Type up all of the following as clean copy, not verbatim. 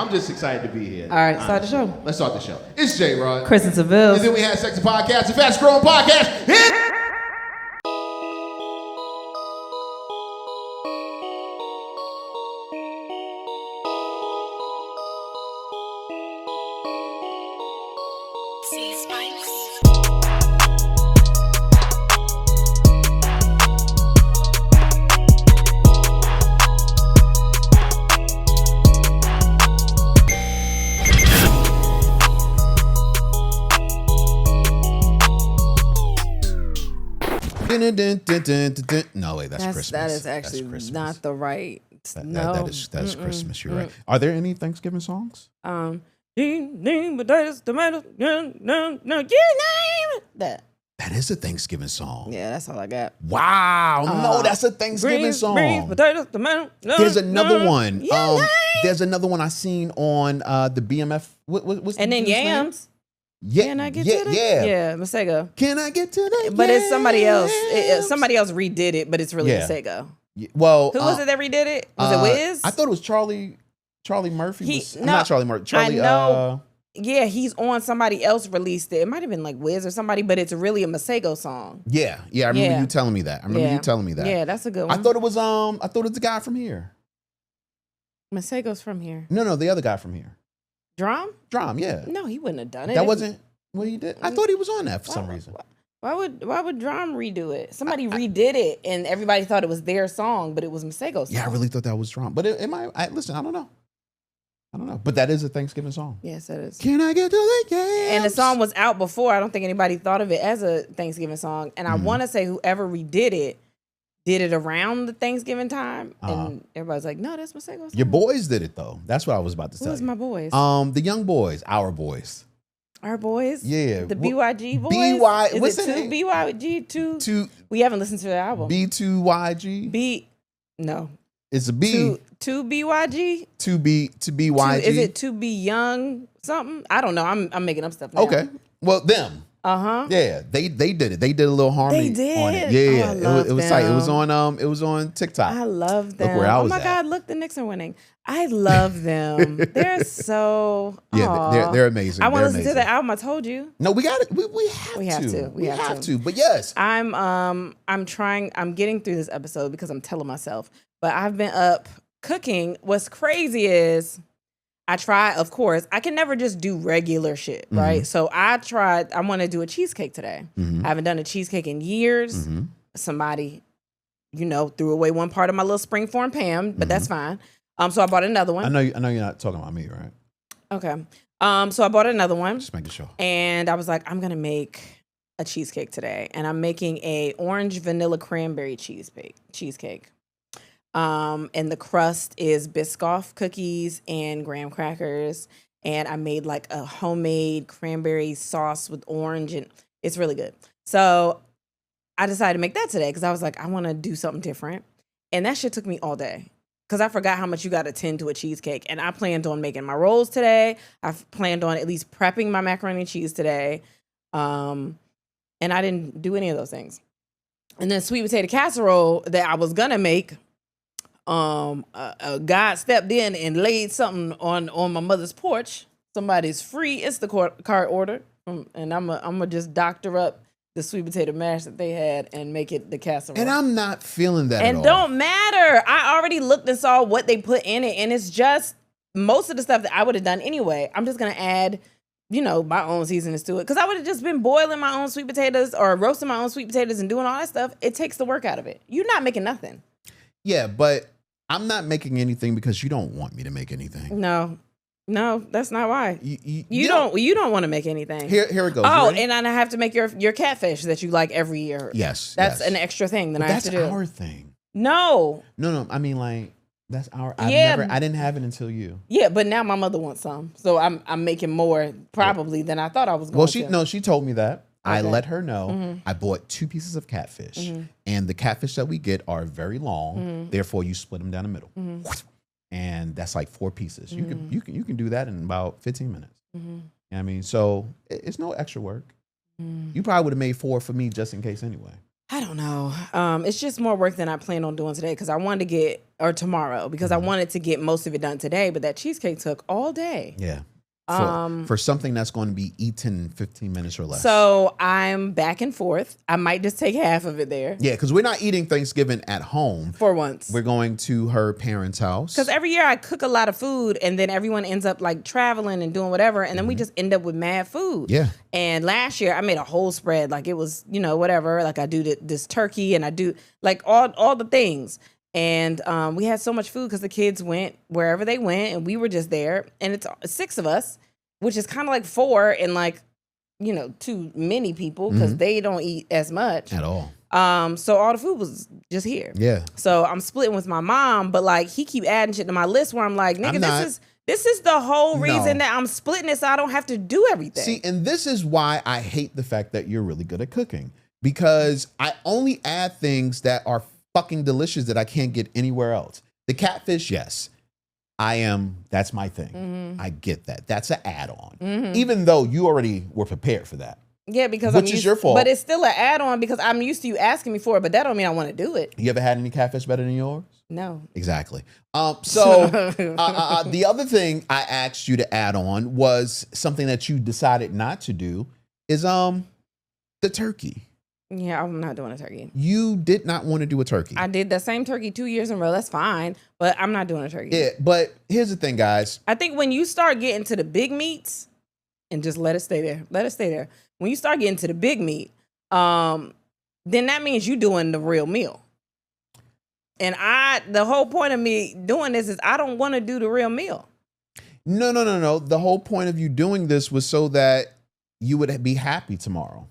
I'm just excited to be here. All right, start the show. Let's start the show. It's J-Rod. Kristen Seville. And then we had Sexy Podcast, the fastest growing podcast. No, wait, that's Christmas. That is actually not the right. That is Christmas. You're right. Are there any Thanksgiving songs? Potatoes, tomatoes, that. That is a Thanksgiving song. Yeah, that's all I got. Wow, no, that's a Thanksgiving song. Greens, potatoes, tomatoes. There's another one. There's another one I seen on the BMF. What's and then yams. Yeah, Can I get to that? Yeah, Masego. Can I get to that? But it's somebody else. Somebody else redid it, but it's really Masego. Well, who was it that redid it? Was it Wiz? I thought it was Charlie Murphy. No, not Charlie Murphy. Charlie. I know. Yeah, he's on somebody else released it. It might have been like Wiz or somebody, but it's really a Masego song. Yeah. I remember you telling me that. Yeah, that's a good one. I thought it was the guy from here. Masego's from here. No, the other guy from here. Drum, yeah. No, he wouldn't have done it. That wasn't what he did. I thought he was on that for some reason. Why would Drum redo it? Somebody redid it, and everybody thought it was their song, but it was Masego's song. Yeah, I really thought that was Drum. But listen, I don't know. But that is a Thanksgiving song. Yes, it is. Can I get to the yams? And the song was out before. I don't think anybody thought of it as a Thanksgiving song. And I want to say whoever redid it did it around the Thanksgiving time, and everybody's like, "No, that's Masego's song." Your boys did it though. That's what I was about to say. Who's my boys? The young boys, our boys. Our boys? Yeah. The BYG boys? What's it two BYG? Two? We haven't listened to the album. B2YG? No. It's a B. Two BYG? To BYG. Is it to be young something? I don't know. I'm making up stuff now. Okay. Well, them. Yeah, they did it. They did a little harmony on it. Yeah, it was tight. It was on TikTok. I love them. Look where I was at. God, look, the Knicks are winning. I love them. They're so they're amazing. I want to listen to the album. I told you. No, we got it. We have to. We have to. But yes, I'm trying. I'm getting through this episode because I'm telling myself. But I've been up cooking. What's crazy is I try, of course, I can never just do regular shit, right? So I want to do a cheesecake today. I haven't done a cheesecake in years. Somebody, threw away one part of my little springform Pam, but that's fine. So I bought another one. I know you're not talking about me, right? Okay. So I bought another one. Just making sure. And I was like, I'm going to make a cheesecake today. And I'm making a orange vanilla cranberry cheesecake. And the crust is Biscoff cookies and graham crackers. And I made like a homemade cranberry sauce with orange, and it's really good. So I decided to make that today because I was like, I want to do something different. And that shit took me all day because I forgot how much you got to tend to a cheesecake. And I planned on making my rolls today. I've planned on at least prepping my macaroni and cheese today. And I didn't do any of those things. And then sweet potato casserole that I was going to make, a guy stepped in and laid something on my mother's porch. Somebody's free Instacart order, and I'm gonna just doctor up the sweet potato mash that they had and make it the casserole. And I'm not feeling that and at all. Don't matter. I already looked and saw what they put in it, and it's just most of the stuff that I would have done anyway. I'm just gonna add, my own seasonings to it, because I would have just been boiling my own sweet potatoes or roasting my own sweet potatoes and doing all that stuff. It takes the work out of it. You're not making nothing. Yeah, but I'm not making anything because you don't want me to make anything. No, that's not why. You don't want to make anything. Here it goes. Oh, and I have to make your catfish that you like every year. Yes, that's an extra thing that I have to do. That's our thing. No. I mean, like, that's our. I didn't have it until you. Yeah, but now my mother wants some, so I'm making more probably than I thought I was going to. Well, she told me that. Okay. I let her know. I bought 2 pieces of catfish, and the catfish that we get are very long. Therefore, you split them down the middle, and that's like 4 pieces. You can do that in about 15 minutes. You know what I mean, so it's no extra work. You probably would have made 4 for me just in case anyway. I don't know. It's just more work than I plan on doing today because I wanted to get, or tomorrow, because I wanted to get most of it done today, but that cheesecake took all day. Yeah. For something that's going to be eaten in 15 minutes or less. So I'm back and forth. I might just take half of it there. Yeah, because we're not eating Thanksgiving at home. For once. We're going to her parents' house. Because every year I cook a lot of food and then everyone ends up like traveling and doing whatever. And then we just end up with mad food. Yeah. And last year I made a whole spread. Like it was, whatever. Like I do this turkey and I do like all the things. And we had so much food because the kids went wherever they went and we were just there. And it's 6 of us, which is kind of like 4 and like, too many people because they don't eat as much. At all. So all the food was just here. Yeah. So I'm splitting with my mom, but like he keep adding shit to my list where I'm like, nigga, this is the whole reason that I'm splitting it so I don't have to do everything. See, and this is why I hate the fact that you're really good at cooking. Because I only add things that are fucking delicious that I can't get anywhere else. The catfish, yes. That's my thing. I get that. That's an add-on. Even though you already were prepared for that. Yeah, because Which is your fault. But it's still an add-on because I'm used to you asking me for it, but that don't mean I want to do it. You ever had any catfish better than yours? No. Exactly. The other thing I asked you to add on was something that you decided not to do is the turkey. Yeah, I'm not doing a turkey. You did not want to do a turkey. I did the same turkey 2 years in a row. That's fine, but I'm not doing a turkey. Yeah, but here's the thing, guys. I think when you start getting to the big meats, and just let it stay there. When you start getting to the big meat, then that means you doing the real meal. And the whole point of me doing this is I don't want to do the real meal. No. The whole point of you doing this was so that you would be happy tomorrow.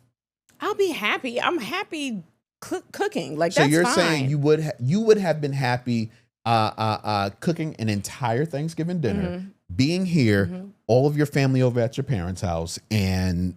I'll be happy. I'm happy cooking. Like so that's you're fine. saying you would have been happy cooking an entire Thanksgiving dinner, being here, all of your family over at your parents' house, and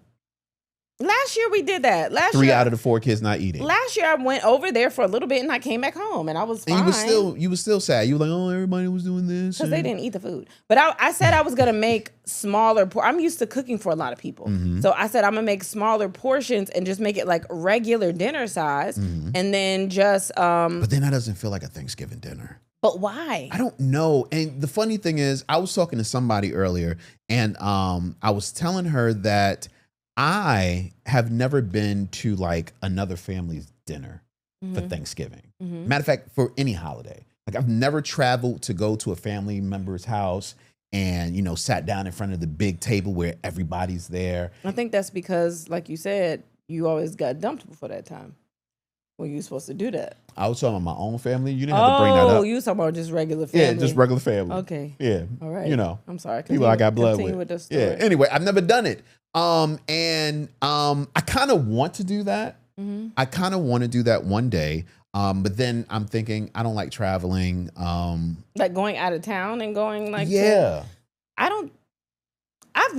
last year we did that. 3 out of the 4 kids not eating. Last year I went over there for a little bit and I came back home and I was fine. And you were still sad. You were like, oh, everybody was doing this because they didn't eat the food. But I said I was gonna make smaller. I'm used to cooking for a lot of people, so I said I'm gonna make smaller portions and just make it like regular dinner size, and then just. But then that doesn't feel like a Thanksgiving dinner. But why? I don't know. And the funny thing is, I was talking to somebody earlier, and I was telling her that I have never been to like another family's dinner for Thanksgiving. Matter of fact, for any holiday. Like I've never traveled to go to a family member's house and, sat down in front of the big table where everybody's there. I think that's because, like you said, you always got dumped before that time. When you supposed to do that. I was talking about my own family. You didn't have to bring that up. Oh, you was talking about just regular family. Yeah, just regular family. Okay. Yeah. All right. I'm sorry. People I got blood with the story. Yeah. Anyway, I've never done it. And I kind of want to do that. I kind of want to do that one day. But then I'm thinking I don't like traveling. Like going out of town and going like I've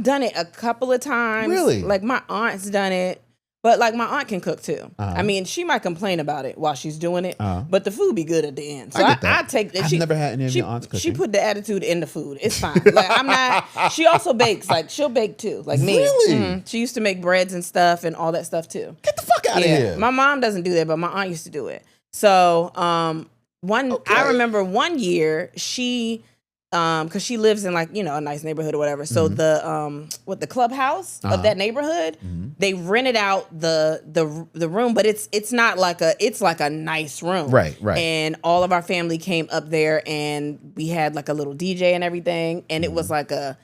done it a couple of times. Really? Like my aunt's done it. But like my aunt can cook too. I mean, she might complain about it while she's doing it, but the food be good at the end. So I take it. I've never had any of your aunts cooking. She put the attitude in the food. It's fine. Like I'm not. She also bakes. Like she'll bake too. Like me. Really? She used to make breads and stuff and all that stuff too. Get the fuck out of here. My mom doesn't do that, but my aunt used to do it. So I remember one year she. Because she lives in like a nice neighborhood or whatever. So the clubhouse of that neighborhood, they rented out the room, but it's not like it's like a nice room, right? And all of our family came up there, and we had like a little DJ and everything, and it was like a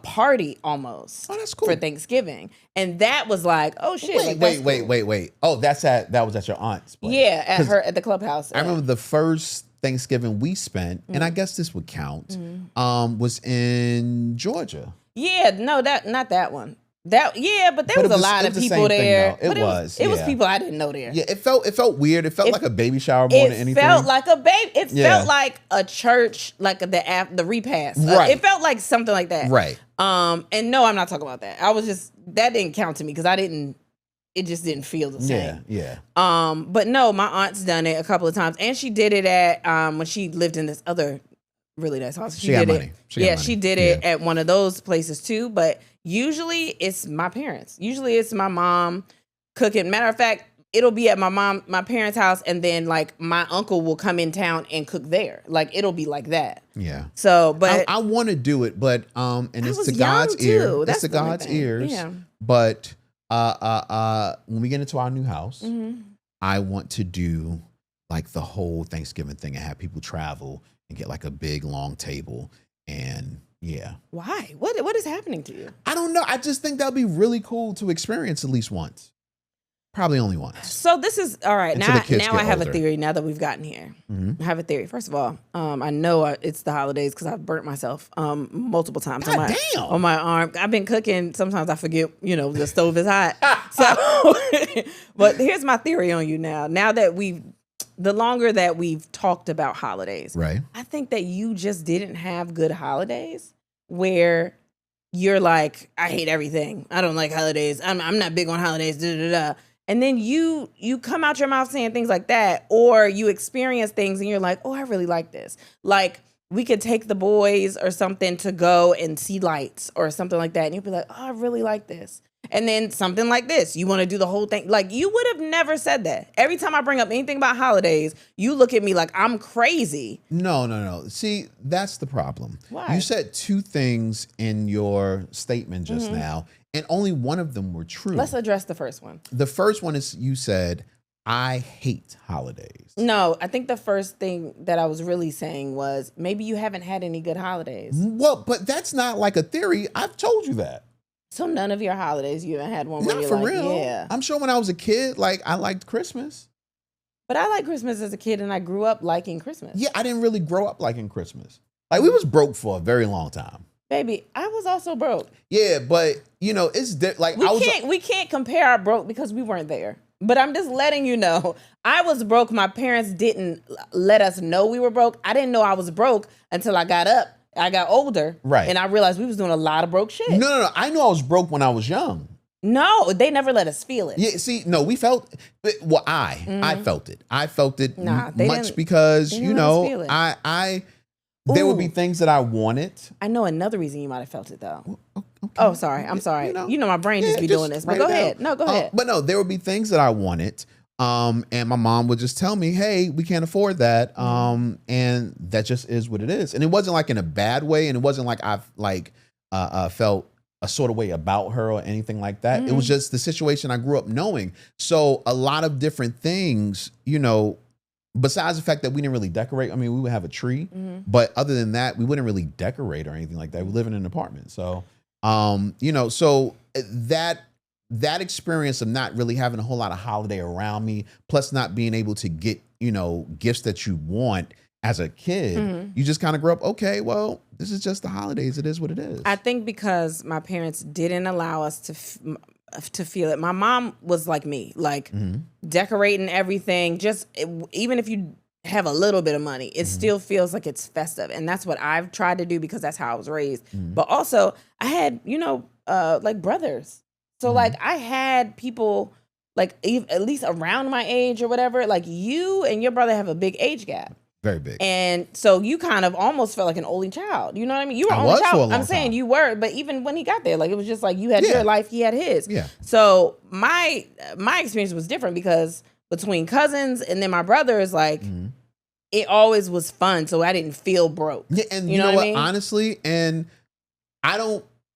party almost. Oh, that's cool. For Thanksgiving, and that was like, oh shit! Wait. Oh, that was at your aunt's place. Yeah, at the clubhouse. I remember the first Thanksgiving we spent, and I guess this would count, was in Georgia. Yeah, no, not that one. But there was a lot of people there. It was people I didn't know there. Yeah, it felt weird. It felt like a baby shower more than anything. It felt like a baby. It felt like a church, like the repast. Right. It felt like something like that. Right. And no, I'm not talking about that. That didn't count to me because it just didn't feel the same. Yeah. But no, my aunt's done it a couple of times, and she did it at when she lived in this other really nice house. She got did money. She did it at one of those places too. But usually it's my parents. Usually it's my mom cooking. Matter of fact, it'll be at my parents' house, and then like my uncle will come in town and cook there. Like it'll be like that. Yeah. So, but I want to do it, but and it's to young God's ear. too. It's That's to the only God's thing. ears. Yeah. But when we get into our new house, I want to do like the whole Thanksgiving thing and have people travel and get like a big long table and yeah. Why? What is happening to you? I don't know. I just think that'd be really cool to experience at least once. Probably only once. So this is all right. Until the kids Now get I have older. a theory. Now that we've gotten here, I have a theory. First of all, I know it's the holidays because I've burnt myself multiple times God damn. on my arm. I've been cooking. Sometimes I forget, the stove is hot. So, but here's my theory on you now. Now that the longer that we've talked about holidays, Right. I think that you just didn't have good holidays where you're like, I hate everything. I don't like holidays. I'm not big on holidays. Da, da, da. And then you come out your mouth saying things like that, or you experience things and you're like, oh, I really like this. Like we could take the boys or something to go and see lights or something like that. And you'll be like, oh, I really like this. And then something like this, you want to do the whole thing. Like you would have never said that. Every time I bring up anything about holidays, you look at me like I'm crazy. No. See, that's the problem. Why? You said two things in your statement just now, and only one of them were true. Let's address the first one. The first one is you said, I hate holidays. No, I think the first thing that I was really saying was maybe you haven't had any good holidays. Well, but that's not like a theory. I've told you that. So none of your holidays you haven't had one where Not you're for like, real. yeah. I'm sure when I was a kid, like I liked Christmas. But I like Christmas as a kid and I grew up liking Christmas. Yeah, I didn't really grow up liking Christmas. Like we was broke for a very long time. Baby, I was also broke. Yeah, but it's like We can't compare our broke because we weren't there. But I'm just letting you know, I was broke. My parents didn't let us know we were broke. I didn't know I was broke until I got older. Right. And I realized we was doing a lot of broke shit. No. I knew I was broke when I was young. No, they never let us feel it. Yeah, see, no, we felt. Well, I felt it. I felt it Nah, they much didn't- because they didn't let us feel it. I there would be things that I wanted. I know another reason you might have felt it though. Okay. Oh, sorry. I'm sorry. You know my brain just be doing this. But go ahead. No, go ahead. But no, there would be things that I wanted. And my mom would just tell me, hey, we can't afford that. And that just is what it is. And it wasn't like in a bad way. And it wasn't like I've felt a sort of way about her or anything like that. It was just the situation I grew up knowing. So a lot of different things, besides the fact that we didn't really decorate. I mean, we would have a tree, but other than that, we wouldn't really decorate or anything like that. We live in an apartment. So, so that experience of not really having a whole lot of holiday around me, plus not being able to get, gifts that you want as a kid, you just kind of grow up, okay, well, this is just the holidays. It is what it is. I think because my parents didn't allow us to feel it. My mom was like me, like decorating everything. Just even if you have a little bit of money, it still feels like it's festive. And that's what I've tried to do because that's how I was raised. But also I had, like brothers. So like I had people like at least around my age or whatever, like you and your brother have a big age gap. Very big. And so you kind of almost felt like an only child. You know what I mean? You were I only was for a child. long I'm saying time. you were, but even when he got there, like it was just like you had Yeah. your life, he had his. Yeah. So my experience was different because between cousins and then my brothers, like it always was fun. So I didn't feel broke. Yeah, and You you know know what what? I mean? Honestly, and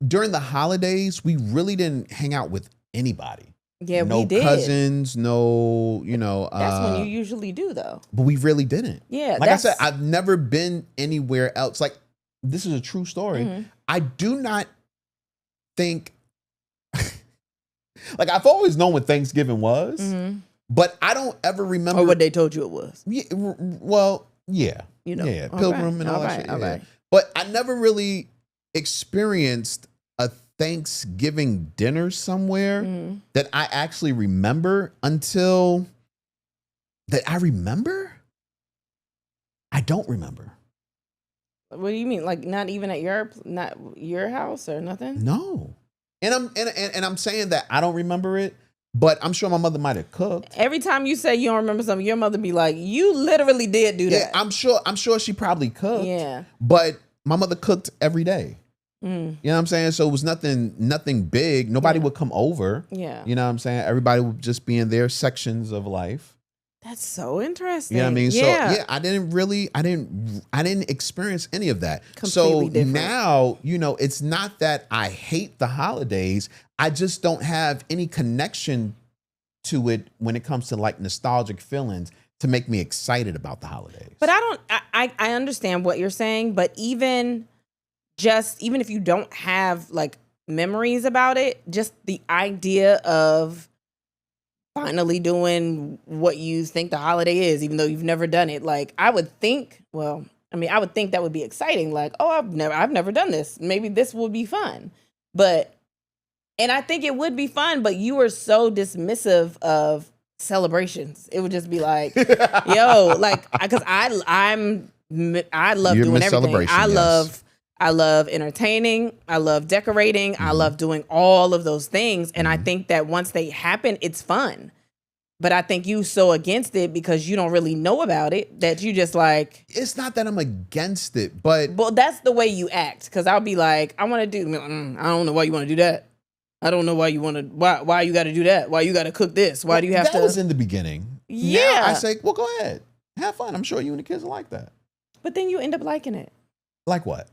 during the holidays, we really didn't hang out with anybody. Yeah, no we did. cousins, no, That's when you usually do though. but we really didn't. Yeah. Like I said, I've never been anywhere else. Like, this is a true story. I do not think, like, I've always known what Thanksgiving was, but I don't ever remember. Or what they told you it was. Yeah, well, yeah. Yeah, Pilgrim and all that shit. Yeah. But I never really experienced a Thanksgiving dinner somewhere that I actually remember until that I remember. I don't remember. What do you mean? Like not even at your house or nothing? No. And I'm saying that I don't remember it, but I'm sure my mother might have cooked. Every time you say you don't remember something, your mother be like, "You literally did do that." Yeah, I'm sure she probably cooked. Yeah. But my mother cooked every day. You know what I'm saying? So it was nothing big. Nobody would come over. Yeah. You know what I'm saying? Everybody would just be in their sections of life. That's so interesting. You know what I mean? Yeah. So I didn't experience any of that. Completely different. Now, it's not that I hate the holidays. I just don't have any connection to it when it comes to like nostalgic feelings to make me excited about the holidays. But I understand what you're saying, but even if you don't have like memories about it, just the idea of finally doing what you think the holiday is, even though you've never done it. Like I would think that would be exciting. Like, oh, I've never done this. Maybe this will be fun. And I think it would be fun, but you were so dismissive of celebrations. It would just be like, yo, like, because I love You're doing Miss everything. Celebration, I love entertaining. I love decorating. I love doing all of those things. And I think that once they happen, it's fun. But I think you so against it because you don't really know about it that you just like. It's not that I'm against it, but. Well, that's the way you act. Because I'll be like, I want to do, I don't know why you want to do that. I don't know why you want to, why you got to do that? Why you got to cook this? Why do you have to? That was in the beginning. Yeah. Now I say, well, go ahead. Have fun. I'm sure you and the kids will like that. But then you end up liking it. Like what?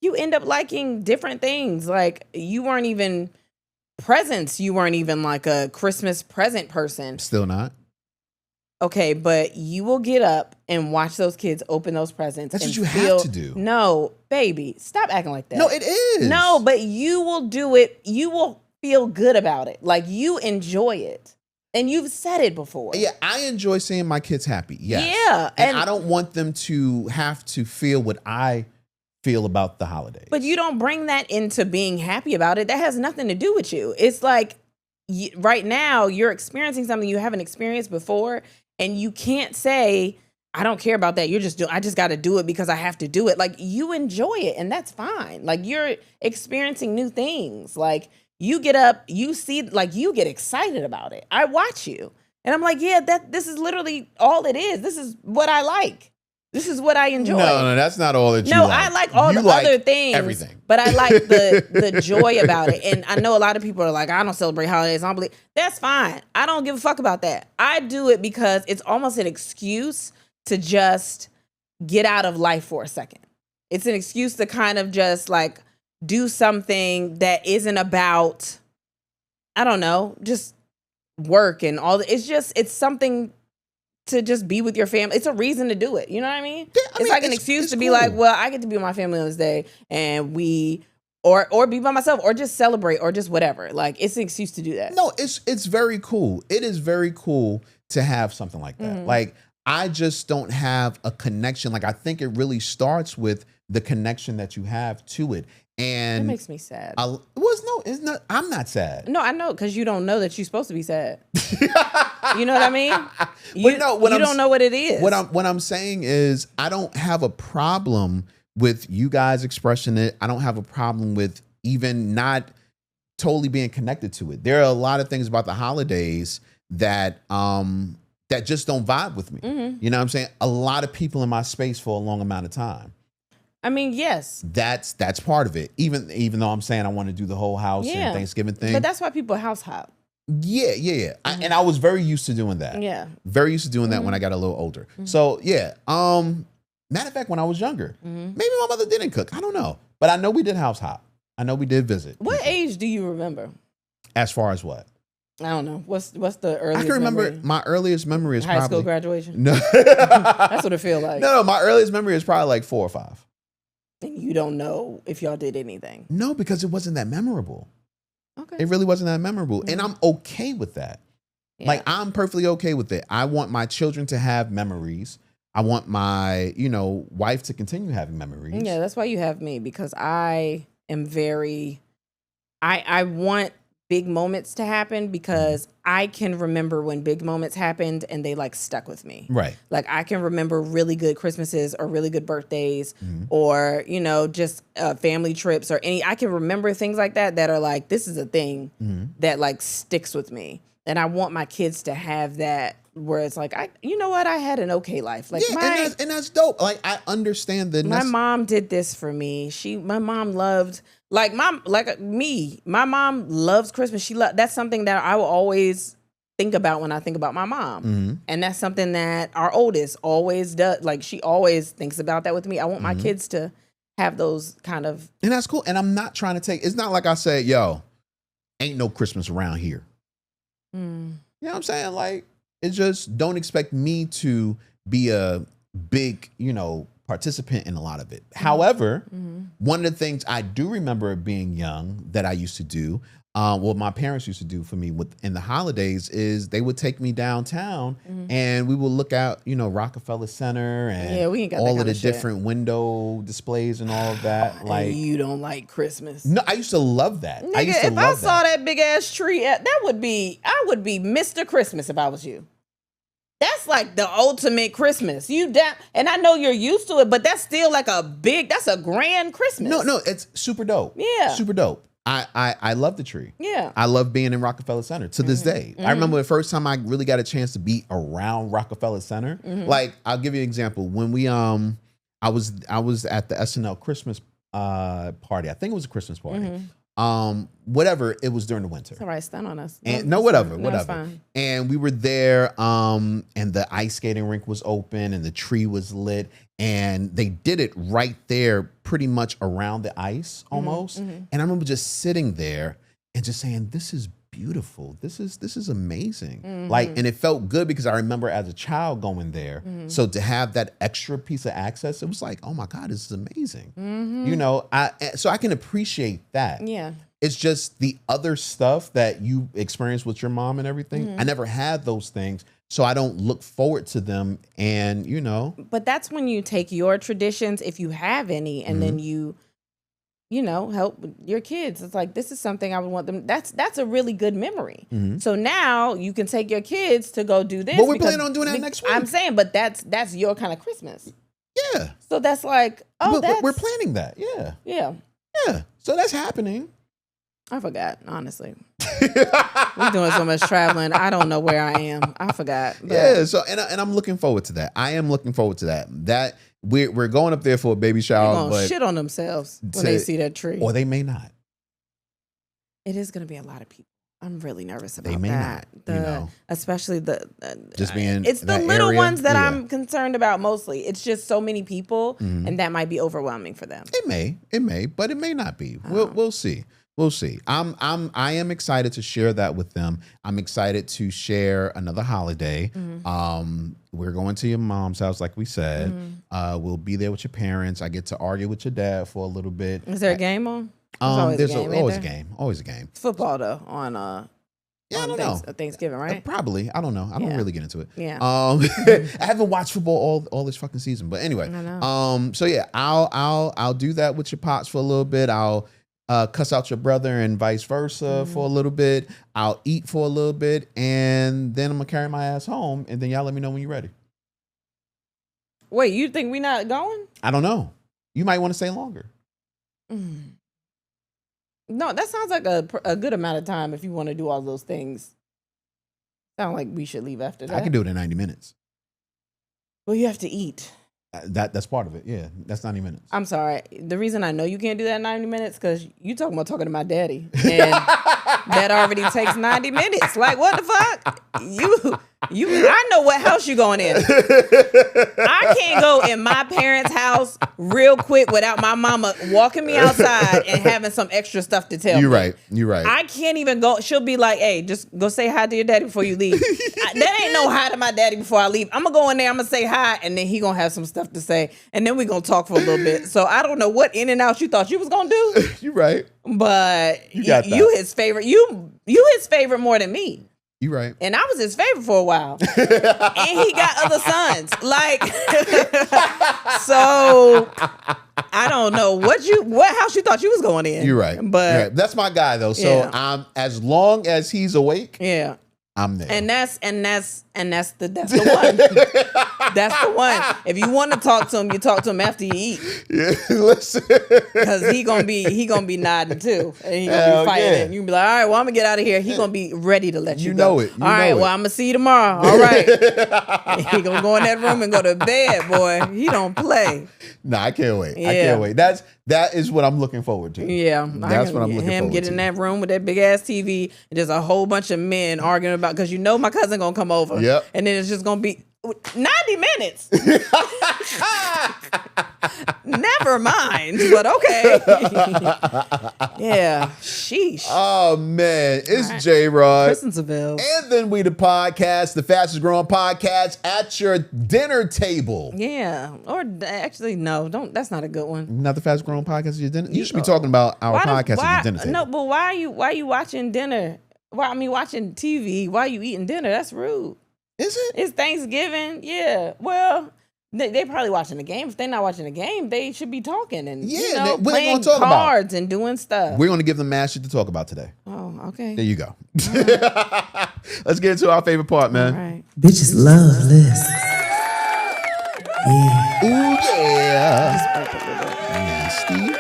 You end up liking different things. Like you weren't even presents. You weren't even like a Christmas present person. Still not. Okay, but you will get up and watch those kids open those presents. That's and what you have to do. No, baby, stop acting like that. No, it is. No, but you will do it. You will feel good about it. Like you enjoy it. And you've said it before. Yeah, I enjoy seeing my kids happy. Yes. Yeah. And I don't want them to have to feel what I feel about the holidays. But you don't bring that into being happy about it. That has nothing to do with you. It's like right now you're experiencing something you haven't experienced before. And you can't say, I don't care about that. I just got to do it because I have to do it. Like you enjoy it and that's fine. Like you're experiencing new things. Like you get up, you see, like you get excited about it. I watch you and I'm like, yeah, this is literally all it is. This is what I like. This is what I enjoy. No, that's not all that you like. No, I like all the other things. Everything. But I like the joy about it. And I know a lot of people are like, I don't celebrate holidays. I don't believe. That's fine. I don't give a fuck about that. I do it because it's almost an excuse to just get out of life for a second. It's an excuse to kind of just like do something that isn't about, I don't know, just work and all. It's something to just be with your family. It's a reason to do it. You know what I mean? Yeah, it's like an excuse to be like, well, I get to be with my family on this day and or be by myself or just celebrate or just whatever. Like it's an excuse to do that. No, it's very cool. It is very cool to have something like that. Mm-hmm. Like I just don't have a connection. Like I think it really starts with the connection that you have to it. And it makes me sad. It's not. I'm not sad. No, I know because you don't know that you're supposed to be sad. You know what I mean? You don't know what it is. What I'm saying is, I don't have a problem with you guys expressing it. I don't have a problem with even not totally being connected to it. There are a lot of things about the holidays that just don't vibe with me. Mm-hmm. You know what I'm saying? A lot of people in my space for a long amount of time. I mean, yes. That's part of it. Even though I'm saying I want to do the whole house and Thanksgiving thing. But that's why people house hop. Yeah. Mm-hmm. And I was very used to doing that. Yeah. Very used to doing that when I got a little older. Mm-hmm. So yeah. Matter of fact, when I was younger, maybe my mother didn't cook. I don't know. But I know we did house hop. I know we did visit. What people. age do you remember? As far as what? I don't know. What's the earliest? I can remember memory? my earliest memory is high probably school graduation. No. That's what it feels like. No, my earliest memory is probably like 4 or 5. And you don't know if y'all did anything. No, because it wasn't that memorable. Okay. It really wasn't that memorable. Mm-hmm. And I'm okay with that. Yeah. Like, I'm perfectly okay with it. I want my children to have memories. I want my, wife to continue having memories. Yeah, that's why you have me, because I am I want big moments to happen because I can remember when big moments happened and they like stuck with me. Right. Like I can remember really good Christmases or really good birthdays or, just family trips or I can remember things like that are like, this is a thing that like sticks with me. And I want my kids to have that where it's like, you know what, I had an okay life. Like and that's dope. Like I understand that. My mom did this for me. My mom loved my mom loves Christmas. That's something that I will always think about when I think about my mom. And that's something that our oldest always does. Like she always thinks about that with me. I want my kids to have those kind of. And that's cool. And I'm not trying to it's not like I said, yo, ain't no Christmas around here. You know what I'm saying? Like, it's just don't expect me to be a big, participant in a lot of it. However, one of the things I do remember being young that I used to do, what my parents used to do for me in the holidays is they would take me downtown and we would look out, Rockefeller Center and we ain't got all of the different window displays and all of that. Like, you don't like Christmas? No, I used to love that. Nigga, if I saw that big ass tree, I would be Mr. Christmas if I was you. That's like the ultimate Christmas. And I know you're used to it, but that's still like that's a grand Christmas. No, it's super dope. Yeah. Super dope. I love the tree. Yeah. I love being in Rockefeller Center to this day. I remember the first time I really got a chance to be around Rockefeller Center. Like, I'll give you an example. When we I was at the SNL Christmas party. I think it was a Christmas party. Whatever, it was during the winter. It's all right, stand on us. Whatever. It's fine. And we were there, and the ice skating rink was open and the tree was lit, and they did it right there pretty much around the ice almost. And I remember just sitting there and just saying, this is beautiful. This is amazing. Like, and it felt good because I remember as a child going there. So to have that extra piece of access, it was like, oh my God, this is amazing. So I can appreciate that. Yeah. It's just the other stuff that you experience with your mom and everything. I never had those things. So I don't look forward to them. And, But that's when you take your traditions, if you have any, and then you help your kids. It's like, this is something I would want them. That's a really good memory. So now you can take your kids to go do this. But we're planning on doing that next week. I'm saying, but that's your kind of Christmas. Yeah. So that's like, we're planning that. Yeah. Yeah. Yeah. So that's happening. I forgot, honestly. We're doing so much traveling. I don't know where I am. I forgot. But. Yeah. So and I'm looking forward to that. I am looking forward to that. That we're going up there for a baby shower. They're gonna shit on themselves when they see that tree, or they may not. It is going to be a lot of people. I'm really nervous about they may that. Not, especially just being. It's the little area. ones that I'm concerned about mostly. It's just so many people, and that might be overwhelming for them. It may, but it may not be. We'll see. We'll see. I am excited to share that with them. I'm excited to share another holiday. We're going to your mom's house, like we said. We'll be there with your parents. I get to argue with your dad for a little bit. Is there a game on? There's always a game. Always a game. It's football though on I don't know. Thanksgiving, right? Probably. I don't know. I don't really get into it. Yeah. I haven't watched football all this fucking season. But anyway. So yeah, I'll do that with your pops for a little bit. I'll cuss out your brother and vice versa for a little bit. I'll eat for a little bit, and then I'm gonna carry my ass home, and then y'all let me know when you're ready. Wait, you think we not going? I don't know. You might want to stay longer. No, that sounds like a good amount of time if you want to do all those things. Sound like we should leave after that. I can do it in 90 minutes. Well, you have to eat. That's part of it. Yeah, that's 90 minutes. I'm sorry. The reason I know you can't do that in 90 minutes because you talking to my daddy, and that already takes 90 minutes. Like, what the fuck? I know what house you going in. I can't go in my parents' house real quick without my mama walking me outside and having some extra stuff to tell me. You're right. I can't even go. She'll be like, hey, just go say hi to your daddy before you leave. That ain't no hi to my daddy before I leave. I'm going to go in there, I'm going to say hi, and then he going to have some stuff to say, and then we going to talk for a little bit. So I don't know what in and out you thought you was going to do. You're right. But you his favorite. You his favorite more than me. You're right. And I was his favorite for a while. And he got other sons. Like, so I don't know what house you thought you was going in. You're right. But that's my guy though. So as long as he's awake, I'm there. And that's the one. That's the one. If you want to talk to him, you talk to him after you eat. Yeah, listen. Because he gonna be nodding too. And he gonna be fighting. And you can be like, all right, well, I'm gonna get out of here. He gonna be ready to let you go. Know it. All right, well, I'm gonna see you tomorrow. All right. He gonna go in that room and go to bed, boy. He don't play. Nah, I can't wait. Yeah. I can't wait. That is what I'm looking forward to. Yeah. That's what I'm looking forward to. Him get in that room with that big ass TV and just a whole bunch of men arguing about, because my cousin gonna come over. Yep. And then it's just gonna be 90 minutes. Never mind, but okay. Yeah, sheesh. Oh man, it's J-Rod. Kristen Seville. And then we the podcast, the fastest growing podcast at your dinner table. Yeah, or actually no, don't. That's not a good one. Not the fastest growing podcast at your dinner. You should be talking about our podcast at your dinner table. No, but why are you watching dinner? Watching TV while you eating dinner. That's rude. Is it? It's Thanksgiving. Yeah. Well, they probably watching the game. If they're not watching the game, they should be talking and playing cards and doing stuff. We're going to give them mad shit to talk about today. Oh, okay. There you go. Right. Let's get into our favorite part, man. All right. Bitches love lists. Yeah. Ooh, yeah. Nasty.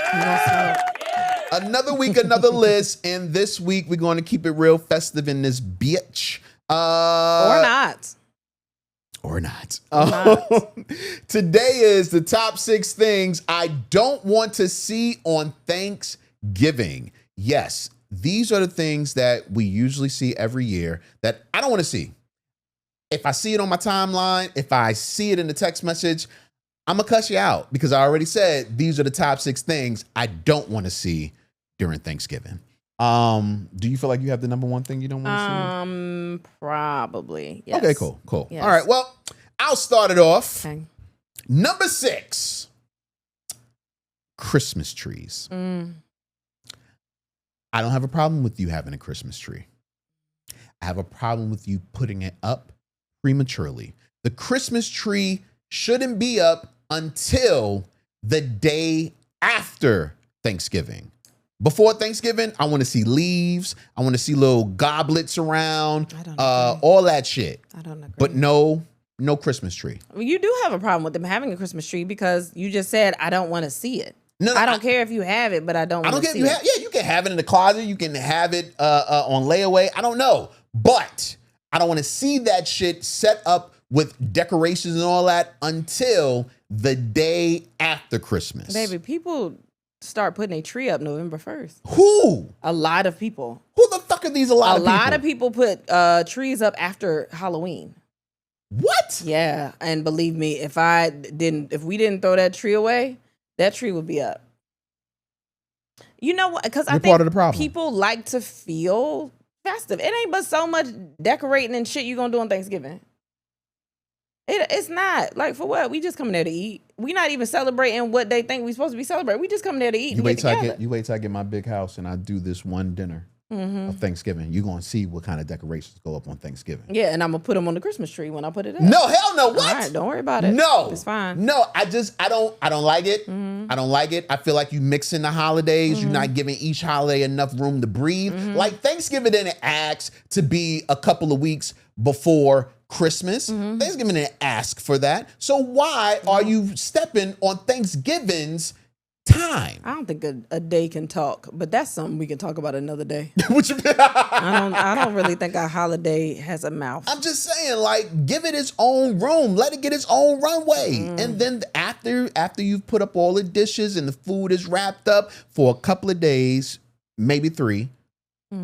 Another week, another list. And this week, we're going to keep it real festive in this bitch. Or not. Today is the top 6 things I don't want to see on Thanksgiving. Yes, these are the things that we usually see every year that I don't want to see. If I see it on my timeline, if I see it in the text message, I'm going to cuss you out because I already said these are the top 6 things I don't want to see during Thanksgiving. Do you feel like you have the number one thing you don't want to see? Probably. Yes. Okay, cool. Yes. All right, well, I'll start it off. Okay. Number 6, Christmas trees. I don't have a problem with you having a Christmas tree. I have a problem with you putting it up prematurely. The Christmas tree shouldn't be up until the day after Thanksgiving. Before Thanksgiving, I want to see leaves. I want to see little goblets around. I don't agree. All that shit. I don't agree. But no Christmas tree. Well, you do have a problem with them having a Christmas tree because you just said, I don't want to see it. No, I don't care if you have it, but I don't want to see it. Yeah, you can have it in the closet. You can have it on layaway. I don't know. But I don't want to see that shit set up with decorations and all that until the day after Christmas. Baby, people start putting a tree up November 1st. Who? A lot of people. Who the fuck are these a lot of people? A lot of people put trees up after Halloween. What? Yeah, and believe me, if we didn't throw that tree away, that tree would be up. You know what? Because I think part of the problem. People like to feel festive. It ain't but so much decorating and shit you gonna do on Thanksgiving. It's not. Like, for what? We just coming there to eat. We not even celebrating what they think we supposed to be celebrating. We just coming there to eat. You wait till I get my big house and I do this one dinner of Thanksgiving. You're gonna see what kind of decorations go up on Thanksgiving. Yeah, and I'm gonna put them on the Christmas tree when I put it up. No, hell no. What? All right, don't worry about it. No, it's fine. No, I don't like it. I don't like it. I feel like you mixing the holidays. You're not giving each holiday enough room to breathe. Like Thanksgiving didn't ask to be a couple of weeks before Christmas. Thanksgiving didn't ask for that. So why are you stepping on Thanksgiving's time? I don't think a day can talk, but that's something we can talk about another day. What you mean? I don't really think a holiday has a mouth. I'm just saying, like, give it its own room. Let it get its own runway. And then after you've put up all the dishes and the food is wrapped up for a couple of days, maybe 3.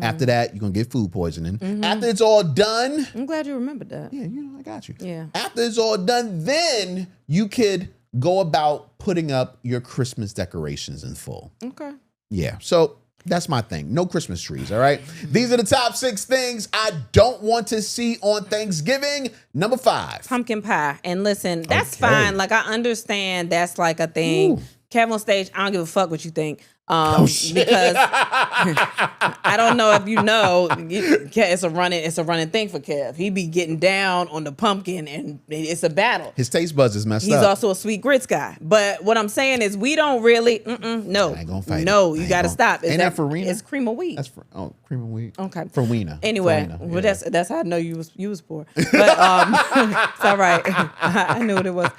After that, you're going to get food poisoning. After it's all done. I'm glad you remembered that. Yeah, I got you. Yeah. After it's all done, then you could go about putting up your Christmas decorations in full. Okay. Yeah. So that's my thing. No Christmas trees. All right. These are the top 6 things I don't want to see on Thanksgiving. Number 5. Pumpkin pie. And listen, that's fine. Like, I understand that's like a thing. Kevin on stage, I don't give a fuck what you think. Because I don't know if you know, it's a running thing for Kev. He be getting down on the pumpkin, and it's a battle. His taste buds is messed up. He's also a sweet grits guy. But what I'm saying is, we don't really. No, I ain't gonna fight no, it. you got to stop. Ain't that for Rena? It's cream of wheat. That's for cream of wheat. Okay, for Weena. Anyway, well, that's how I know you was poor. But it's all right. I knew what it was.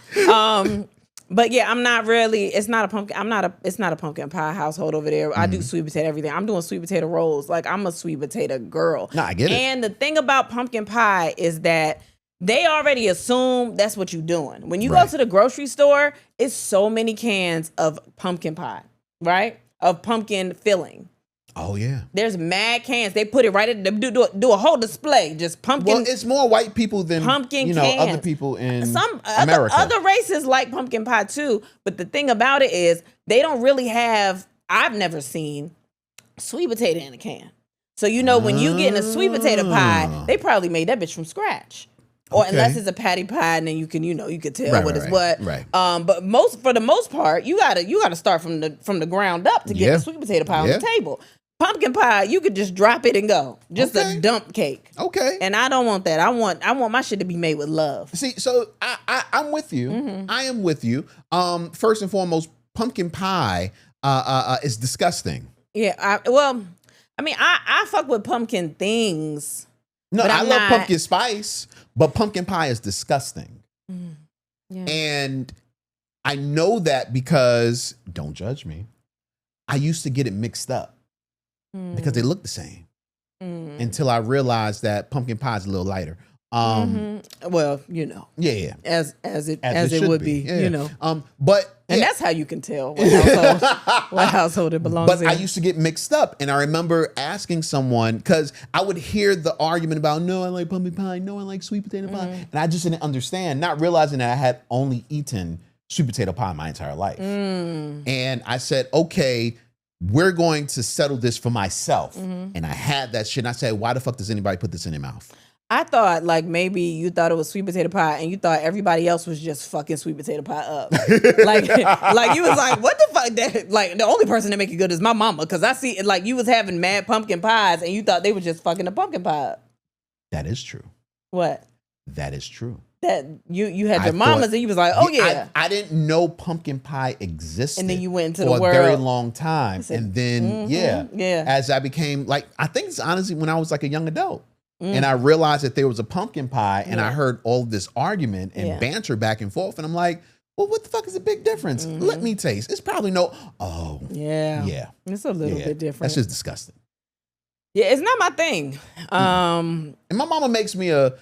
But yeah, I'm not really. It's not a pumpkin. It's not a pumpkin pie household over there. I do sweet potato everything. I'm doing sweet potato rolls. Like, I'm a sweet potato girl. No, I get it. And the thing about pumpkin pie is that they already assume that's what you're doing. When you go to the grocery store, it's so many cans of pumpkin pie, right? Of pumpkin filling. Oh yeah, there's mad cans. They put it right at do a whole display, just pumpkin. Well, it's more white people than pumpkin cans. Other people in America. Other races like pumpkin pie too. But the thing about it is, they don't really have. I've never seen sweet potato in a can. So when you get in a sweet potato pie, they probably made that bitch from scratch. Or unless it's a patty pie, and then you can tell what is what. Right. But for the most part, you gotta start from the ground up to get the sweet potato pie on the table. Pumpkin pie, you could just drop it and go. Just a dump cake. Okay. And I don't want that. I want my shit to be made with love. See, so I'm with you. I am with you. First and foremost, pumpkin pie is disgusting. Yeah. I fuck with pumpkin things. No, I love pumpkin spice, but pumpkin pie is disgusting. Yeah. And I know that because, don't judge me, I used to get it mixed up. Because they look the same until I realized that pumpkin pie is a little lighter. Well, yeah, as it would be, but that's how you can tell what household it belongs in. But I used to get mixed up, and I remember asking someone, because I would hear the argument about, no, I like pumpkin pie, no, I like sweet potato pie, and I just didn't understand, not realizing that I had only eaten sweet potato pie my entire life. And I said, okay, we're going to settle this for myself. And I had that shit. And I said, why the fuck does anybody put this in their mouth? I thought maybe you thought it was sweet potato pie and you thought everybody else was just fucking sweet potato pie up. like you was like, what the fuck? The only person that make it good is my mama. Cause I see it you was having mad pumpkin pies and you thought they were just fucking the pumpkin pie up. That is true. What? That is true. That you had your mamas and you was like, oh yeah. I didn't know pumpkin pie existed. And then you went into for the world. a very long time. And then, yeah. As I became I think it's honestly when I was a young adult. And I realized that there was a pumpkin pie and I heard all this argument and banter back and forth. And I'm like, well, what the fuck is the big difference? Let me taste. It's probably yeah. It's a little bit different. That's just disgusting. Yeah, it's not my thing. And my mama makes me a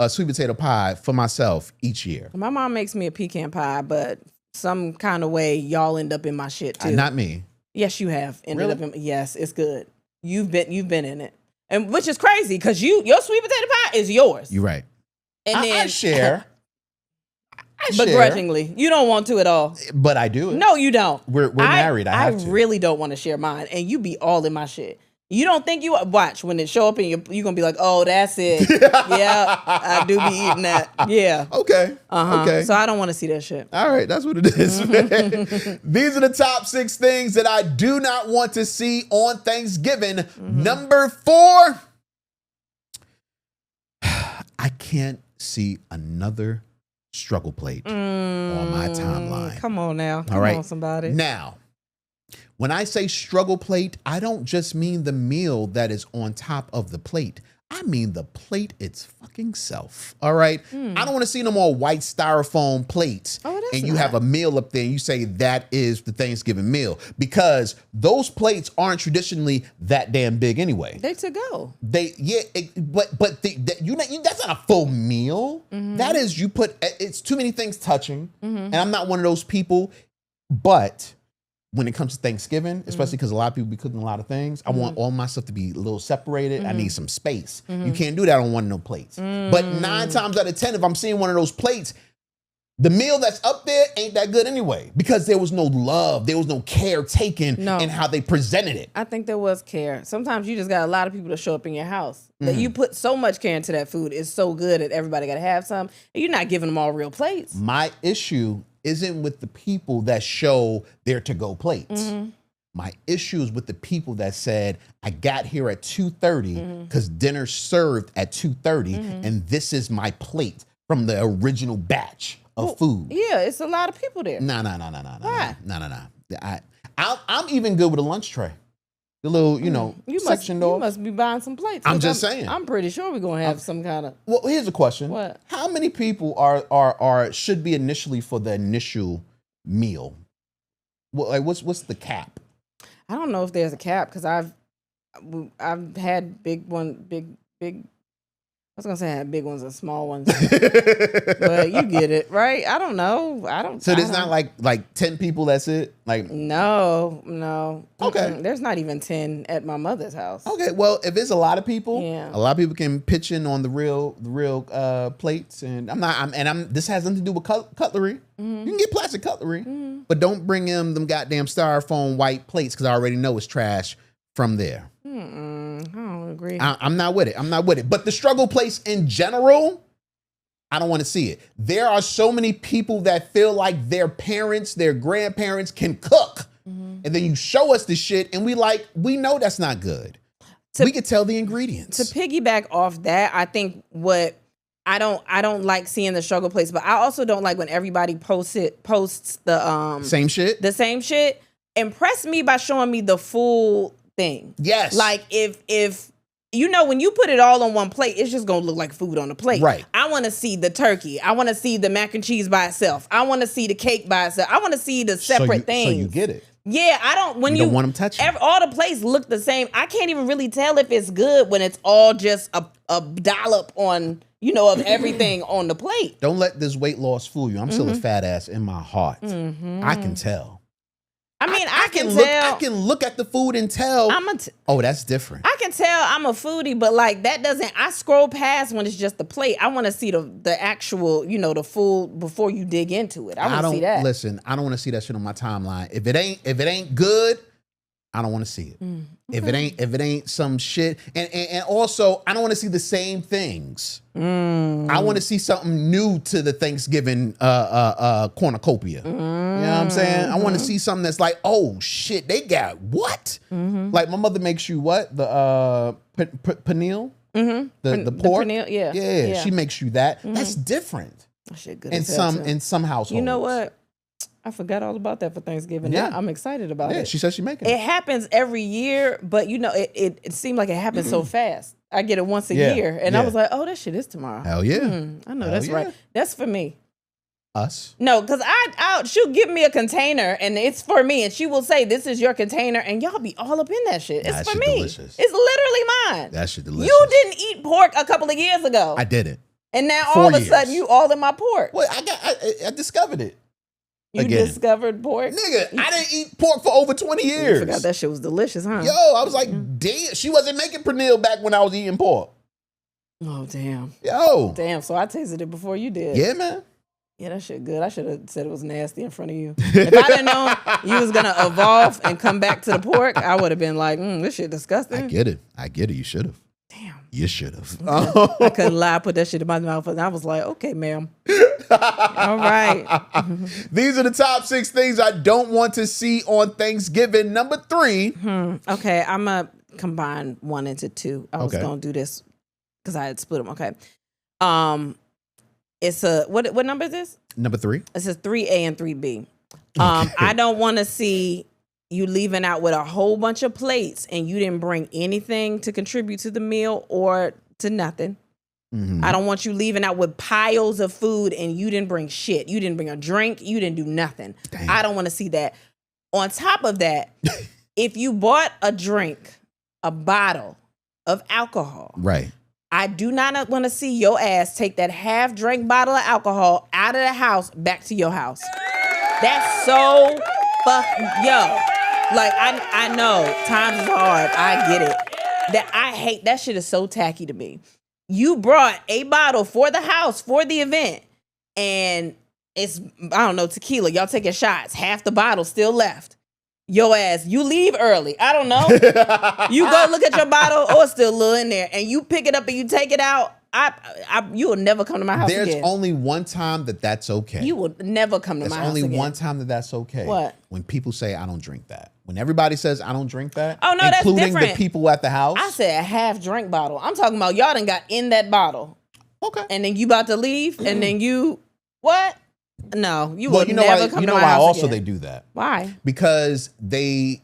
sweet potato pie for myself each year. My mom makes me a pecan pie, but some kind of way y'all end up in my shit too. Not me. Yes, you have ended up in. Yes, it's good. You've been in it, and which is crazy because your sweet potato pie is yours. You're right. And then I share. Begrudgingly, you don't want to at all. But I do it. No, you don't. We're married. I have to. Really don't want to share mine, and you be all in my shit. You don't think you watch when it show up and you're gonna be like, oh, that's it. Yeah, I do be eating that. Yeah. Okay. Okay. So I don't want to see that shit. All right, that's what it is. These are the top 6 things that I do not want to see on Thanksgiving. Number 4, I can't see another struggle plate on my timeline. Come on now. Come on, somebody. Now, when I say struggle plate, I don't just mean the meal that is on top of the plate. I mean the plate its fucking self. All right? I don't want to see no more white styrofoam plates. And you have a meal up there and you say that is the Thanksgiving meal. Because those plates aren't traditionally that damn big anyway. They to go. But that's not a full meal. That is, it's too many things touching. And I'm not one of those people. But when it comes to Thanksgiving, especially because a lot of people be cooking a lot of things, I want all my stuff to be a little separated. I need some space. You can't do that on one of those plates. But 9 times out of 10, if I'm seeing one of those plates, the meal that's up there ain't that good anyway because there was no love. There was no care taken in how they presented it. I think there was care. Sometimes you just got a lot of people to show up in your house. That you put so much care into that food. It's so good that everybody got to have some. And you're not giving them all real plates. My issue isn't with the people that show their to-go plates. My issue is with the people that said, I got here at 2:30 because dinner served at 2:30, and this is my plate from the original batch of food. Yeah, it's a lot of people there. No. Why? No. I'm even good with a lunch tray. The little, sectioned off. You must be buying some plates. I'm just saying. I'm pretty sure we're gonna have some kind of. Well, here's a question. What? How many people should be initially for the initial meal? Well, like what's the cap? I don't know if there's a cap because I've had big. I was gonna say I had big ones and small ones, but you get it, right? I don't know. So there's not like 10 people. That's it. Like no. Okay. There's not even 10 at my mother's house. Okay. Well, if it's a lot of people, Yeah. a lot of people can pitch in on the real plates, and this has nothing to do with cutlery. You can get plastic cutlery, but don't bring them goddamn styrofoam white plates because I already know it's trash from there. I don't agree. I'm not with it. But the struggle place in general, I don't want to see it. There are so many people that feel like their parents, their grandparents can cook. And then you show us the shit and we know that's not good. We could tell the ingredients. To piggyback off that, I think what I don't like seeing the struggle place, but I also don't like when everybody posts the same shit. The same shit. Impress me by showing me the full thing. Yes. Like if when you put it all on one plate, it's just gonna look like food on the plate. Right. I want to see the turkey. I want to see the mac and cheese by itself. I want to see the cake by itself. I want to see the separate things. So you get it. Yeah, I don't. When you don't want them touching. All the plates look the same. I can't even really tell if it's good when it's all just a dollop on of everything on the plate. Don't let this weight loss fool you. I'm still a fat ass in my heart. I can tell. I mean, I can tell. I can look at the food and tell. Oh, that's different. I can tell I'm a foodie, but like that doesn't. I scroll past when it's just the plate. I want to see the actual, the full before you dig into it. I want to see that. Listen, I don't want to see that shit on my timeline. If it ain't good, I don't want to see it. Okay. If it ain't some shit, and also I don't want to see the same things. I want to see something new to the Thanksgiving cornucopia. You know what I'm saying? I want to see something that's like, oh shit, they got what? Like my mother makes you what? The pineal? The pork? The pineal, yeah. Yeah, she makes you that. That's different. That shit good in some households. You know what? I forgot all about that for Thanksgiving. Yeah. I'm excited about it. Yeah, she says she's making it. It happens every year, but it seemed like it happens so fast. I get it once a year. And I was like, oh, that shit is tomorrow. Hell yeah. I know that's right. That's for me. Us? No, because she'll give me a container and it's for me. And she will say, this is your container. And y'all be all up in that shit. It's for me. Delicious. It's literally mine. That shit delicious. You didn't eat pork a couple of years ago. I didn't. And now all of a sudden you all in my pork. Well, I discovered it. You discovered pork? Nigga, I didn't eat pork for over 20 years. You forgot that shit was delicious, huh? Yo, I was like, damn. She wasn't making pernil back when I was eating pork. Oh, damn. Yo. Damn, so I tasted it before you did. Yeah, man. Yeah, that shit good. I should have said it was nasty in front of you. If I didn't know you was going to evolve and come back to the pork, I would have been like, this shit disgusting. I get it. You should have. Damn. You should have. I couldn't lie. I put that shit in my mouth and I was like, okay, ma'am. All right. These are the top 6 things I don't want to see on Thanksgiving. Number 3. Okay, I'm going to combine 1 into 2. I was going to do this because I had split them. Okay. It's what number is this? Number 3. It says 3A and 3B. I don't want to see you leaving out with a whole bunch of plates and you didn't bring anything to contribute to the meal or to nothing. I don't want you leaving out with piles of food and you didn't bring shit. You didn't bring a drink. You didn't do nothing. Damn. I don't want to see that. On top of that, if you bought a drink, a bottle of alcohol, right? I do not want to see your ass take that half-drink bottle of alcohol out of the house back to your house. That's so yo. Like I know times is hard. I get it. That I hate that shit is so tacky to me. You brought a bottle for the house for the event, and it's tequila. Y'all taking shots. Half the bottle still left. Your ass, you leave early. I don't know. You go look at your bottle, or it's still a little in there, and you pick it up and you take it out. you will never come to my house There's again. only one time that's okay. You will never come to my house again. There's only one time that's okay. What? When people say, I don't drink that. When everybody says, I don't drink that. Oh, no, that's different. Including the people at the house. I said a half drink bottle. I'm talking about y'all done got in that bottle. Okay. And then you about to leave, and then you, what? No, you will never come to my house why also again. they do that? Why? Because they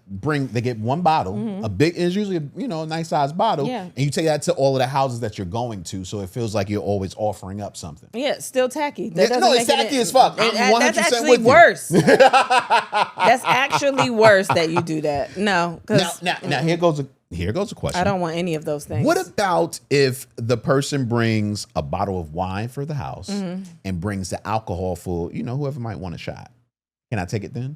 get one bottle, a big, it's usually a nice sized bottle, and you take that to all of the houses that you're going to, so it feels like you're always offering up something. Yeah, it's still tacky. It's tacky as fuck. I'm 100% that's actually with you. worse. That's actually worse that you do that. No, because now here goes a question. I don't want any of those things. What about if the person brings a bottle of wine for the house and brings the alcohol for, whoever might want a shot? Can I take it then?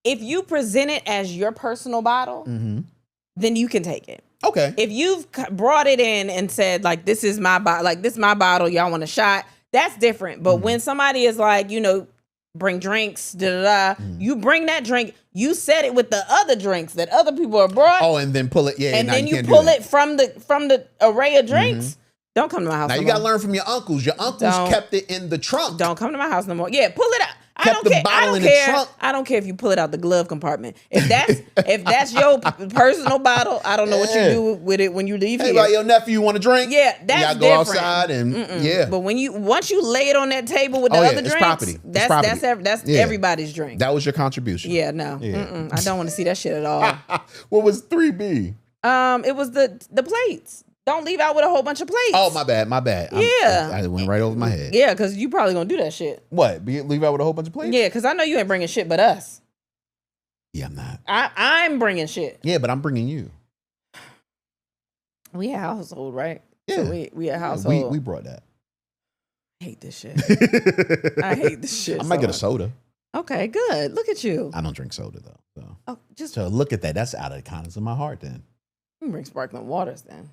If you present it as your personal bottle, then you can take it. Okay. If you've brought it in and said, like, this is my bottle, y'all want a shot, that's different. But when somebody is like, bring drinks, you bring that drink, you set it with the other drinks that other people have brought. Oh, and then pull it, and then you pull it from the array of drinks. Don't come to my house. Now you gotta learn from your uncles. Your uncles kept it in the trunk. Don't come to my house no more. Yeah, pull it out. I Kept the bottle in the trunk. I don't care if you pull it out the glove compartment. If that's your personal bottle, I don't know what you do with it when you leave here. Hey, like your nephew, you want a drink? Yeah, that's you gotta go different. outside and But once you lay it on that table with the other drinks, property. That's everybody's drink. That was your contribution. Yeah, no, I don't want to see that shit at all. What was 3B? It was the plates. Don't leave out with a whole bunch of plates. Oh, my bad. Yeah. I went right over my head. Yeah, because you probably gonna do that shit. What? Leave out with a whole bunch of plates? Yeah, because I know you ain't bringing shit but us. Yeah, I'm not. I'm bringing shit. Yeah, but I'm bringing you. We a household, right? Yeah. So we a household. We brought that. I hate this shit. I hate this shit. I might get a soda. Okay, good. Look at you. I don't drink soda though. So. Oh, So look at that. That's out of the kindness of my heart then. You bring sparkling waters then.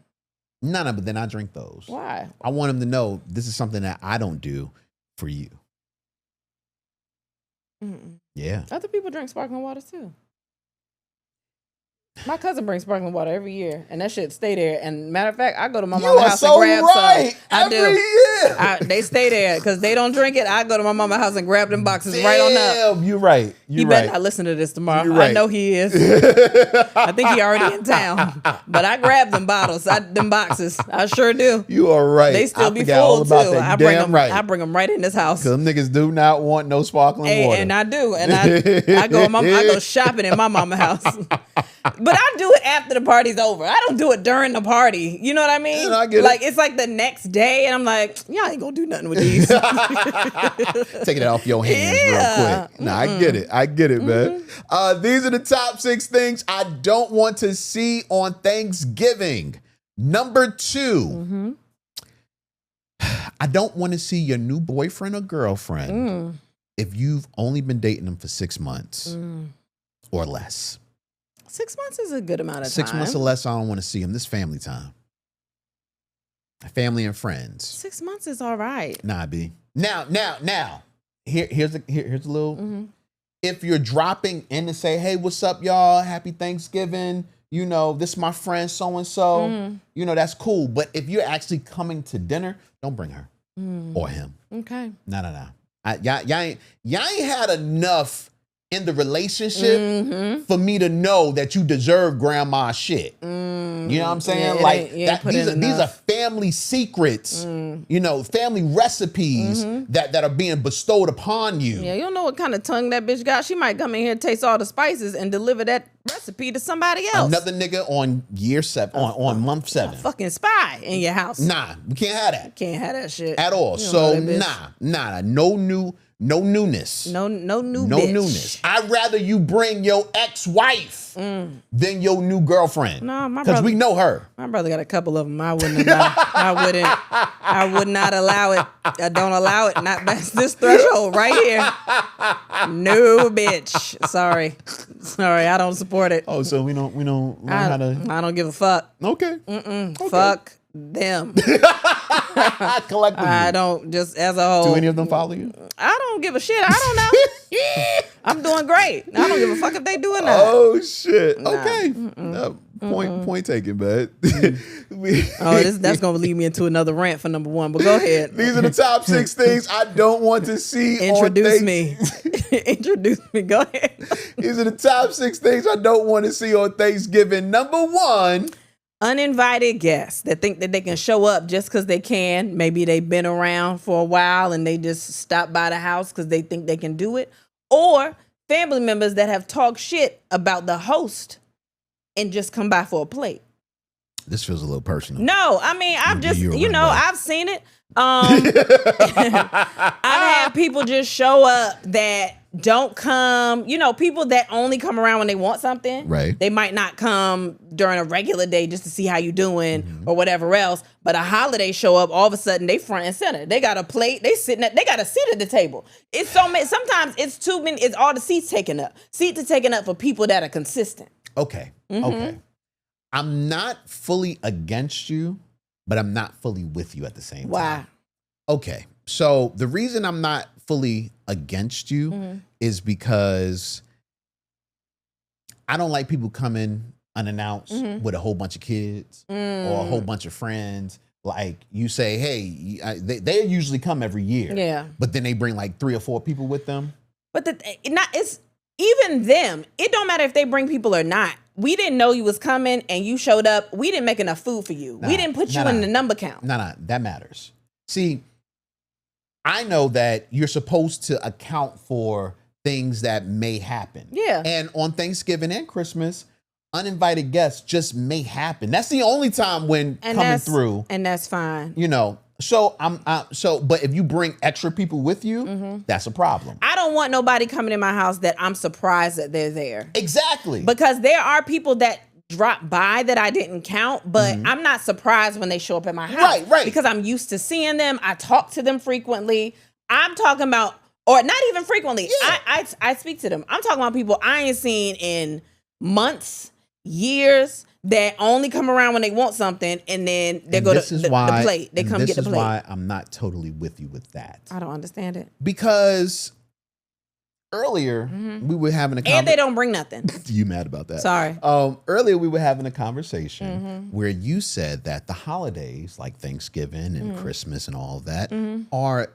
No, but then I drink those. Why? I want them to know this is something that I don't do for you. Yeah. Other people drink sparkling waters too. My cousin brings sparkling water every year, and that shit stay there. And matter of fact, I go to my mama's house and grab some. I do. They stay there because they don't drink it. I go to my mama's house and grab them boxes right on up. You're right. He better not listen to this tomorrow. You're right. I know he is. I think he already in town. But I grab them bottles, them boxes. I sure do. You are right. They still be full too. I bring them right in this house. Because them niggas do not want no sparkling water. And I do. And I go shopping in my mama's house. But I do it after the party's over. I don't do it during the party. You know what I mean? Yeah, I get it. It's like the next day, and I'm like, y'all ain't gonna do nothing with these. Taking it off your hands real quick. No, I get it, man. These are the top 6 things I don't want to see on Thanksgiving. Number 2, I don't want to see your new boyfriend or girlfriend if you've only been dating them for 6 months or less. 6 months is a good amount of time. 6 months or less, I don't want to see them. This family time. Family and friends. 6 months is all right. Nah, B. Now. Here's a little. If you're dropping in to say, hey, what's up, y'all? Happy Thanksgiving. This is my friend so-and-so. That's cool. But if you're actually coming to dinner, don't bring her or him. Okay. No. Y'all ain't had enough in the relationship for me to know that you deserve grandma's shit. You know what I'm saying? These are family secrets, family recipes that are being bestowed upon you. Yeah, you don't know what kind of tongue that bitch got. She might come in here, taste all the spices, and deliver that recipe to somebody else. Another nigga on year 7, on month 7. A fucking spy in your house. Nah, we can't have that. Can't have that shit. At all. So nah, no newness. No new No bitch. newness. I'd rather you bring your ex-wife than your new girlfriend. No, my because brother. we know her. My brother got a couple of them. I wouldn't allow. I would not allow it. I don't allow it. Not past this threshold right here. No, bitch. Sorry. I don't support it. Oh, so we don't learn how to. I don't give a fuck. Okay. Fuck them. Collectively. I don't, just as a whole. Do any of them follow you? I don't give a shit. I don't know. I'm doing great. I don't give a fuck if they do or not. Oh shit. Nah. Okay. Point taken, but that's gonna lead me into another rant for number one. But go ahead. These are the top 6 things I don't want to see. Introduce me. Introduce me. Go ahead. These are the top 6 things I don't want to see on Thanksgiving. Number 1. Uninvited guests that think that they can show up just because they can. Maybe they've been around for a while and they just stop by the house because they think they can do it. Or family members that have talked shit about the host and just come by for a plate. This feels a little personal. No, I mean, I've just, I've seen it. I've had people just show up that don't come, people that only come around when they want something. Right. They might not come during a regular day just to see how you doing or whatever else. But a holiday show up, all of a sudden they front and center. They got a plate, they got a seat at the table. It's so many, sometimes it's too many, it's all the seats taken up. Seats are taken up for people that are consistent. Okay. Okay. I'm not fully against you, but I'm not fully with you at the same time. Why? Okay. So the reason I'm not fully against you is because I don't like people coming unannounced with a whole bunch of kids or a whole bunch of friends. Like you say, hey, they usually come every year. Yeah. But then they bring like 3 or 4 people with them. But it's even them. It don't matter if they bring people or not. We didn't know you was coming and you showed up. We didn't make enough food for you. We didn't put you in the number count. No, that matters. See, I know that you're supposed to account for things that may happen. Yeah. And on Thanksgiving and Christmas, uninvited guests just may happen. That's the only time when coming through. And that's fine. So but if you bring extra people with you, that's a problem. I don't want nobody coming in my house that I'm surprised that they're there. Exactly. Because there are people that drop by that I didn't count, but I'm not surprised when they show up at my house. Right. Because I'm used to seeing them. I talk to them frequently. I'm talking about, or not even frequently. Yeah. I speak to them. I'm talking about people I ain't seen in months, years, that only come around when they want something, and then they go to the plate. They come get the plate. This is why I'm not totally with you with that. I don't understand it. Because earlier we were having a conversation. And they don't bring nothing. You mad about that? Sorry. Earlier we were having a conversation where you said that the holidays like Thanksgiving and Christmas and all of that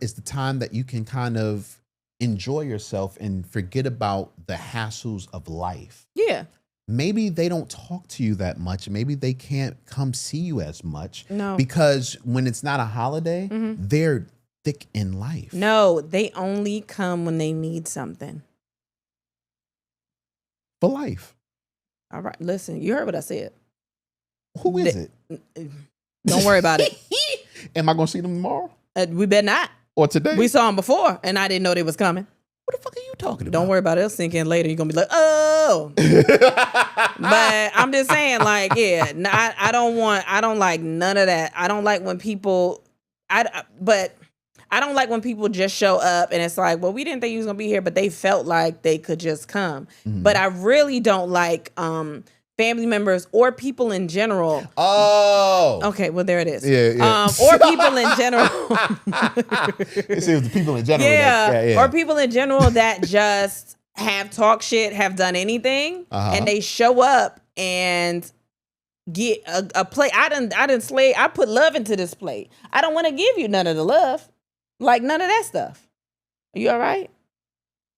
is the time that you can kind of enjoy yourself and forget about the hassles of life. Yeah. Maybe they don't talk to you that much. Maybe they can't come see you as much. No. Because when it's not a holiday, they're thick in life. No, they only come when they need something. For life. All right. Listen, you heard what I said. Who is it? Don't worry about it. Am I going to see them tomorrow? We better not. Or today? We saw them before, and I didn't know they was coming. What the fuck are you talking about? Don't worry about it. It'll sink in later. You're going to be like, oh. But I'm just saying, like, yeah, I don't like none of that. I don't like when people, but I don't like when people just show up and it's like, well, we didn't think you was going to be here, but they felt like they could just come. But I really don't like family members or people in general. Oh. Okay, well, there it is. Yeah. Or people in general. It was the people in general. Yeah. Or people in general that just have talked shit, have done anything, and they show up and get a plate. I put love into this plate. I don't want to give you none of the love. Like none of that stuff. Are you all right?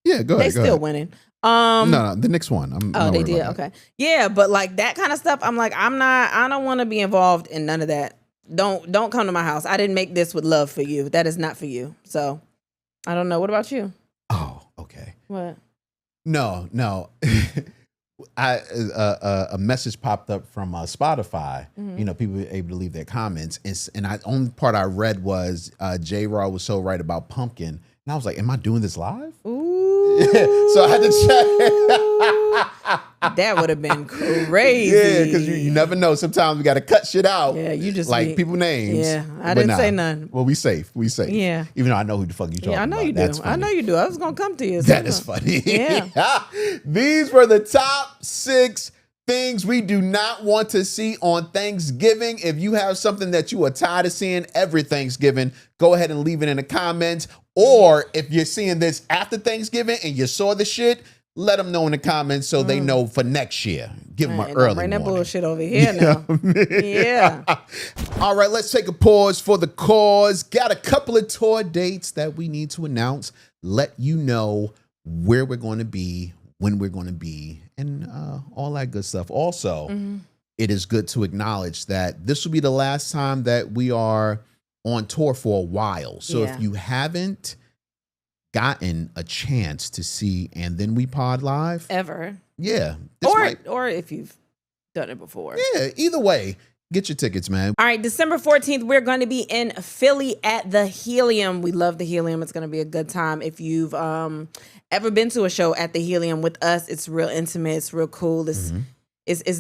Yeah, go ahead. They still winning. No, the next one. They did. Okay. Yeah, but like that kind of stuff, I'm like, I don't want to be involved in none of that. Don't come to my house. I didn't make this with love for you. That is not for you. So I don't know. What about you? Oh, okay. What? No. A message popped up from Spotify. People were able to leave their comments, and the only part I read was J. Raw was so right about pumpkin, and I was like, "Am I doing this live?" Ooh. So I had to check. That would have been crazy. Yeah, because you never know. Sometimes we got to cut shit out. Yeah, you just like people names. Yeah, I didn't say none. Well, we safe. Yeah, even though I know who the fuck you talking about. I know you do. I know you do. I was gonna come to you. That is funny. Yeah. These were the top 6 things we do not want to see on Thanksgiving. If you have something that you are tired of seeing every Thanksgiving, go ahead and leave it in the comments. Or if you're seeing this after Thanksgiving and you saw the shit, let them know in the comments so they know for next year. Give them an early bring warning. that bullshit over here now. Yeah. All right, let's take a pause for the cause. Got a couple of tour dates that we need to announce. Let you know where we're going to be, when we're going to be, and all that good stuff. Also, it is good to acknowledge that this will be the last time that we are on tour for a while. So if you haven't gotten a chance to see And Then We Pod live ever. Yeah. Or if you've done it before. Yeah, either way, get your tickets, man. All right, December 14th, we're going to be in Philly at the Helium. We love the Helium. It's going to be a good time. If you've ever been to a show at the Helium with us, it's real intimate. It's real cool. It's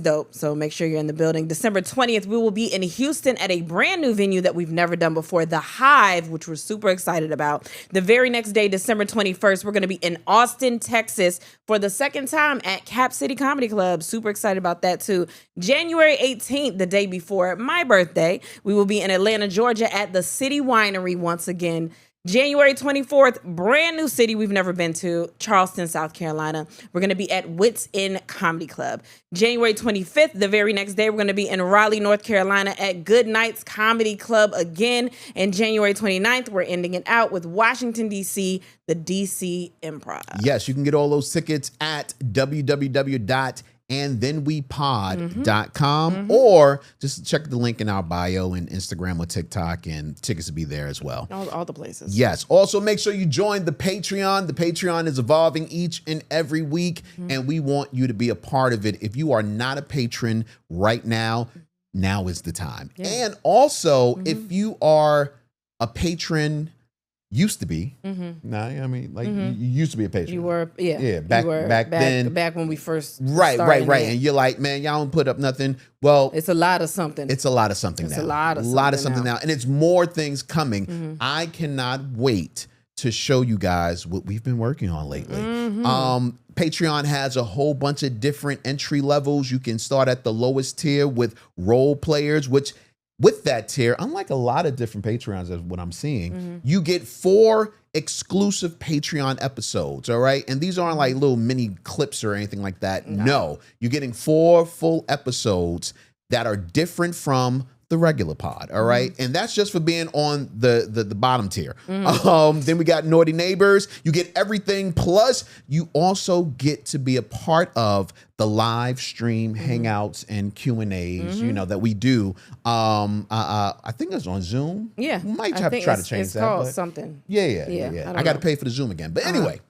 dope. So make sure you're in the building. December 20th, we will be in Houston at a brand new venue that we've never done before, The Hive, which we're super excited about. The very next day, December 21st, we're going to be in Austin, Texas for the second time at Cap City Comedy Club. Super excited about that too. January 18th, the day before my birthday, we will be in Atlanta, Georgia at the City Winery once again. January 24th, brand new city we've never been to, Charleston, South Carolina. We're going to be at Wits End Comedy Club. January 25th, the very next day, we're going to be in Raleigh, North Carolina at Good Nights Comedy Club again. And January 29th, we're ending it out with Washington, D.C., the D.C. Improv. Yes, you can get all those tickets at www.andthenwepod.com or just check the link in our bio and Instagram or TikTok, and tickets will be there as well. All the places. Yes. Also, make sure you join the Patreon. The Patreon is evolving each and every week, and we want you to be a part of it. If you are not a patron right now, now is the time. Yeah. And also, if you are a patron, used to be. Nah, I mean, like you used to be a patron. You were, yeah. Back then. Back when we first right. And you're like, man, y'all don't put up nothing. Well, it's a lot of something. It's a lot of something now. It's a lot of something now. And it's more things coming. I cannot wait to show you guys what we've been working on lately. Patreon has a whole bunch of different entry levels. You can start at the lowest tier with role players, which with that tier, unlike a lot of different Patreons of what I'm seeing, you get 4 exclusive Patreon episodes, all right? And these aren't like little mini clips or anything like that. No, you're getting 4 full episodes that are different from the regular pod, all right? And that's just for being on the bottom tier. Then we got Naughty Neighbors. You get everything, plus you also get to be a part of the live stream hangouts and Q&As, you know, that we do. I think it's on Zoom. Yeah. We might have to try to change it's that. Called but something. Yeah. I got to pay for the Zoom again. But anyway,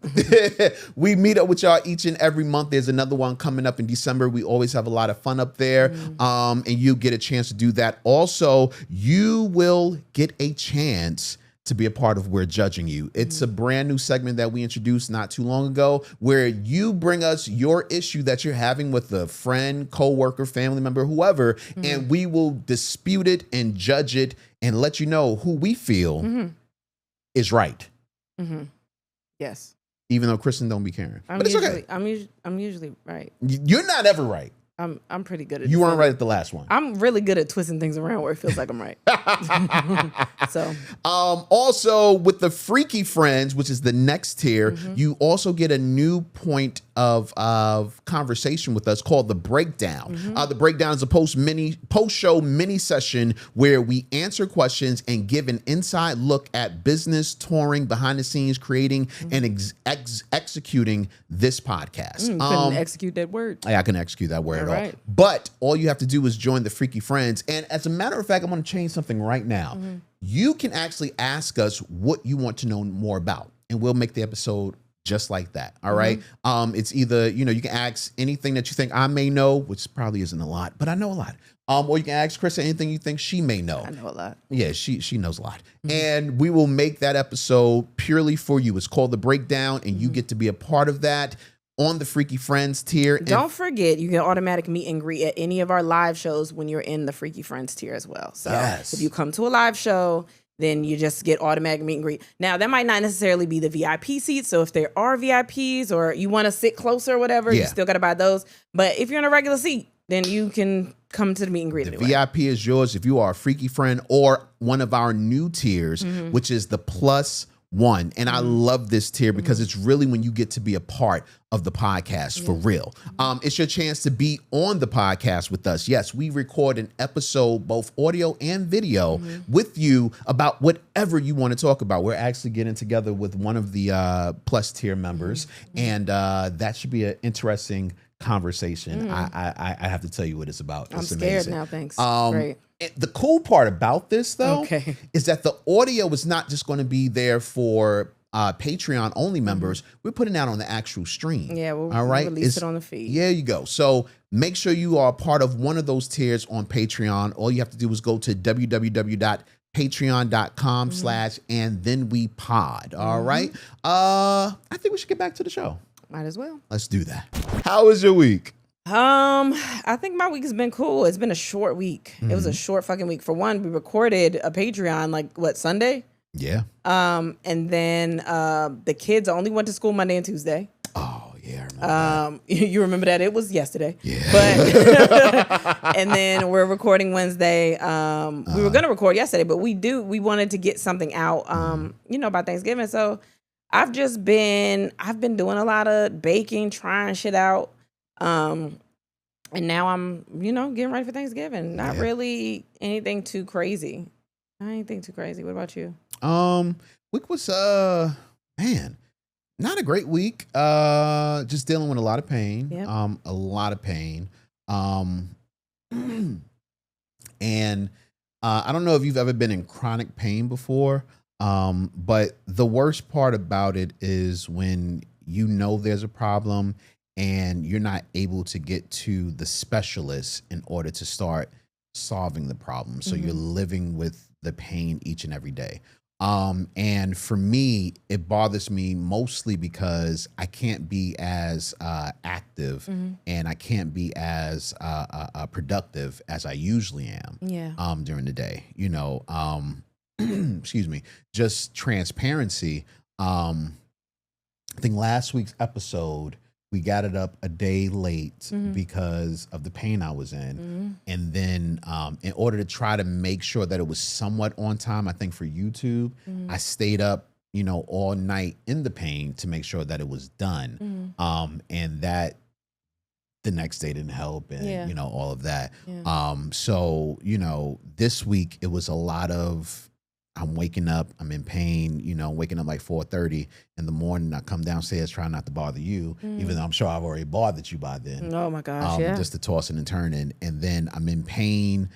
we meet up with y'all each and every month. There's another one coming up in December. We always have a lot of fun up there. And you get a chance to do that. Also, you will get a chance to be a part of We're Judging You. It's a brand new segment that we introduced not too long ago, where you bring us your issue that you're having with a friend, coworker, family member, whoever, and we will dispute it and judge it and let you know who we feel is right. Yes. Even though Kristen don't be caring. But it's okay. I'm usually right. You're not ever right. I'm pretty good at You weren't right at the last one. I'm really good at twisting things around where it feels like I'm right. So also with the Freaky Friends, which is the next tier, you also get a new point of conversation with us called The Breakdown. The Breakdown is a post-show mini session where we answer questions and give an inside look at business, touring, behind the scenes, creating and executing this podcast. Couldn't execute that word. I can execute that word. Right. But all you have to do is join the Freaky Friends. And as a matter of fact, I'm going to change something right now. You can actually ask us what you want to know more about, and we'll make the episode just like that. All right. It's either, you can ask anything that you think I may know, which probably isn't a lot, but I know a lot. Or you can ask Kristen anything you think she may know. I know a lot. Yeah, she knows a lot. And we will make that episode purely for you. It's called The Breakdown, and you get to be a part of that on the Freaky Friends tier. Don't forget, you get automatic meet and greet at any of our live shows when you're in the Freaky Friends tier as well. So if you come to a live show, then you just get automatic meet and greet. Now, that might not necessarily be the VIP seats. So if there are VIPs or you want to sit closer or whatever, you still got to buy those. But if you're in a regular seat, then you can come to the meet and greet anyway. VIP is yours if you are a Freaky Friend or one of our new tiers, which is the Plus one. And I love this tier because it's really when you get to be a part of the podcast for real. It's your chance to be on the podcast with us. Yes, we record an episode, both audio and video, with you about whatever you want to talk about. We're actually getting together with one of the plus tier members, and that should be an interesting conversation. I have to tell you what it's about. I'm it's scared amazing. now. Thanks. Great. The cool part about this, though, is that the audio is not just going to be there for Patreon only members. We're putting it out on the actual stream. Yeah, we'll release it on the feed. Yeah, you go. So make sure you are part of one of those tiers on Patreon. All you have to do is go to www.patreon.com/andthenwepod. All right. I think we should get back to the show. Might as well. Let's do that. How was your week? I think my week has been cool. It's been a short week. It was a short fucking week. For one, we recorded a Patreon Sunday? Yeah. And then the kids only went to school Monday and Tuesday. Oh yeah, I remember that. You remember that? It was yesterday. Yeah. But and then we're recording Wednesday. We were gonna record yesterday, but we wanted to get something out by Thanksgiving. So I've been doing a lot of baking, trying shit out. And now I'm, getting ready for Thanksgiving. Not really anything too crazy. Not anything too crazy. What about you? Week was not a great week. Just dealing with a lot of pain. Yep. A lot of pain. And I don't know if you've ever been in chronic pain before. But the worst part about it is when there's a problem and you're not able to get to the specialist in order to start solving the problem. So you're living with the pain each and every day. And for me, it bothers me mostly because I can't be as active and I can't be as productive as I usually am during the day. Excuse me, just transparency. I think last week's episode, we got it up a day late because of the pain I was in. And then in order to try to make sure that it was somewhat on time, I think for YouTube, I stayed up, all night in the pain to make sure that it was done. And that the next day didn't help and, all of that. So, this week it was a lot of, I'm waking up, I'm in pain, waking up like 4:30 in the morning. I come downstairs trying not to bother you, even though I'm sure I've already bothered you by then. Oh my gosh, just the tossing and turning. And then I'm in pain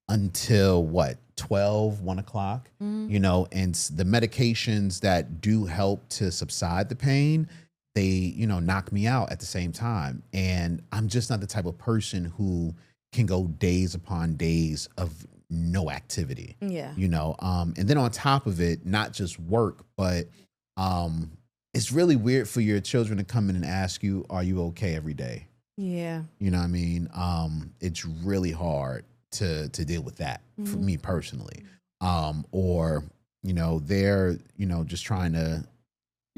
until 12, 1 o'clock, and the medications that do help to subside the pain, they, knock me out at the same time. And I'm just not the type of person who can go days upon days of no activity. And then on top of it, not just work, but it's really weird for your children to come in and ask you, are you okay every day? Yeah. You know what I mean? It's really hard to deal with that for me personally. Or, they're, just trying to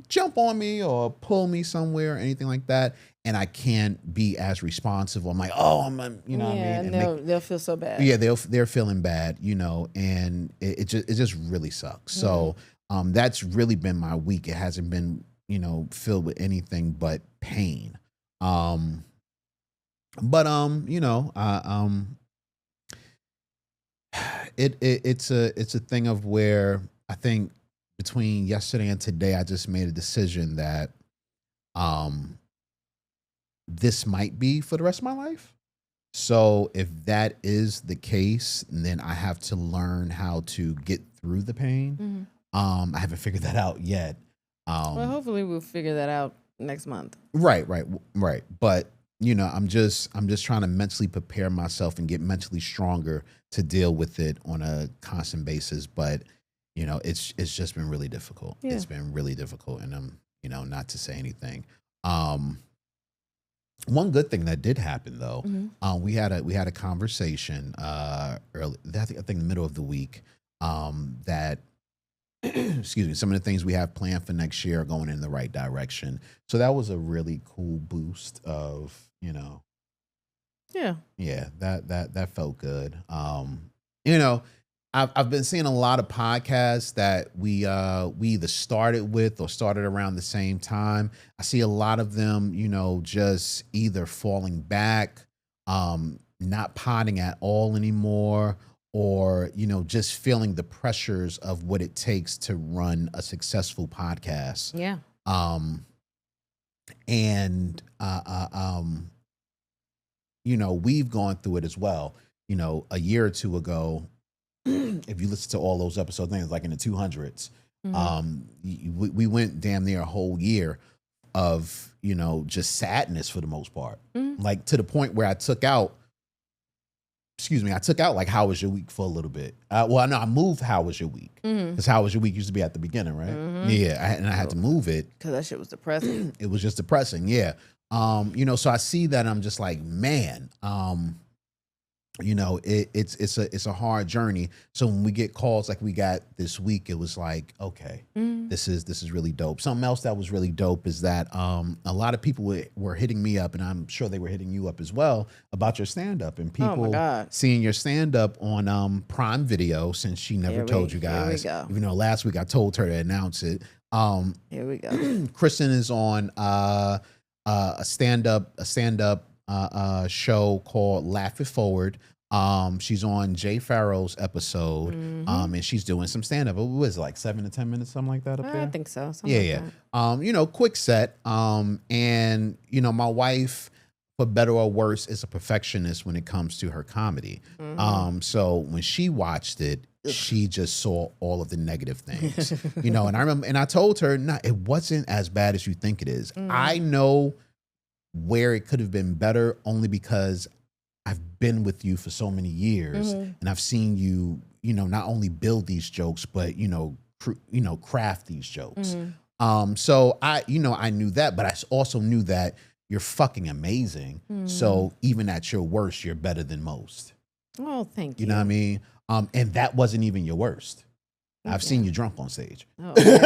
jump on me or pull me somewhere or anything like that. And I can't be as responsive. I'm like, what I mean? And they'll feel so bad. Yeah, they're feeling bad, and it just really sucks. So that's really been my week. It hasn't been, filled with anything but pain. It's a thing of where I think between yesterday and today, I just made a decision that this might be for the rest of my life. So if that is the case, then I have to learn how to get through the pain. I haven't figured that out yet. Well, hopefully we'll figure that out next month. Right. But I'm just trying to mentally prepare myself and get mentally stronger to deal with it on a constant basis. But it's just been really difficult. Yeah. It's been really difficult, and I'm not to say anything. One good thing that did happen though, we had a conversation early. I think the middle of the week that excuse me, some of the things we have planned for next year are going in the right direction. So that was a really cool boost of that felt good. I've been seeing a lot of podcasts that we either started with or started around the same time. I see a lot of them, just either falling back, not podding at all anymore, or, just feeling the pressures of what it takes to run a successful podcast. Yeah. We've gone through it as well. A year or two ago, if you listen to all those episodes, things like in the 200s, we went damn near a whole year of, just sadness for the most part. Like to the point where I took out like How Was Your Week for a little bit. I moved How Was Your Week, because How Was Your Week used to be at the beginning, right? Yeah, I had to move it because that shit was depressing. It was just depressing, yeah. So I see that, I'm just like, man, it's a hard journey. So when we get calls like we got this week, it was like, okay, this is really dope. Something else that was really dope is that a lot of people were hitting me up, and I'm sure they were hitting you up as well, about your stand-up, and people seeing your stand-up on Prime Video, since she never told you guys. Even though last week I told her to announce it. Here we go. Kristen is on a stand-up show called Laugh It Forward. She's on Jay Farrow's episode, and she's doing some stand-up. What was it, like 7 to 10 minutes, something like that up there? I think so. Yeah. Quick set. And my wife, for better or worse, is a perfectionist when it comes to her comedy. So when she watched it, she just saw all of the negative things, and I remember, and I told her, no, it wasn't as bad as you think it is. I know where it could have been better, only because I've been with you for so many years, and I've seen you, not only build these jokes, but, craft these jokes. So I knew that, but I also knew that you're fucking amazing. So even at your worst, you're better than most. Oh, thank you. You know what I mean? And that wasn't even your worst. I've seen you drunk on stage. Oh, okay.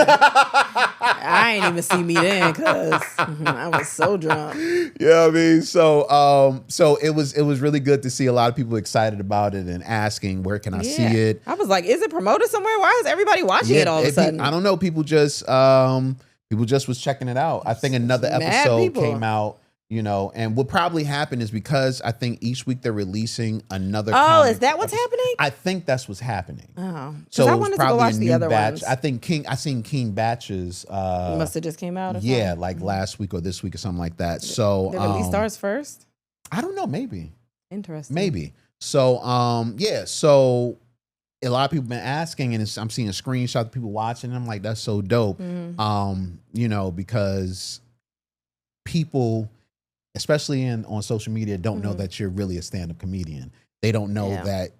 I ain't even see me then, because I was so drunk. Yeah, I mean, so it was really good to see a lot of people excited about it and asking, where can I see it? I was like, is it promoted somewhere? Why is everybody watching it all of a sudden? I don't know. People just was checking it out. I think another episode came out. And what probably happened is, because I think each week they're releasing another. Oh, is that what's happening? I think that's what's happening. Oh, so I wanted to go watch the other batch. ones. I think I seen King Batches. Must have just came out. Or yeah, something? like last week or this week or something like that. So the release starts first. I don't know. Maybe. Interesting. Maybe. So So a lot of people have been asking, and I'm seeing a screenshot of people watching, and I'm like, that's so dope. Because people, especially on social media, don't know that you're really a stand-up comedian. They don't know that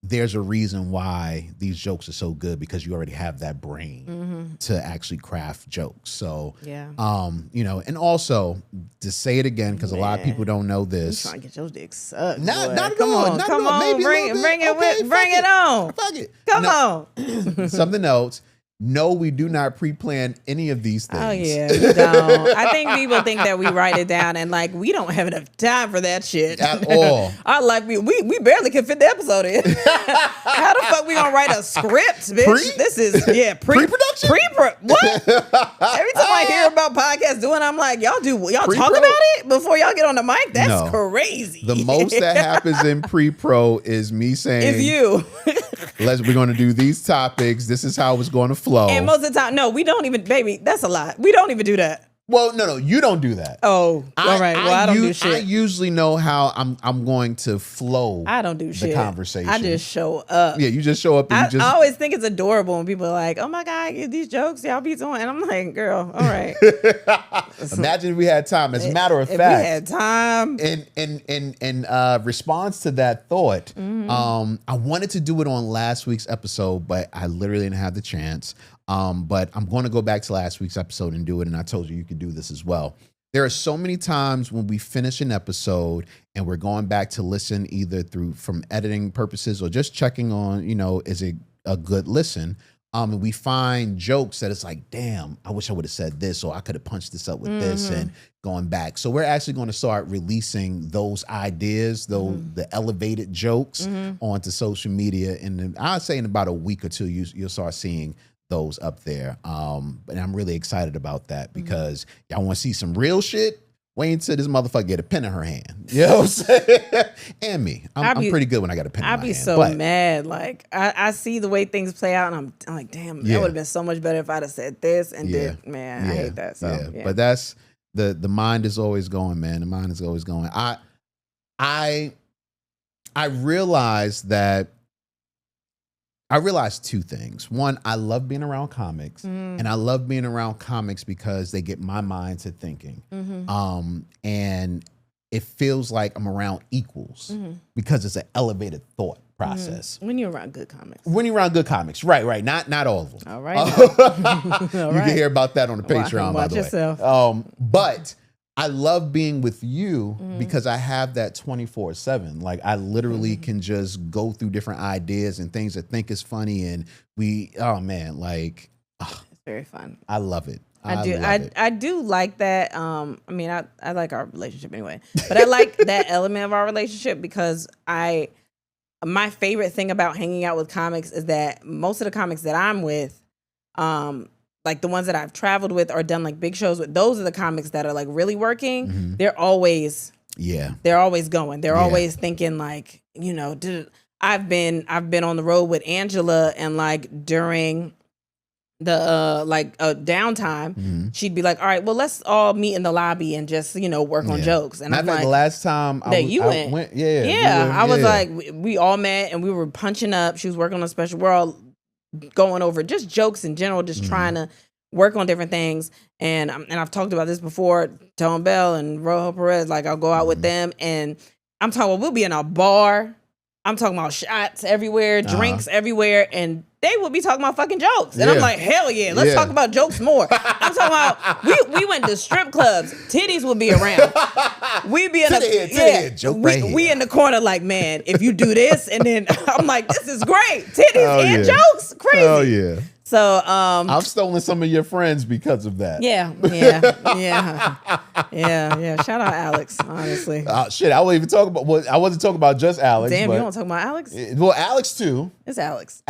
there's a reason why these jokes are so good, because you already have that brain to actually craft jokes. So, and also to say it again, because a lot of people don't know this. You trying to get your dick sucked. Not at come all. On, not come at all. on, Maybe bring it on. Fuck it. Come on. Something else. No, we do not pre-plan any of these things. Oh yeah, we don't. I think people think that we write it down, and like, we don't have enough time for that shit at all. Our life, we barely can fit the episode in. How the fuck we gonna write a script, bitch? This is pre-production. What? Every time I hear about podcasts doing, I'm like, y'all talk about it before y'all get on the mic. That's crazy. The most that happens in pre-pro is me saying, "It's you." We're going to do these topics. This is how it's going to flow. And most of the time, no, we don't even, baby, that's a lot. We don't even do that. Well, no, you don't do that. Oh, all right. Well, I don't do shit. I usually know how I'm going to flow. I don't do shit. The conversation. I just show up. Yeah, you just show up. And I always think it's adorable when people are like, "Oh my god, I get these jokes y'all be doing," and I'm like, "Girl, all right." Imagine if we had time. As a matter of fact, if we had time. In response to that thought, I wanted to do it on last week's episode, but I literally didn't have the chance. But I'm going to go back to last week's episode and do it. And I told you could do this as well. There are so many times when we finish an episode and we're going back to listen, either from editing purposes or just checking on, is it a good listen? And we find jokes that it's like, damn, I wish I would have said this, or I could have punched this up with this, and going back. So we're actually going to start releasing those ideas, the elevated jokes onto social media. And I'd say in about a week or two, you'll start seeing those up there. And I'm really excited about that because y'all want to see some real shit. Wait until this motherfucker get a pen in her hand. You know what I'm saying? And me. I'm pretty good when I got a pen in my hand. I'd be so mad. Like, I see the way things play out, and I'm like, damn, that would have been so much better if I'd have said this and did. Man, I hate that. So, But that's, the mind is always going, man. The mind is always going. I realized two things. One, I love being around comics, and I love being around comics because they get my mind to thinking. And it feels like I'm around equals because it's an elevated thought process. When you're around good comics. Right. Not all of them. All right. You can hear about that on the Patreon, by the way. Yourself. But I love being with you because I have that 24/7. Like, I literally can just go through different ideas and things I think is funny, and it's very fun. I love it. I do like that. I mean, I like our relationship anyway, but I like that element of our relationship because my favorite thing about hanging out with comics is that most of the comics that I'm with, like the ones that I've traveled with or done like big shows with, those are the comics that are like really working. They're always going. They're always thinking like, you know, I've been on the road with Angela, and like during the downtime, she'd be like, all right, well, let's all meet in the lobby and just, you know, work on jokes. And I'm like, the last time I went, I was like, we all met and we were punching up. She was working on a special. We're all going over just jokes in general, just trying to work on different things. And I've talked about this before, Campbell and Rojo Perez, like I'll go out with them and I'm talking about, we'll be in a bar. I'm talking about shots everywhere, drinks everywhere, and they will be talking about fucking jokes. And I'm like, hell yeah, let's talk about jokes more. I'm talking about, we went to strip clubs, titties would be around. We be in we in the corner like, man, if you do this, and then I'm like, this is great. Titties and jokes, crazy. Oh yeah. So I've stolen some of your friends because of that. Yeah. Shout out Alex, honestly. Shit, I wasn't talking about just Alex. Damn, you don't talk about Alex? Well, Alex too. It's Alex.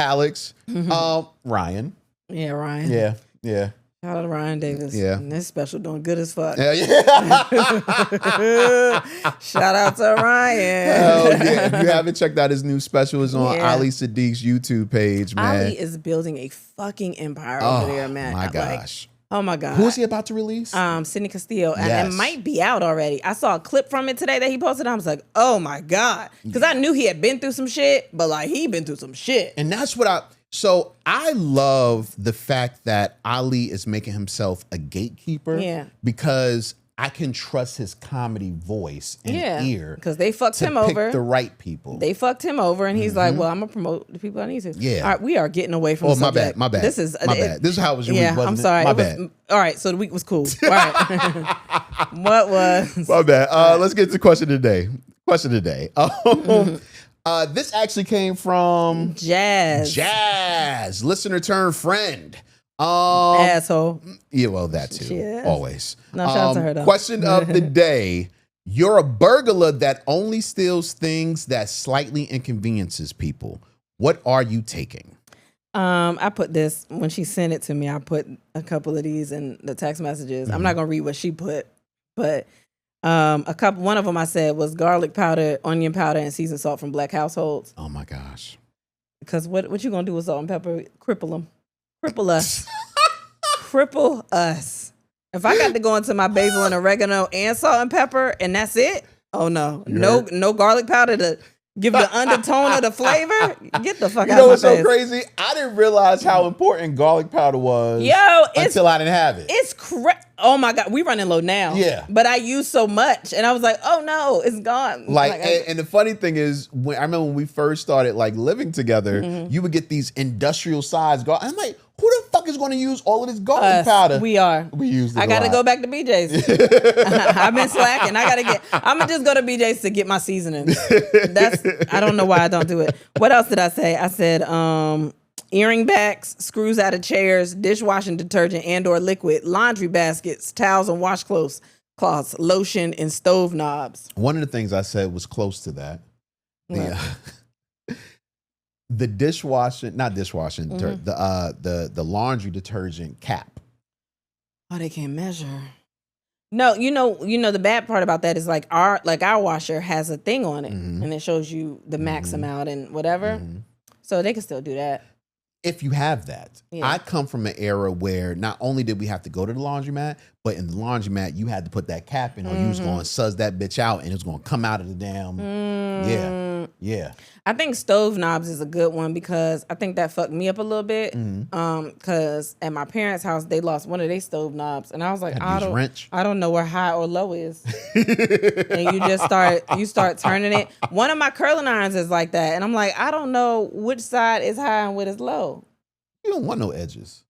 Ryan. Yeah, Ryan. Yeah. Shout out to Ryan Davis. Yeah. And this special doing good as fuck. Yeah. Shout out to Ryan. Hell yeah. If you haven't checked out his new special, it's on Ali Sadiq's YouTube page, man. Ali is building a fucking empire over there, man. My gosh. Oh my God. Who is he about to release? Sidney Castillo. And it might be out already. I saw a clip from it today that he posted. I was like, oh my God. Because I knew he had been through some shit, but like he been through some shit. And that's what so I love the fact that Ali is making himself a gatekeeper. Yeah. Because I can trust his comedy voice and ear. Because they fucked him over. Pick the right people. They fucked him over, and he's like, well, I'm going to promote the people I need to. Yeah. All right, we are getting away from the subject. My bad. This is how it was your week, wasn't I'm sorry. My bad. All right, so the week was cool. All right. What was? My bad. Let's get to the question of the day. This actually came from Jazz, listener turned friend. Asshole. Yeah, well, that too. Yeah. Always. No, shout out to her though. Question of the day. You're a burglar that only steals things that slightly inconveniences people. What are you taking? I put this, when she sent it to me, I put a couple of these in the text messages. I'm not going to read what she put, but one of them I said was garlic powder, onion powder, and seasoned salt from black households. Oh my gosh. Because what you going to do with salt and pepper? Cripple them. Cripple us. Cripple us. If I got to go into my basil and oregano and salt and pepper and that's it, oh no. No garlic powder to give the undertone of the flavor. Get the fuck out of my face. You know what's so crazy? I didn't realize how important garlic powder was until I didn't have it. It's oh my God, we running low now. Yeah. But I used so much and I was like, oh no, it's gone. And the funny thing is, I remember when we first started like living together, you would get these industrial sized garlic. I'm like, who the fuck is going to use all of this garlic powder? We are. We use it. I got to go back to BJ's. I've been slacking. I'm going to just go to BJ's to get my seasonings. I don't know why I don't do it. What else did I say? I said, earring backs, screws out of chairs, dishwashing detergent and or liquid, laundry baskets, towels and washcloths, lotion, and stove knobs. One of the things I said was close to that. The dishwashing, not dishwashing, the laundry detergent cap. Oh, they can't measure. No, you know the bad part about that is like our washer has a thing on it, and it shows you the max amount and whatever. So they can still do that. If you have that. I come from an era where not only did we have to go to the laundromat, but in the laundromat, you had to put that cap in or you was going to suss that bitch out and it was going to come out of the damn. Yeah. I think stove knobs is a good one because I think that fucked me up a little bit. Because at my parents' house, they lost one of their stove knobs. And I was like, I don't know where high or low is. And you start turning it. One of my curling irons is like that. And I'm like, I don't know which side is high and which is low. You don't want no edges.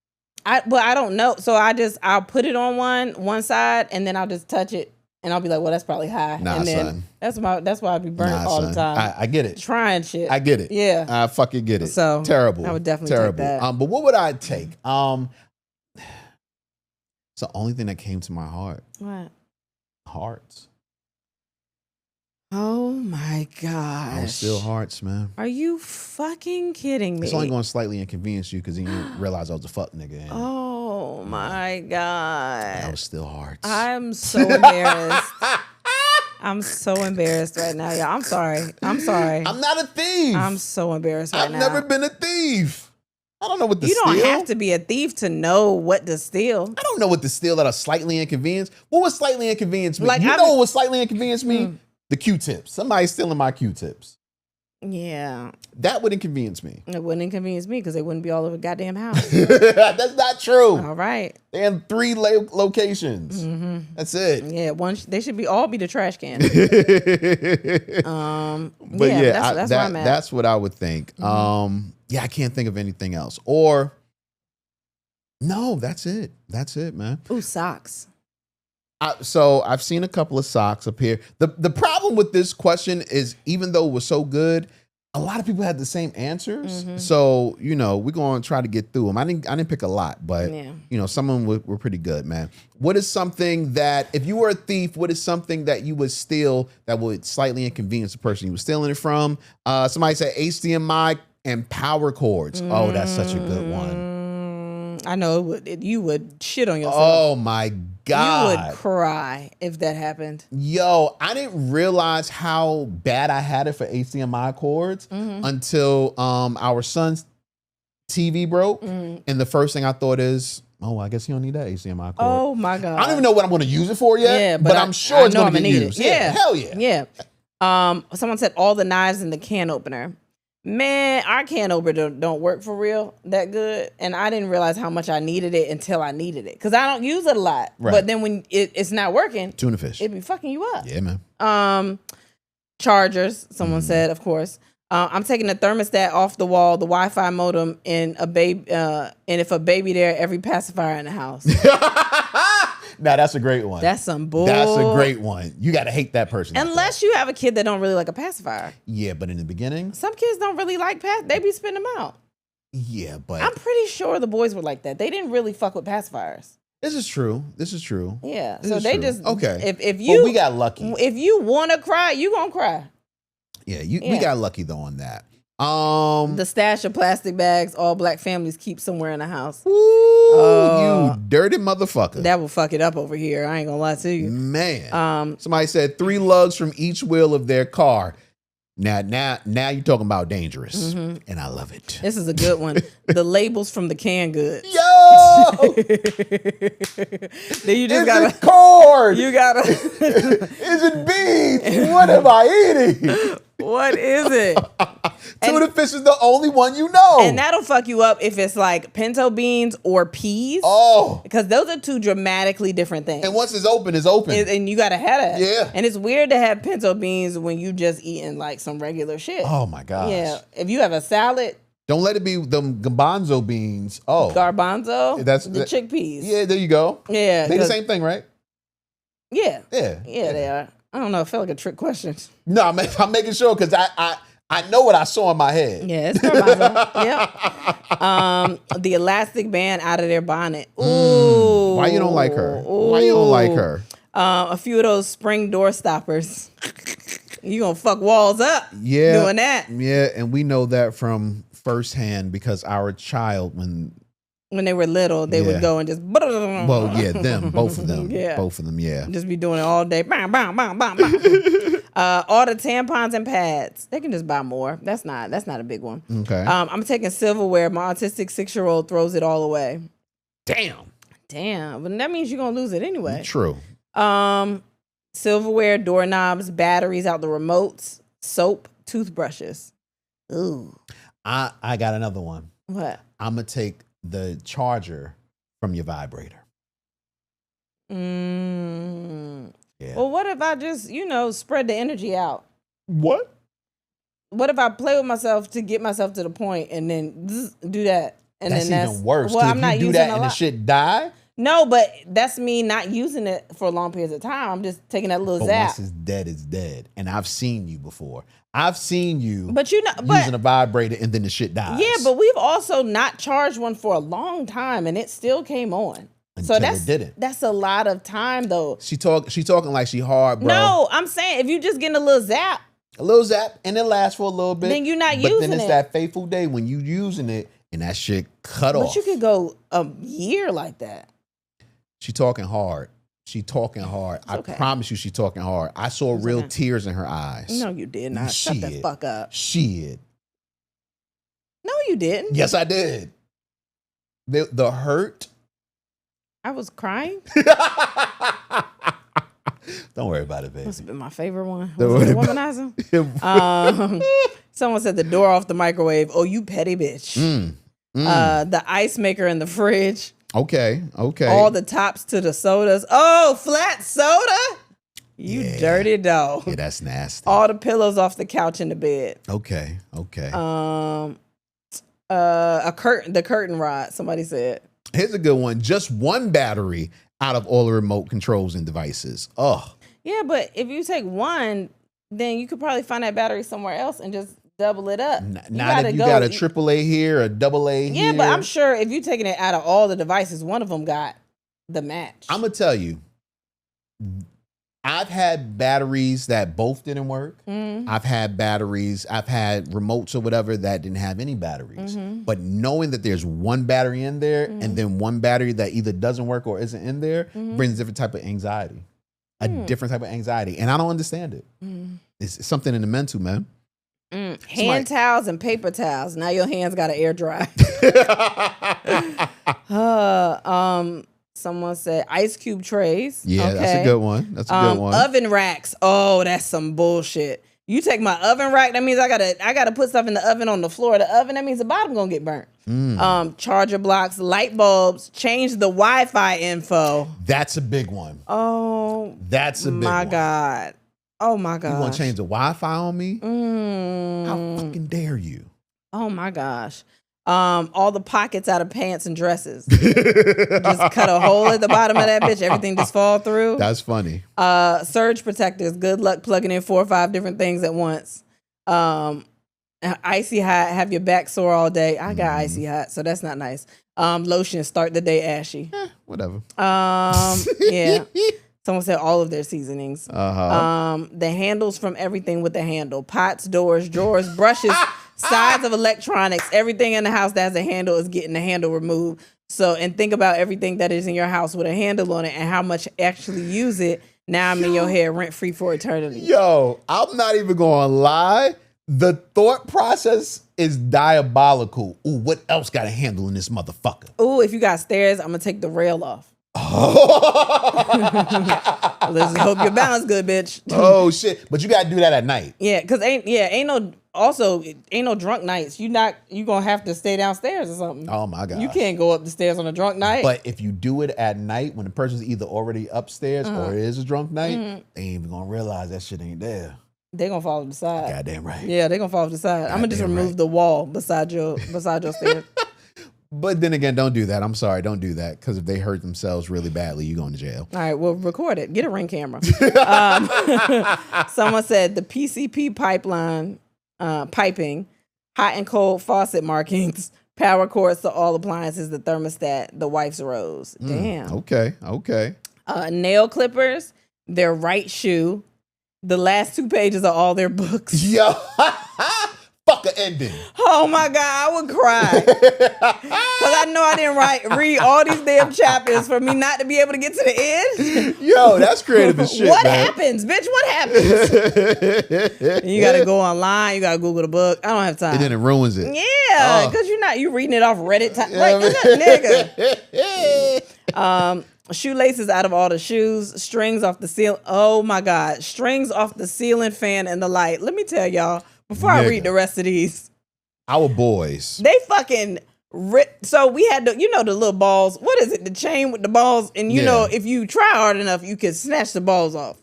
But I don't know. So I'll put it on one side and then I'll just touch it. And I'll be like, well, that's probably high. Nah, and then son. That's why I be burnt all the time. I get it. Trying shit. I get it. Yeah. I fucking get it. So terrible. I would definitely take that. But what would I take? It's the only thing that came to my heart. What? Hearts. Oh my gosh. I was still hearts, man. Are you fucking kidding me? It's only going to slightly inconvenience you because you didn't realize I was a fuck nigga. Oh my God. I was still hearts. I'm so embarrassed. I'm so embarrassed right now, y'all. I'm sorry. I'm not a thief. I'm so embarrassed right now. I've never been a thief. I don't know what to steal. You don't have to be a thief to know what to steal. I don't know what to steal that are slightly inconvenienced. What would slightly inconvenience me? Like, what would slightly inconvenience me? The Q-tips. Somebody's stealing my Q-tips. Yeah. That would inconvenience me. It wouldn't inconvenience me because they wouldn't be all over the goddamn house. That's not true. All right. They're in 3 locations. That's it. Yeah, they should all be the trash can. But that's where I'm at. That's what I would think. I can't think of anything else. Or, no, that's it. That's it, man. Ooh, socks. So I've seen a couple of socks up here. The problem with this question is, even though it was so good, a lot of people had the same answers. So, we're going to try to get through them. I didn't pick a lot, but, some of them were pretty good, man. What is something that, if you were a thief, what is something that you would steal that would slightly inconvenience the person you were stealing it from? Somebody said HDMI and power cords. Oh, that's such a good one. I know you would shit on yourself. Oh my God. You would cry if that happened. Yo, I didn't realize how bad I had it for HDMI cords until our son's TV broke. And the first thing I thought is, I guess you don't need that HDMI cord. Oh my God. I don't even know what I'm going to use it for yet, but I'm sure it's going to get used. Yeah, hell yeah. Yeah. Someone said all the knives in the can opener. Man, our can opener don't work for real that good. And I didn't realize how much I needed it until I needed it. Because I don't use it a lot. Right. But then when it's not working, tuna fish, it be fucking you up. Yeah, man. Chargers, someone said, of course. I'm taking the thermostat off the wall, the Wi-Fi modem, and if a baby there, every pacifier in the house. Now that's a great one. That's some bull. That's a great one. You got to hate that person. Unless you have a kid that don't really like a pacifier. Yeah, but in the beginning, some kids don't really like they be spinning them out. Yeah, but I'm pretty sure the boys were like that. They didn't really fuck with pacifiers. This is true. Yeah. So they just okay. If you, but we got lucky. If you want to cry, you gonna cry. Yeah, we got lucky though on that. The stash of plastic bags all black families keep somewhere in the house. Ooh, you dirty motherfucker. That will fuck it up over here. I ain't gonna lie to you. Man. Somebody said 3 lugs from each wheel of their car. Now you're talking about dangerous. And I love it. This is a good one. The labels from the canned goods. Yo! Then you just gotta cord. You gotta Is it beans? What am I eating? What is it? Tuna fish is the only one you know. And that'll fuck you up if it's like pinto beans or peas. Oh. Because those are 2 dramatically different things. And once it's open, it's open. And you gotta have that. Yeah. And it's weird to have pinto beans when you just eating like some regular shit. Oh my gosh. Yeah. If you have a salad. Don't let it be them garbanzo beans. Oh. Garbanzo? That's the chickpeas. Yeah, there you go. Yeah. They the same thing, right? Yeah. Yeah. Yeah, they are. I don't know. It felt like a trick question. No, I'm making sure because I know what I saw in my head. Yeah, it's Carmazzo. Yep. The elastic band out of their bonnet. Ooh. Why you don't like her? Why you don't like her? A few of those spring door stoppers. You gonna fuck walls up. Yeah. Doing that. Yeah, and we know that from firsthand because our child, when they were little, they would go and just. Well, yeah, both of them. Yeah. Both of them, yeah. Just be doing it all day. Bam, bam, bam, bam, bam. All the tampons and pads. They can just buy more. That's not a big one. Okay. I'm taking silverware. My autistic 6-year-old throws it all away. Damn. But that means you're gonna lose it anyway. True. Silverware, doorknobs, batteries out the remotes, soap, toothbrushes. Ooh. I got another one. What? I'm gonna take the charger from your vibrator. Yeah. Well, what if I just, spread the energy out? What? What if I play with myself to get myself to the point and then do that? And that's then even worse. Well, if I'm you not do using that a and lot. the shit die. No, but that's me not using it for long periods of time. I'm just taking that little But zap. once it's dead. And I've seen you before. I've seen you using a vibrator and then the shit dies. Yeah, but we've also not charged one for a long time and it still came on. Until it didn't. That's a lot of time though. She talking like she hard, bro. No, I'm saying if you just getting a little zap. And it lasts for a little bit. Then you're not but using it. But then it's that fateful day when you using it and that shit cut off. But you could go a year like that. She talking hard. I promise you she talking hard. I saw real tears in her eyes. No, you did not. Shut the fuck up. Shit. No, you didn't. Yes, I did. The hurt. I was crying. Don't worry about it, baby. Must have been my favorite one. Was it the womanizer? Someone said the door off the microwave. Oh, you petty bitch. The ice maker in the fridge. Okay. All the tops to the sodas. Oh, flat soda? You dirty dog. Yeah, that's nasty. All the pillows off the couch in the bed. Okay. The curtain rod, somebody said. Here's a good one. Just one battery out of all the remote controls and devices. Oh. Yeah, but if you take one, then you could probably find that battery somewhere else and just double it up. Not if you got a AAA here, a AA here. Yeah, but I'm sure if you're taking it out of all the devices, one of them got the match. I'm going to tell you, I've had batteries that both didn't work. I've had remotes or whatever that didn't have any batteries. But knowing that there's one battery in there and then one battery that either doesn't work or isn't in there brings a different type of anxiety. A different type of anxiety. And I don't understand it. It's something in the mental, man. Hand towels and paper towels. Now your hands got to air dry. Someone said ice cube trays. Yeah, okay. That's a good one. Oven racks. Oh, that's some bullshit. You take my oven rack, that means I gotta put stuff in the oven on the floor of the oven. That means the bottom gonna get burnt. Charger blocks, light bulbs, change the Wi-Fi info. That's a big one. Oh, that's a big my one. God. Oh my God. You want to change the Wi-Fi on me? How fucking dare you? Oh my gosh. All the pockets out of pants and dresses. Just cut a hole at the bottom of that bitch. Everything just fall through. That's funny. Surge protectors. Good luck plugging in 4 or 5 different things at once. Icy hot. Have your back sore all day. I got icy hot, so that's not nice. Lotion. Start the day ashy. Whatever. Yeah. Someone said all of their seasonings. The handles from everything with the handle. Pots, doors, drawers, brushes, sides of electronics. Everything in the house that has a handle is getting the handle removed. So, and think about everything that is in your house with a handle on it and how much actually use it. Now I'm in your head rent-free for eternity. Yo, I'm not even going to lie. The thought process is diabolical. Ooh, what else got a handle in this motherfucker? Ooh, if you got stairs, I'm going to take the rail off. Let's hope your balance good, bitch. Oh shit! But you gotta do that at night. Yeah, cause ain't no drunk nights. You gonna have to stay downstairs or something. Oh my God! You can't go up the stairs on a drunk night. But if you do it at night when the person's either already upstairs or it is a drunk night, they ain't even gonna realize that shit ain't there. They gonna fall to the side. Goddamn right. Yeah, they gonna fall to the side. I'm gonna just remove the wall beside your stairs. But then again, don't do that. I'm sorry, don't do that. Because if they hurt themselves really badly, you going to jail. All right, well, record it. Get a Ring camera. Someone said the PCP pipeline piping, hot and cold faucet markings, power cords to all appliances, the thermostat, the wife's rose. Damn. Okay. Nail clippers, their right shoe. The last 2 pages are all their books. Yo, fuck an ending. Oh my God, I would cry. Because I know I didn't read all these damn chapters for me not to be able to get to the end. Yo, that's creative as shit, What man. happens, bitch? What happens? You got to go online. You got to Google the book. I don't have time. And then it ruins it. Yeah, because you reading it off Reddit. Nigga. Shoelaces out of all the shoes, strings off the ceiling. Oh my God, strings off the ceiling fan and the light. Let me tell y'all before I read the rest of these. Our boys. They fucking so we had the the little balls. What is it? The chain with the balls, and you know if you try hard enough, you can snatch the balls off.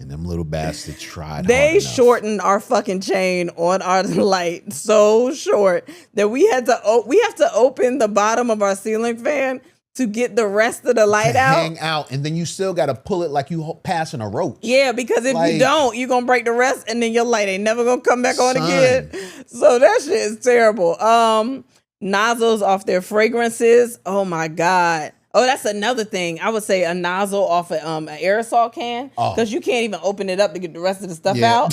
And them little bastards tried. They shortened our fucking chain on our light so short that we have to open the bottom of our ceiling fan to get the rest of the light out. Hang out, and then you still got to pull it like you passing a roach. Yeah, because if you don't, you're gonna break the rest, and then your light ain't never gonna come back on again. So that shit is terrible. Nozzles off their fragrances. Oh my God. Oh, that's another thing. I would say a nozzle off an aerosol can because you can't even open it up to get the rest of the stuff out.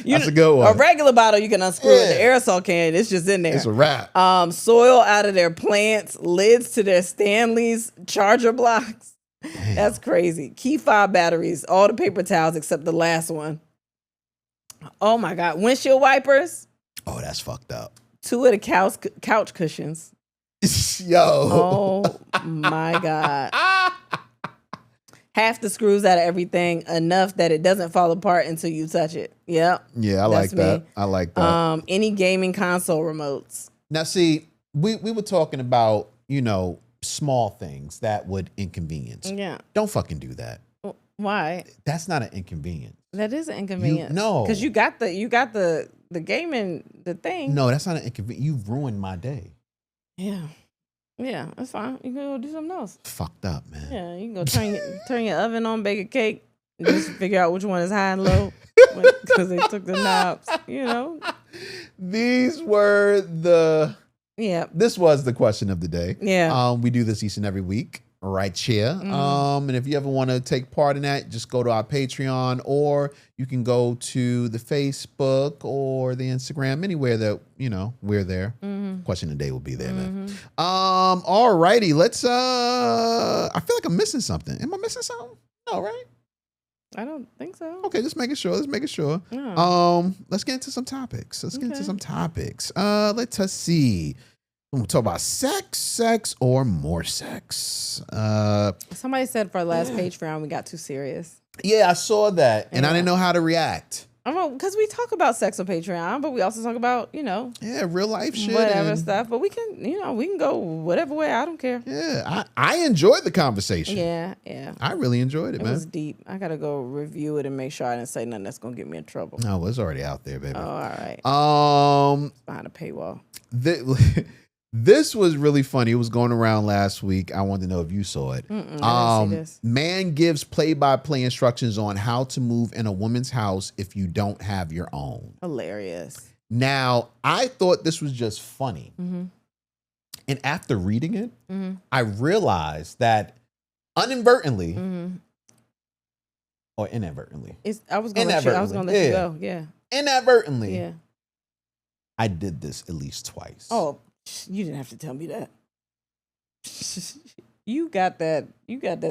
That's a good one. A regular bottle, you can unscrew it. The aerosol can, it's just in there. It's a wrap. Soil out of their plants, lids to their Stanleys, charger blocks. Damn. That's crazy. Key fob batteries, all the paper towels except the last one. Oh my God. Windshield wipers. Oh, that's fucked up. 2 of the couch cushions. Yo. Oh my God. Half the screws out of everything, enough that it doesn't fall apart until you touch it. Yep. Yeah, I like that. I like that. Any gaming console remotes. Now, see, we were talking about, small things that would inconvenience. Yeah. Don't fucking do that. Why? That's not an inconvenience. That is an inconvenience. No. Because you got the gaming, the thing. No, that's not an inconvenience. You've ruined my day. Yeah. Yeah, that's fine. You can go do something else. Fucked up, man. Yeah, you can go turn your oven on, bake a cake, and just figure out which one is high and low because they took the knobs, These were this was the question of the day. Yeah. We do this each and every week. Right here. And if you ever want to take part in that, just go to our Patreon, or you can go to the Facebook or the Instagram, anywhere that, we're there. Question of the day will be there, man. All righty. Let's, I feel like I'm missing something. Am I missing something? No, right? I don't think so. Okay, just making sure. Let's make sure. Yeah. Let's get into some topics. Let's see. We'll talk about sex, or more sex. Somebody said for our last Patreon we got too serious. Yeah, I saw that, and I didn't know how to react. Because we talk about sex on Patreon, but we also talk about, real life shit, whatever stuff. But we can, we can go whatever way. I don't care. Yeah, I enjoyed the conversation. Yeah. I really enjoyed it, man. It was deep. I gotta go review it and make sure I didn't say nothing that's gonna get me in trouble. No, it's already out there, baby. Oh, all right. It's behind a paywall. This was really funny. It was going around last week. I wanted to know if you saw it. I didn't see this. Man gives play-by-play instructions on how to move in a woman's house if you don't have your own. Hilarious. Now, I thought this was just funny. And after reading it, I realized that inadvertently, I was going to let you go. Yeah. Inadvertently, I did this at least twice. Oh, you didn't have to tell me that. You got that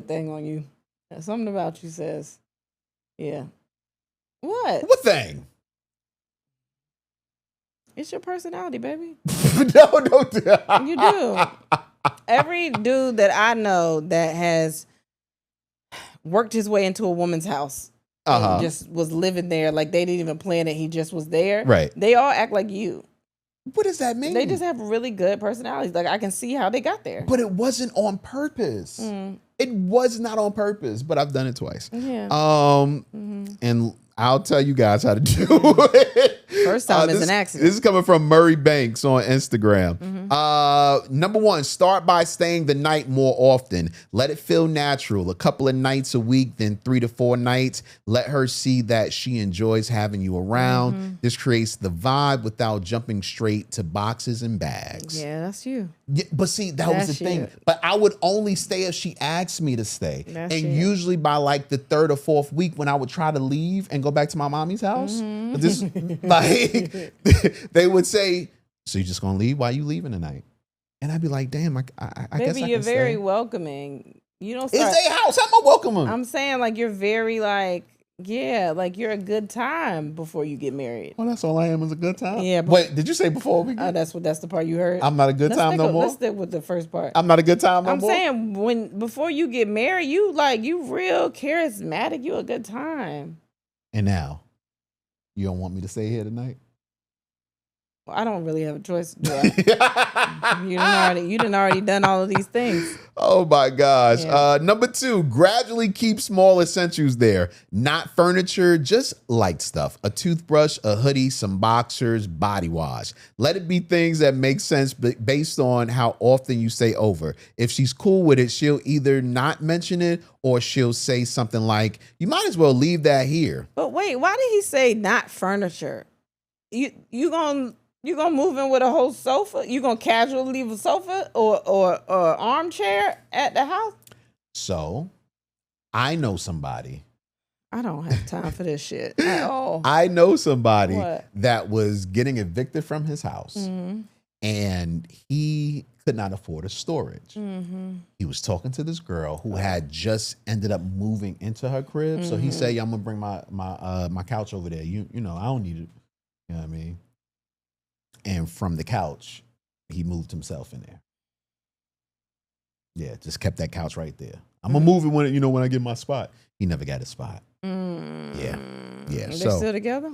thing on you. Something about you says, yeah. What? What thing? It's your personality, baby. No. You do. Every dude that I know that has worked his way into a woman's house and just was living there, like they didn't even plan it, he just was there. Right. They all act like you. What does that mean? They just have really good personalities. Like I can see how they got there. But it wasn't on purpose. It was not on purpose, but I've done it twice. Yeah. And I'll tell you guys how to do it. First time is an accident. This is coming from Murray Banks on Instagram. Number one, start by staying the night more often. Let it feel natural. A couple of nights a week, then 3 to 4 nights. Let her see that she enjoys having you around. This creates the vibe without jumping straight to boxes and bags. Yeah, that's you. Yeah, but see, that was the thing. But I would only stay if she asked me to stay. Usually by like the 3rd or 4th week, when I would try to leave and go back to my mommy's house, this like they would say, "So you just gonna leave? Why you leaving tonight?" And I'd be like, "Damn, I guess Maybe I you're can very stay. welcoming. You don't. Start, It's their house. How am I welcome them? I'm saying like you're very like. Yeah, like you're a good time before you get married. Well, that's all I am is a good time. Yeah. Wait, did you say before we get? That's the part you heard. I'm not a good time no more. Let's stick with the first part. I'm not a good time no more. I'm saying before you get married, you real charismatic. You a good time. And now, you don't want me to stay here tonight? Well, I don't really have a choice. Do I? you done already done all of these things. Oh my gosh. Yeah. Number 2, gradually keep small essentials there. Not furniture, just light stuff. A toothbrush, a hoodie, some boxers, body wash. Let it be things that make sense based on how often you stay over. If she's cool with it, she'll either not mention it or she'll say something like, "You might as well leave that here." But wait, why did he say not furniture? You gonna move in with a whole sofa? You gonna casually leave a sofa or armchair at the house? So, I know somebody. I don't have time for this shit at all. I know somebody What? that was getting evicted from his house, and he could not afford a storage. He was talking to this girl who had just ended up moving into her crib. So he said, "Yeah, I'm gonna bring my couch over there. You know, I don't need it." You know what I mean? And from the couch, he moved himself in there. Yeah, just kept that couch right there. I'm gonna move it when I get my spot. He never got a spot. Yeah. They're So still together?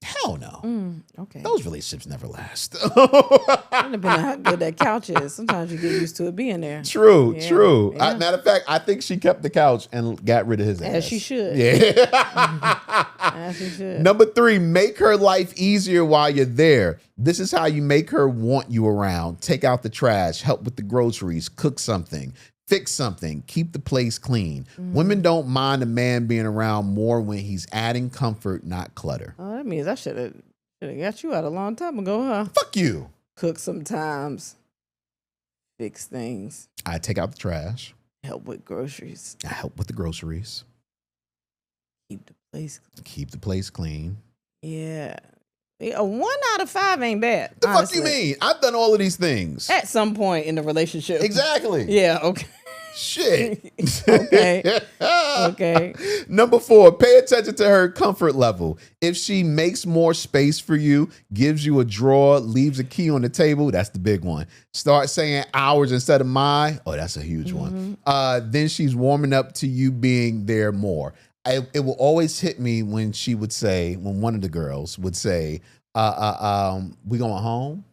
hell no. Okay. Those relationships never last. Depending on how good that couch is. Sometimes you get used to it being there. True. Yeah. Matter of fact, I think she kept the couch and got rid of his ass. As she should. Yeah. As she should. Number 3, make her life easier while you're there. This is how you make her want you around. Take out the trash, help with the groceries, cook something, fix something, keep the place clean. Women don't mind a man being around more when he's adding comfort, not clutter. Oh, that means I should have got you out a long time ago, huh? Fuck you. Cook sometimes. Fix things. I take out the trash. Help with groceries. I help with the groceries. Keep the place clean. Keep the place clean. Yeah. 1 out of 5 ain't bad. The honestly. fuck you mean? I've done all of these things. At some point in the relationship. Exactly. Yeah, okay. Shit. Okay. Number 4, pay attention to her comfort level. If she makes more space for you, gives you a drawer, leaves a key on the table, that's the big one. Start saying hours instead of my, oh, that's a huge one. Then she's warming up to you being there more. It will always hit me when one of the girls would say, we going home?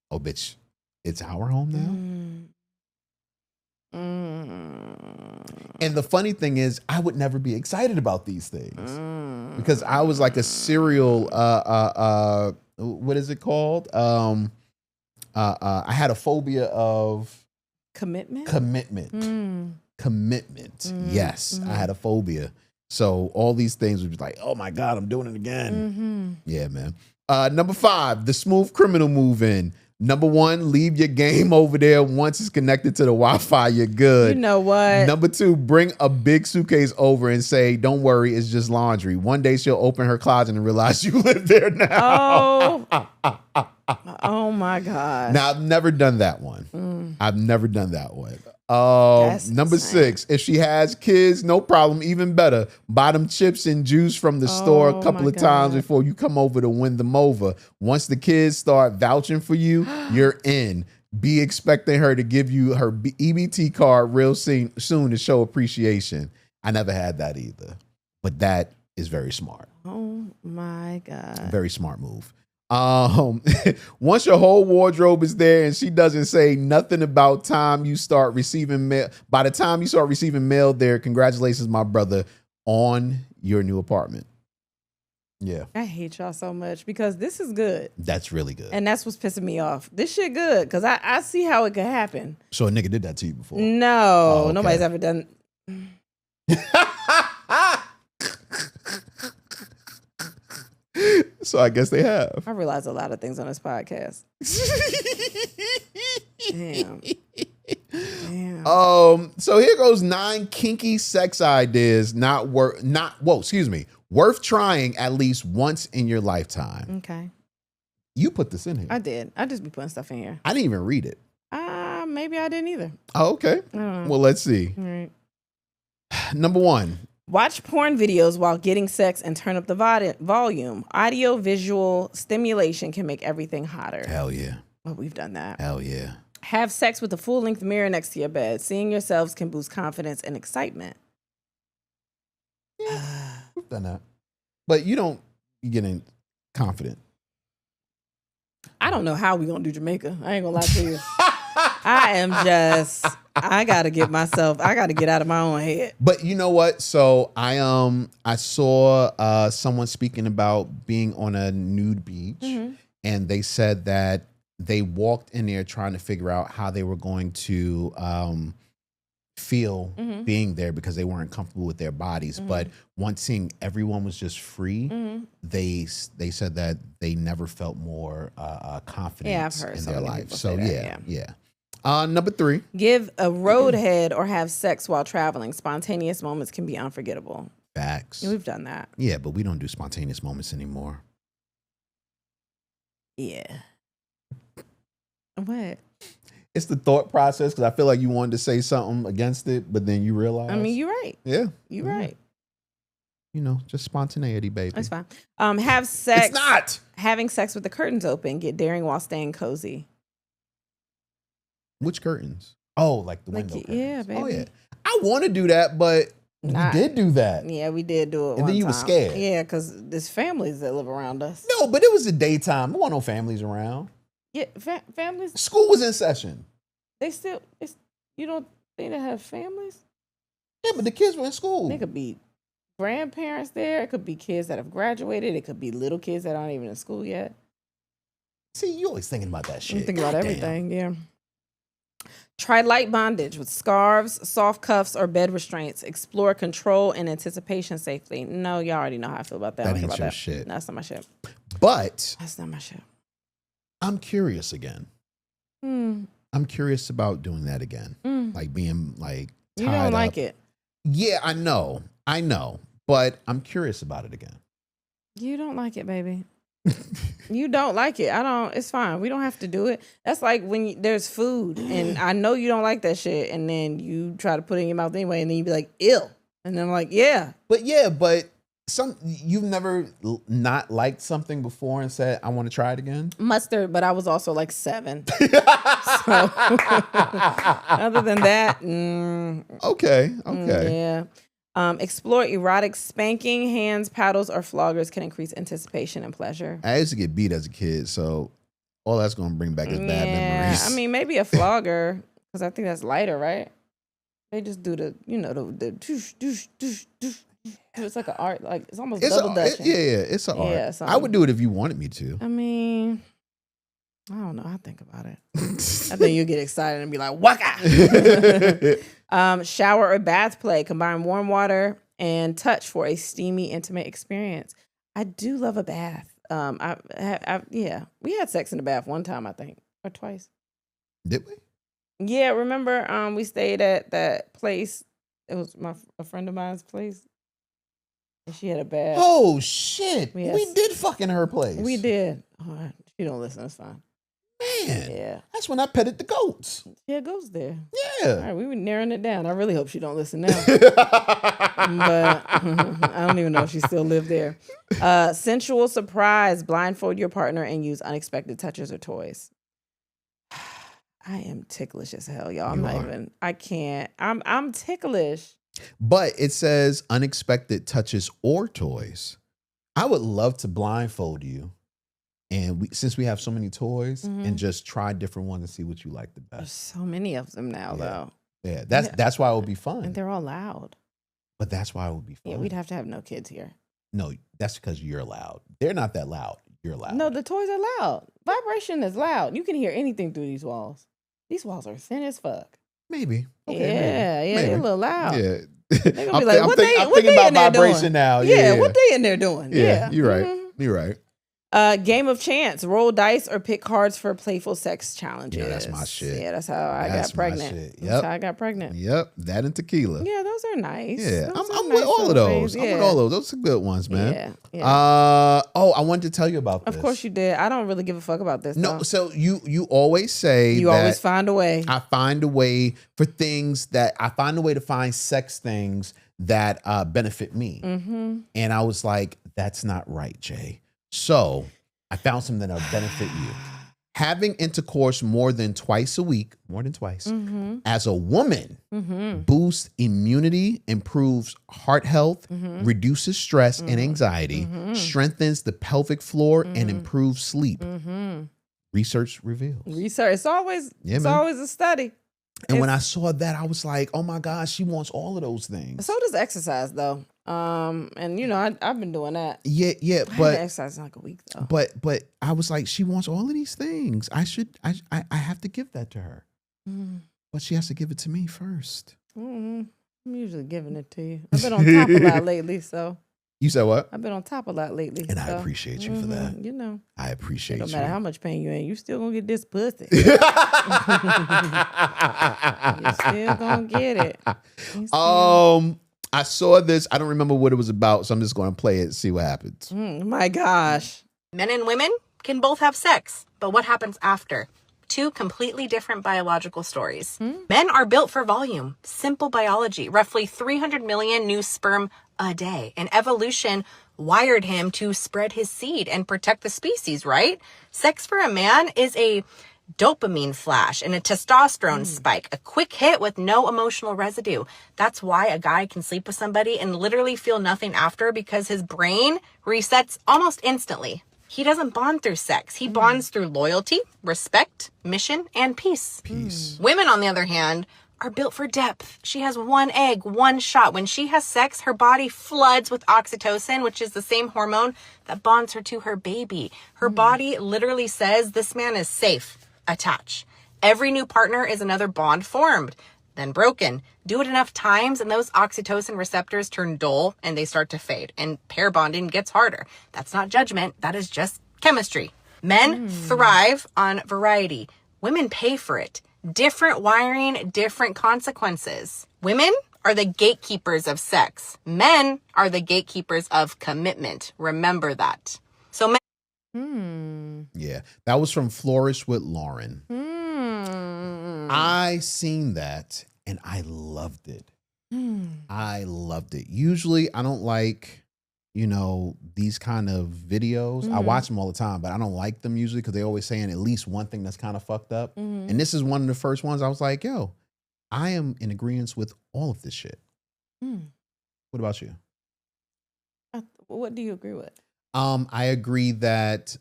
Oh, bitch, it's our home now? And the funny thing is, I would never be excited about these things because I was like a serial, what is it called? I had a phobia of Commitment. Yes, I had a phobia. So all these things would be like, oh my God, I'm doing it again. Yeah, man. Number 5, the smooth criminal move in. Number 1, leave your game over there. Once it's connected to the Wi-Fi, you're good. You know what? Number 2, bring a big suitcase over and say, don't worry, it's just laundry. One day she'll open her closet and realize you live there now. Oh my God. Now, I've never done that one. Number 6, if she has kids, no problem, even better. Buy them chips and juice from the store a couple of times before you come over to win them over. Once the kids start vouching for you, you're in. Be expecting her to give you her EBT card real soon to show appreciation. I never had that either, but that is very smart. Oh my God. Very smart move. Once your whole wardrobe is there and she doesn't say nothing about time you start receiving mail, by the time you start receiving mail there, congratulations, my brother, on your new apartment. Yeah. I hate y'all so much because this is good. That's really good. And that's what's pissing me off. This shit good because I see how it could happen. So a nigga did that to you before? No, okay. Nobody's ever done. So I guess they have. I realize a lot of things on this podcast. Damn. So here goes 9 kinky sex ideas worth trying at least once in your lifetime. Okay. You put this in here. I did. I just be putting stuff in here. I didn't even read it. Maybe I didn't either. Oh, okay. Well, let's see. All right. Number 1. Watch porn videos while getting sex and turn up the volume. Audio visual stimulation can make everything hotter. Hell yeah. Well, we've done that. Hell yeah. Have sex with a full-length mirror next to your bed. Seeing yourselves can boost confidence and excitement. Yeah, we've done that. But you don't get confident. I don't know how we gonna do Jamaica. I ain't gonna lie to you. I gotta get out of my own head. But you know what? So I saw someone speaking about being on a nude beach, and they said that they walked in there trying to figure out how they were going to feel being there because they weren't comfortable with their bodies. But once seeing everyone was just free, they said that they never felt more confident in their life. So yeah. Number 3. Give a roadhead or have sex while traveling. Spontaneous moments can be unforgettable. Facts. We've done that. Yeah, but we don't do spontaneous moments anymore. Yeah. What? It's the thought process because I feel like you wanted to say something against it, but then you realize. I mean, you're right. Yeah. You're right. You know, just spontaneity, baby. That's fine. Have sex. It's not. Having sex with the curtains open. Get daring while staying cozy. Which curtains? Oh, like the window curtains. Yeah, baby. Oh, yeah. I want to do that, but we did do that. Yeah, we did do it. And then you were scared. Yeah, because there's families that live around us. No, but it was the daytime. There weren't no families around. Yeah, families. School was in session. You don't think they have families? Yeah, but the kids were in school. They could be grandparents there. It could be kids that have graduated. It could be little kids that aren't even in school yet. See, you always thinking about that shit. I'm thinking about everything, yeah. Try light bondage with scarves, soft cuffs, or bed restraints. Explore control and anticipation safely. No, y'all already know how I feel about that. That ain't your shit. No, that's not my shit. But that's not my shit. I'm curious again. I'm curious about doing that again. Like being like tied You don't like up. it. Yeah, I know. But I'm curious about it again. You don't like it, baby. You don't like it. It's fine. We don't have to do it. That's like when there's food and I know you don't like that shit and then you try to put it in your mouth anyway and then you be like, ew. And then I'm like, yeah. But you've never not liked something before and said, I want to try it again? Mustard, but I was also like 7. So, other than that, Okay. Yeah. Explore erotic spanking, hands, paddles, or floggers can increase anticipation and pleasure. I used to get beat as a kid, so all that's going to bring back is bad memories. I mean, maybe a flogger, because I think that's lighter, right? They just do the doosh, doosh, doosh, doosh. It's like an art, like it's almost double dutching. It's an art. I would do it if you wanted me to. I mean, I don't know. I think about it. I think you get excited and be like, waka! Shower or bath play. Combine warm water and touch for a steamy, intimate experience. I do love a bath. We had sex in the bath one time, I think, or twice. Did we? Yeah, remember we stayed at that place. It was a friend of mine's place. And she had a bath. Oh, shit. We did fuck in her place. We did. Oh, she don't listen. It's fine. Man. Yeah. That's when I petted the goats. Yeah, goats there. Yeah. All right, we were narrowing it down. I really hope she don't listen now. But I don't even know if she still lived there. Sensual surprise. Blindfold your partner and use unexpected touches or toys. I am ticklish as hell, y'all. I can't. I'm ticklish. But it says unexpected touches or toys. I would love to blindfold you. And since we have so many toys and just try different ones and see what you like the best. There's so many of them now, though. Yeah, that's why it would be fun. And they're all loud. But that's why it would be fun. Yeah, we'd have to have no kids here. No, that's because you're loud. They're not that loud. You're loud. No, the toys are loud. Vibration is loud. You can hear anything through these walls. These walls are thin as fuck. Maybe. Okay, maybe. They're a little loud. Yeah. They're gonna be like, what they I'm thinking about vibration doing? now. Yeah, what they in there doing? Yeah, you're right. You're right. Game of chance. Roll dice or pick cards for playful sex challenges. Yeah, that's my shit. Yeah, that's how I got pregnant. Yep. That's how I got pregnant. Yep. That and tequila. Yeah, those are nice. Yeah, I'm with all of those. I'm with all of those. Those are good ones, man. Yeah. I wanted to tell you about this. Of course you did. I don't really give a fuck about this. No, though. so you always say you always find a way. I find a way for things that I find a way to find sex things that benefit me. Mm-hmm. And I was like, that's not right, Jay. So I found something that'll benefit you. Having intercourse more than twice a week, as a woman, boosts immunity, improves heart health, reduces stress and anxiety, strengthens the pelvic floor, and improves sleep. Research reveals. Research. It's always a study. And when I saw that, I was like, oh my gosh, she wants all of those things. So does exercise, though. And I've been doing that. Yeah, I but haven't exercised in like a week though. But I was like, she wants all of these things. I have to give that to her. But she has to give it to me first. I'm usually giving it to you. I've been on top a lot lately, so. You said what? I've been on top a lot lately. And I appreciate you for that. I appreciate you. No matter how much pain you're in, you still gonna get this pussy. You You're still gonna get it. I saw this. I don't remember what it was about, so I'm just going to play it and see what happens. My gosh. Men and women can both have sex, but what happens after? Two completely different biological stories. Men are built for volume, simple biology, roughly 300 million new sperm a day. And evolution wired him to spread his seed and protect the species, right? Sex for a man is a dopamine flash and a testosterone spike, a quick hit with no emotional residue. That's why a guy can sleep with somebody and literally feel nothing after, because his brain resets almost instantly. He doesn't bond through sex. He bonds through loyalty, respect, mission, and peace. Women, on the other hand, are built for depth. She has one egg, one shot. When she has sex, her body floods with oxytocin, which is the same hormone that bonds her to her baby. Her body literally says, this man is safe. Attach. Every new partner is another bond formed, then broken. Do it enough times and those oxytocin receptors turn dull and they start to fade, and pair bonding gets harder. That's not judgment. That is just chemistry. Men thrive on variety. Women pay for it. Different wiring, different consequences. Women are the gatekeepers of sex. Men are the gatekeepers of commitment. Remember that. So men. Yeah, that was from Flourish with Lauren. I seen that and I loved it. I loved it. Usually I don't like, these kind of videos. I watch them all the time, but I don't like them usually because they always saying at least one thing that's kind of fucked up. And this is one of the first ones I was like, yo, I am in agreement with all of this shit. What about you? What do you agree with? I agree that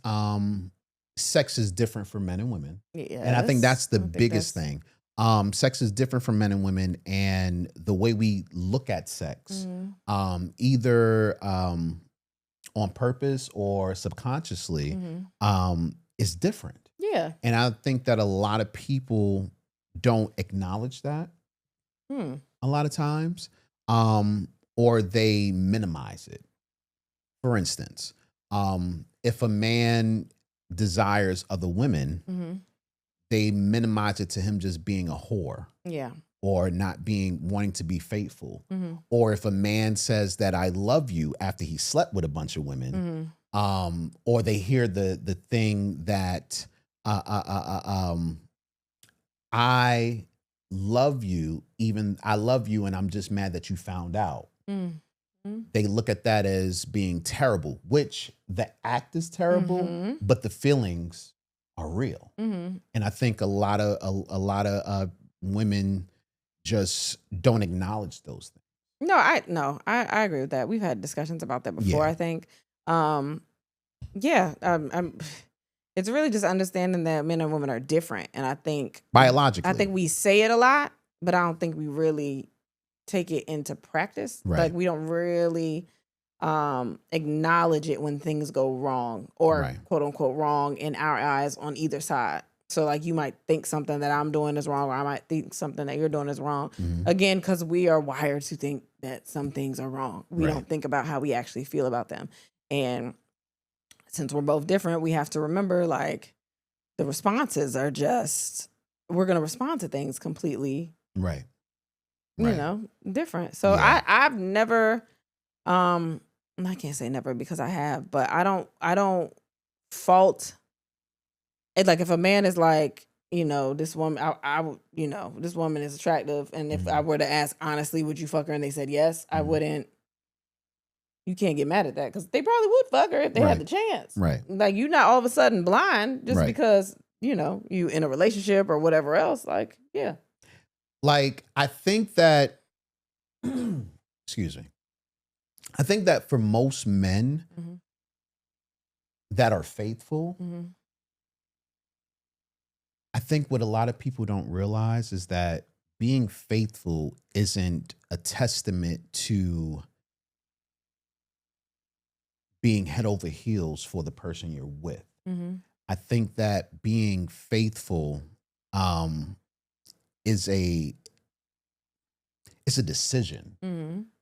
sex is different for men and women. Yes. And I think that's the biggest thing. Sex is different for men and women, and the way we look at sex, either on purpose or subconsciously, is different. Yeah. And I think that a lot of people don't acknowledge that a lot of times, or they minimize it. For instance, if a man desires other women, they minimize it to him just being a whore. Yeah. Or not wanting to be faithful. Or if a man says that I love you after he slept with a bunch of women, or they hear the thing that I love you and I'm just mad that you found out. They look at that as being terrible, which the act is terrible, but the feelings are real. And I think a lot of women just don't acknowledge those things. No, I agree with that. We've had discussions about that before. Yeah. I think, it's really just understanding that men and women are different, and I think Biologically, we say it a lot, but I don't think we really take it into practice. Right. Like we don't really acknowledge it when things go wrong or Right. quote unquote wrong in our eyes on either side. So like you might think something that I'm doing is wrong, or I might think something that you're doing is wrong. Again, because we are wired to think that some things are wrong. We Right. don't think about how we actually feel about them. And since we're both different, we have to remember like the responses are just, we're going to respond to things completely, Right. you Right. know, different. So Yeah. I've never, I can't say never because I have, but I don't fault it. Like if a man is like, you know, this woman, I would, you know, this woman is attractive. And if I were to ask honestly, would you fuck her? And they said yes, I wouldn't. You can't get mad at that because they probably would fuck her if they had the chance. Right. Like you're not all of a sudden blind just Right. because, you know, you in a relationship or whatever else. Like, yeah. Like, I think that, excuse me. I think that for most men that are faithful, I think what a lot of people don't realize is that being faithful isn't a testament to being head over heels for the person you're with. I think that being faithful is a decision.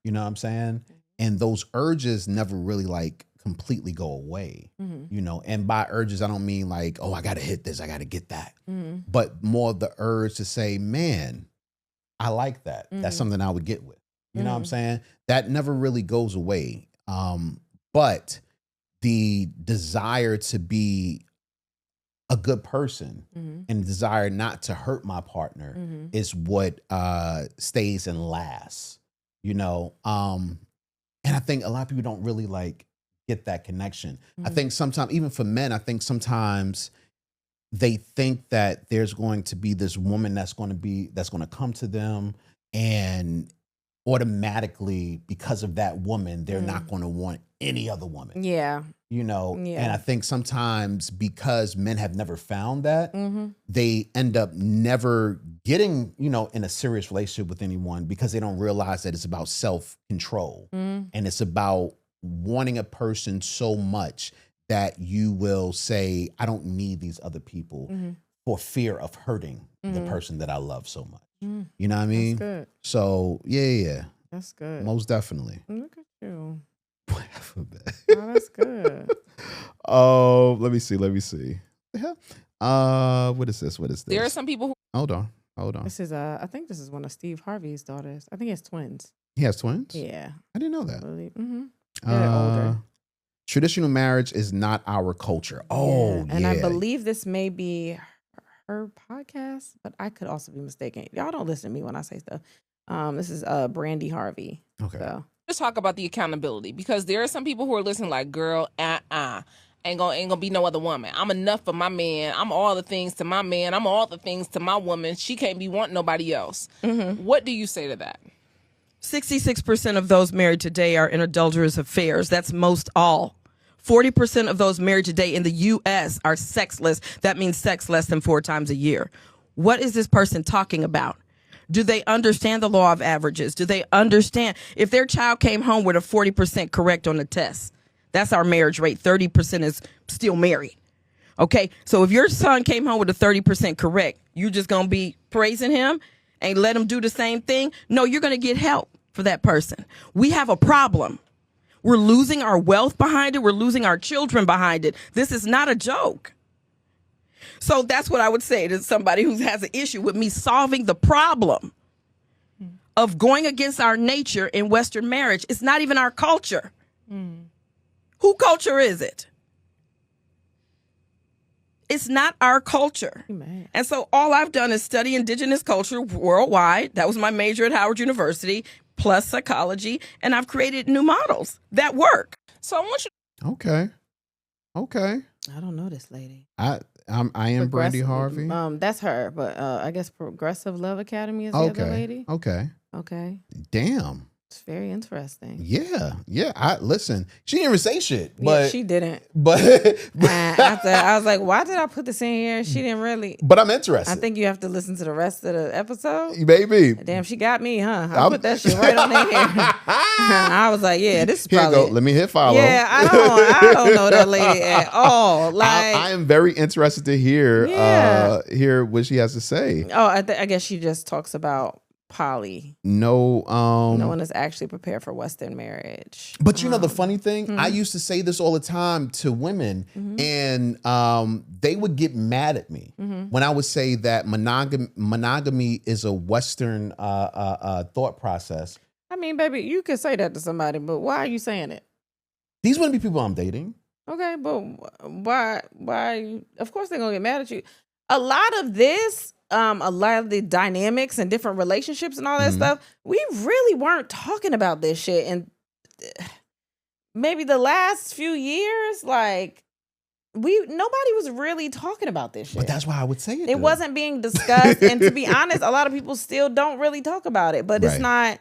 You know what I'm saying? And those urges never really like completely go away. You know, and by urges I don't mean like, oh, I gotta hit this, I gotta get that. But more the urge to say, man, I like that. That's something I would get with. You know what I'm saying? That never really goes away. But the desire to be a good person and the desire not to hurt my partner is what stays and lasts, you know? And I think a lot of people don't really like get that connection. I think sometimes, even for men, I think sometimes they think that there's going to be this woman that's going to come to them, and automatically because of that woman, they're not going to want any other woman. Yeah. You know, Yeah. and I think sometimes because men have never found that, they end up never getting, you know, in a serious relationship with anyone because they don't realize that it's about self-control and it's about wanting a person so much that you will say, I don't need these other people for fear of hurting the person that I love so much. You know what I mean? That's good. So yeah. That's good. Most definitely. Look at you. Boy, I feel bad. Oh, that's good. Oh, let me see. The hell? What is this? There are some people who Hold on. This is I think this is one of Steve Harvey's daughters. I think he has twins. He has twins? Yeah. I didn't know that. They're older. Traditional marriage is not our culture. Oh, yeah. And I believe this may be her podcast, but I could also be mistaken. Y'all don't listen to me when I say stuff. This is Brandy Harvey. Okay. So. just talk about the accountability, because there are some people who are listening like, girl, ain't gonna be no other woman. I'm enough for my man. I'm all the things to my man. I'm all the things to my woman. She can't be wanting nobody else. What do you say to that? 66% of those married today are in adulterous affairs. That's most all. 40% of those married today in the U.S. are sexless. That means sex less than 4 times a year. What is this person talking about? Do they understand the law of averages? Do they understand if their child came home with a 40% correct on the test? That's our marriage rate. 30% is still married. Okay, so if your son came home with a 30% correct, you just going to be praising him and let him do the same thing? No, you're going to get help for that person. We have a problem. We're losing our wealth behind it. We're losing our children behind it. This is not a joke. So that's what I would say to somebody who has an issue with me solving the problem of going against our nature in Western marriage. It's not even our culture. Who culture is it? It's not our culture. Amen. And so all I've done is study indigenous culture worldwide. That was my major at Howard University, plus psychology. And I've created new models that work. So I want you Okay. I don't know this lady. I am Brandy Harvey. That's her, but I guess Progressive Love Academy is the other lady. Okay. Okay. Damn. It's very interesting. Yeah. I listen. She didn't even say shit, Yeah, but she didn't. But After I was like, why did I put this in here? She didn't really. But I'm interested. I think you have to listen to the rest of the episode. Baby. Damn, she got me, huh? I put that shit right on in here. I was like, yeah, this is Here you probably. go. Let me hit follow. Yeah, I don't know that lady at all. Like, I am very interested to hear hear what she has to say. Oh, I guess she just talks about poly. No one is actually prepared for Western marriage. But you know the funny thing? I used to say this all the time to women, and they would get mad at me when I would say that monogamy is a Western thought process. I mean, baby, you could say that to somebody, but why are you saying it? These wouldn't be people I'm dating. Okay, but why? Of course they're gonna get mad at you. A lot of this, a lot of the dynamics and different relationships and all that stuff, we really weren't talking about this shit. And maybe the last few years, like nobody was really talking about this shit. But that's why I would say it. It wasn't being discussed. And to be honest, a lot of people still don't really talk about it. But it's not.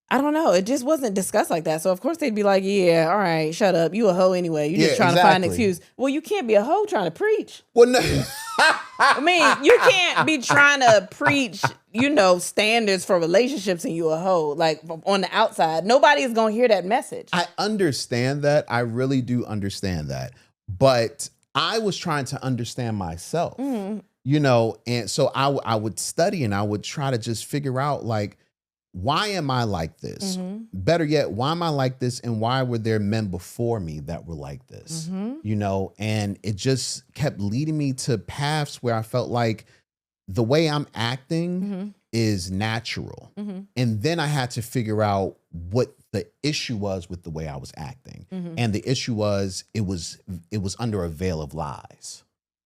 I don't know. It just wasn't discussed like that. So, of course, they'd be like, yeah, all right, shut up. You a hoe anyway. You just trying to find an excuse. Well, you can't be a hoe trying to preach. Well, no. I mean, you can't be trying to preach, standards for relationships and you a hoe. Like, on the outside. Nobody is going to hear that message. I understand that. I really do understand that. But I was trying to understand myself, and so I would study and I would try to just figure out, like, why am I like this? Better yet, why am I like this? And why were there men before me that were like this? And it just kept leading me to paths where I felt like the way I'm acting is natural. And then I had to figure out what the issue was with the way I was acting. And the issue was, it was under a veil of lies.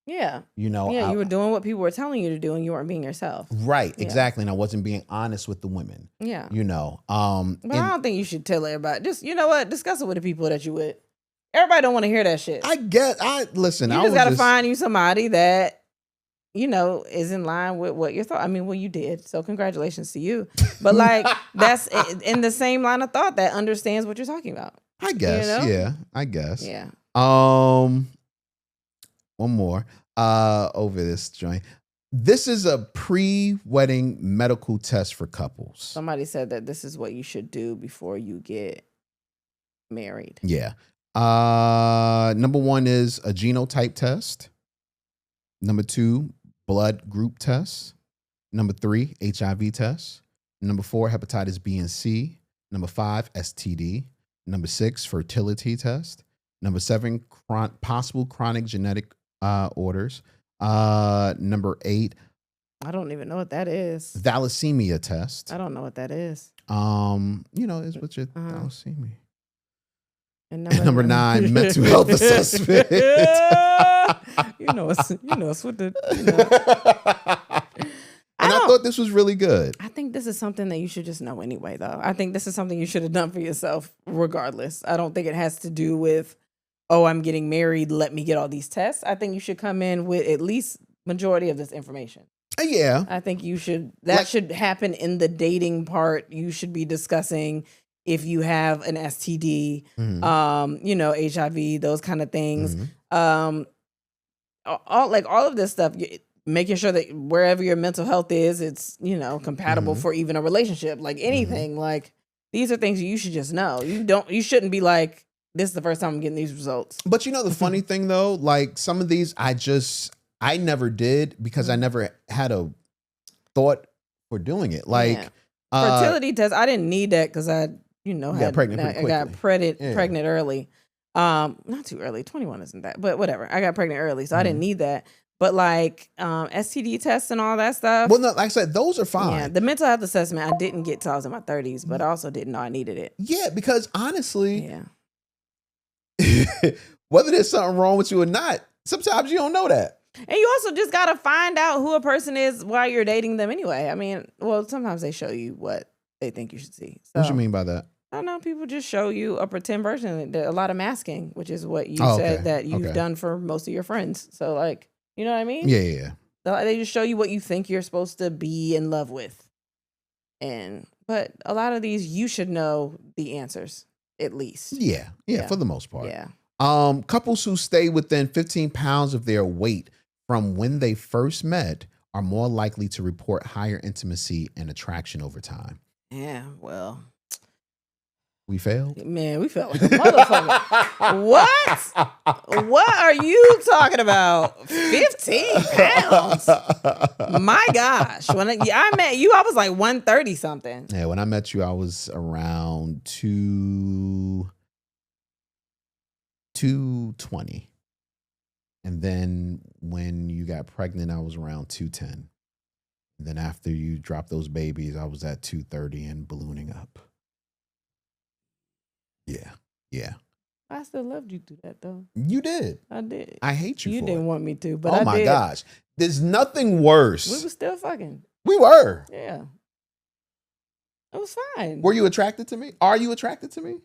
Yeah. You were doing what people were telling you to do and you weren't being yourself. Right, exactly. And I wasn't being honest with the women. Yeah. But I don't think you should tell everybody. Just, discuss it with the people that you with. Everybody don't want to hear that shit. Listen. You just got to find you somebody that, is in line with what you thought. I mean, well, you did. So congratulations to you. But like, that's in the same line of thought that understands what you're talking about. I guess. Yeah, I guess. Yeah. One more. Over this joint. This is a pre-wedding medical test for couples. Somebody said that this is what you should do before you get married. Yeah. Number 1 is a genotype test. Number 2, blood group test. Number 3, HIV test. Number 4, hepatitis B and C. Number 5, STD. Number 6, fertility test. Number 7, possible chronic genetic orders. Number 8, I don't even know what that is. thalassemia test. I don't know what that is. It's with your thalassemia. And number 9, mental health assessment. it's with the. And I thought this was really good. I think this is something that you should just know anyway, though. I think this is something you should have done for yourself, regardless. I don't think it has to do with, oh, I'm getting married, let me get all these tests. I think you should come in with at least majority of this information. Yeah. I think you should, should happen in the dating part. You should be discussing if you have an STD, HIV, those kind of things. All of this stuff, making sure that wherever your mental health is, it's, compatible for even a relationship, like anything. Like, these are things you should just know. You shouldn't be like, this is the first time I'm getting these results. But the funny thing though, like some of these I never did because I never had a thought for doing it. Like fertility test, I didn't need that because I got pregnant pretty quickly. I got pregnant early. Not too early. 21 isn't that, but whatever. I got pregnant early, so I didn't need that. But like STD tests and all that stuff. Well, no, like I said, those are fine. Yeah, the mental health assessment I didn't get till I was in my 30s, but I also didn't know I needed it. Yeah, because honestly, whether there's something wrong with you or not, sometimes you don't know that. And you also just got to find out who a person is while you're dating them anyway. I mean, well, sometimes they show you what they think you should see. So, what you mean by that? I don't know. People just show you a pretend version. A lot of masking, which is what you said that you've done for most of your friends. So, like, you know what I mean? Yeah. So they just show you what you think you're supposed to be in love with. And but a lot of these you should know the answers at least. Yeah, for the most part. Yeah. Couples who stay within 15 pounds of their weight from when they first met are more likely to report higher intimacy and attraction over time. Yeah, well. We failed? Man, we felt like a motherfucker. What are you talking about? 15 pounds? My gosh. When I met you, I was like 130 something. Yeah, when I met you, I was around 220. And then when you got pregnant, I was around 210. And then after you dropped those babies, I was at 230 and ballooning up. Yeah. I still loved you through that, though. You did. I did. I hate you You for didn't it. want me to, but Oh I my did. gosh. There's nothing worse. We were still fucking. We were. Yeah. It was fine. Were you attracted to me? Are you attracted to me?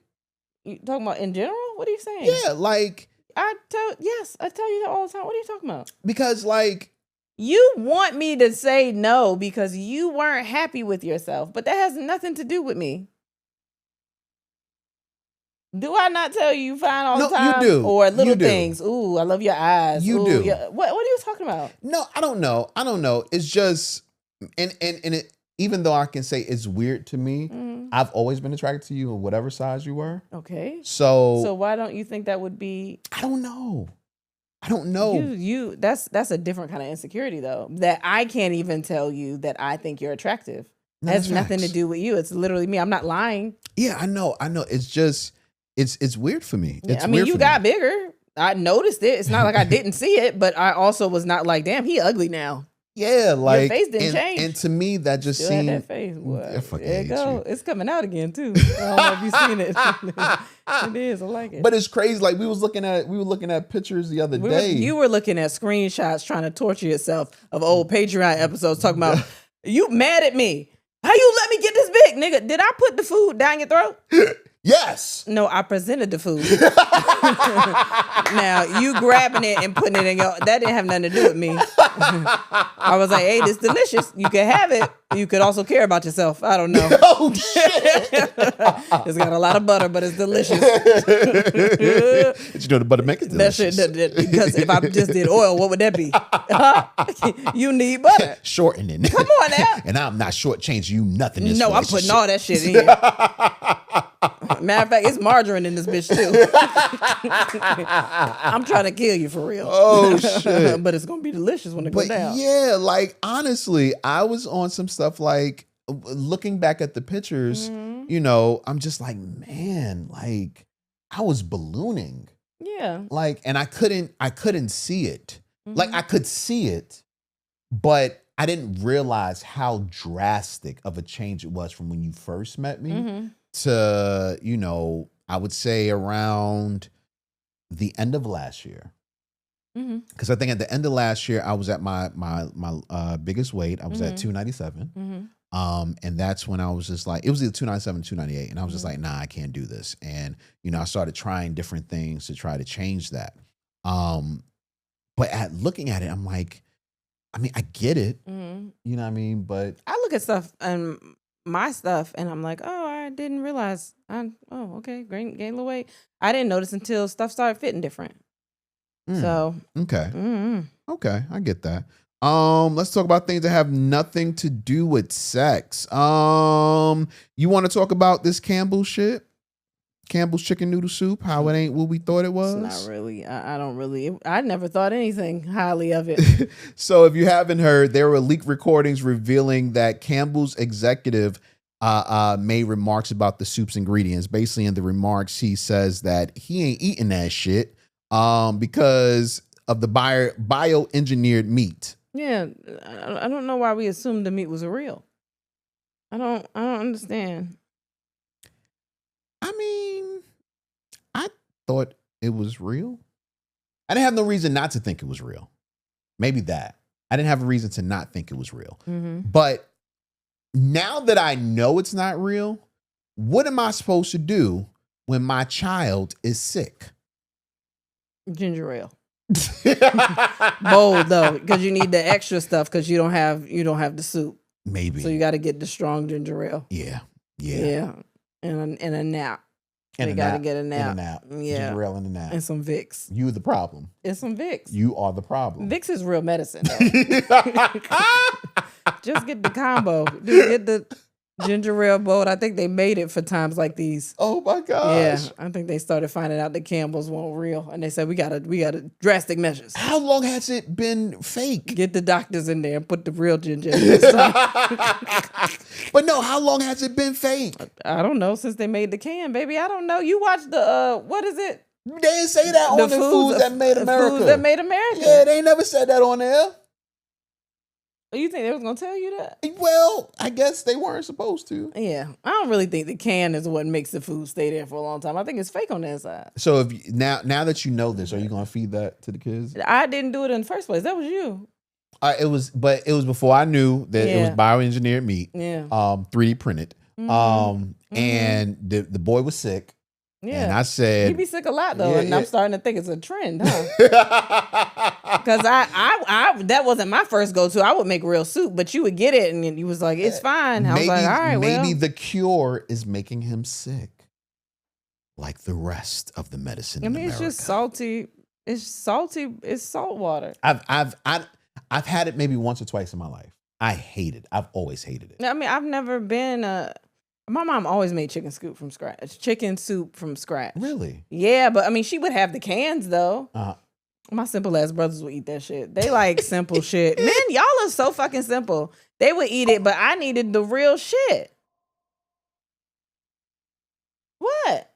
You talking about in general? What are you saying? Yeah, like, I tell you that all the time. What are you talking about? because like, You want me to say no because you weren't happy with yourself, but that has nothing to do with me. Do I not tell you fine all the No, you time? do. Or little You do. things. Ooh, I love your eyes. You Ooh, do. What are you talking about? no, I don't know. It's just, and it, even though I can say it's weird to me, I've always been attracted to you in whatever size you were. Okay. So So why don't you think that would be I don't know. you that's a different kind of insecurity though. That I can't even tell you that I think you're attractive. No, It has that's nothing to facts. do with you. It's literally me. I'm not lying. Yeah, I know. It's just, it's weird for me. Yeah, It's I mean, weird you for got me. bigger. I noticed it. It's not like I didn't see it, but I also was not like, damn, he ugly now. Yeah, like, face didn't change. And to me, that just Still had seemed. that face. Boy. I fucking There you hate go. you. It's coming out again too. I don't know if you've seen it. It is. I like it. But it's crazy. Like we were looking at pictures the other day. You were looking at screenshots trying to torture yourself of old Patreon episodes talking about you mad at me. How you let me get this big, nigga? Did I put the food down your throat? Yes. No, I presented the food. Now, you grabbing it and putting it in your, that didn't have nothing to do with me. I was like, hey, this delicious. You can have it. You could also care about yourself. I don't know. Oh shit! It's got a lot of butter, but it's delicious. Did you know the butter make it That delicious? shit, because if I just did oil, what would that be? You need butter. Shortening. Come on now. And I'm not shortchanging you nothing. In this No, I'm putting relationship. all that shit in here. Matter of fact, it's margarine in this bitch too. I'm trying to kill you for real. Oh shit! But it's gonna be delicious when it goes But down. yeah, like honestly, I was on some stuff like looking back at the pictures. Mm-hmm. You know, I'm just like, man, like I was ballooning, Yeah. like, and I couldn't see it. Like Mm-hmm. I could see it, but I didn't realize how drastic of a change it was from when you first met me Mm-hmm. to, you know, I would say around the end of last year. Mm-hmm. Because I think at the end of last year, I was at my biggest weight. I was at 297. Mm-hmm. And that's when I was just like, it was either 297 or 298. And I was just like, nah, I can't do this. And, you know, I started trying different things to try to change that. But looking at it, I'm like, I mean, I get it. Mm-hmm. You know what I mean? But I look at stuff and my stuff, and I'm like, oh, I didn't realize. Okay, gain a little weight. I didn't notice until stuff started fitting different. So, okay. mm-hmm. Okay, I get that. Let's talk about things that have nothing to do with sex. You want to talk about this Campbell shit? Campbell's chicken noodle soup, how it ain't what we thought it was? It's not really. I don't really. I never thought anything highly of it. So if you haven't heard, there were leaked recordings revealing that Campbell's executive made remarks about the soup's ingredients. Basically, in the remarks, he says that he ain't eating that shit because of the bioengineered meat. Yeah, I don't know why we assumed the meat was real. I don't understand. I mean, I thought it was real. I didn't have no reason not to think it was real. Maybe that. I didn't have a reason to not think it was real. Mm-hmm. But now that I know it's not real, what am I supposed to do when my child is sick? Ginger ale. Bold though, because you need the extra stuff because you don't have the soup. Maybe. So you got to get the strong ginger ale. Yeah. Yeah. And a nap. And they got to get a nap. And a nap. Yeah. Ginger ale and a nap. And some Vicks. You the problem. And some Vicks. You are the problem. Vicks is real medicine, though. Just get the combo. Just get the ginger ale boat. I think they made it for times like these. Oh my gosh. Yeah, I think they started finding out the Campbells weren't real, and they said we gotta drastic measures. How long has it been fake? Get the doctors in there and put the real ginger in there. But no, how long has it been fake? I don't know, since they made the can, baby. I don't know. You watch the what is it? They didn't say that on the Foods That Made America. Foods That Made America. Yeah, they never said that on there. You think they was gonna tell you that? Well, I guess they weren't supposed to. Yeah, I don't really think the can is what makes the food stay there for a long time. I think it's fake on the inside. So if now that you know this, are you gonna feed that to the kids? I didn't do it in the first place. That was you. It was before I knew that it was bioengineered meat. Yeah. 3D printed. And the boy was sick. Yeah. And I said, you be sick a lot though, and I'm starting to think it's a trend, huh? Because I that wasn't my first go-to. I would make real soup, but you would get it, and you was like, "It's fine." I was like, "All right, maybe the cure is making him sick, like the rest of the medicine." I mean, it's just salty. It's salty. It's salt water. I've had it maybe once or twice in my life. I hate it. I've always hated it. I mean, I've never been my mom always made chicken soup from scratch. Really? Yeah, but I mean, she would have the cans though. My simple ass brothers would eat that shit. They like simple shit. Man, y'all are so fucking simple. They would eat it, but I needed the real shit. What?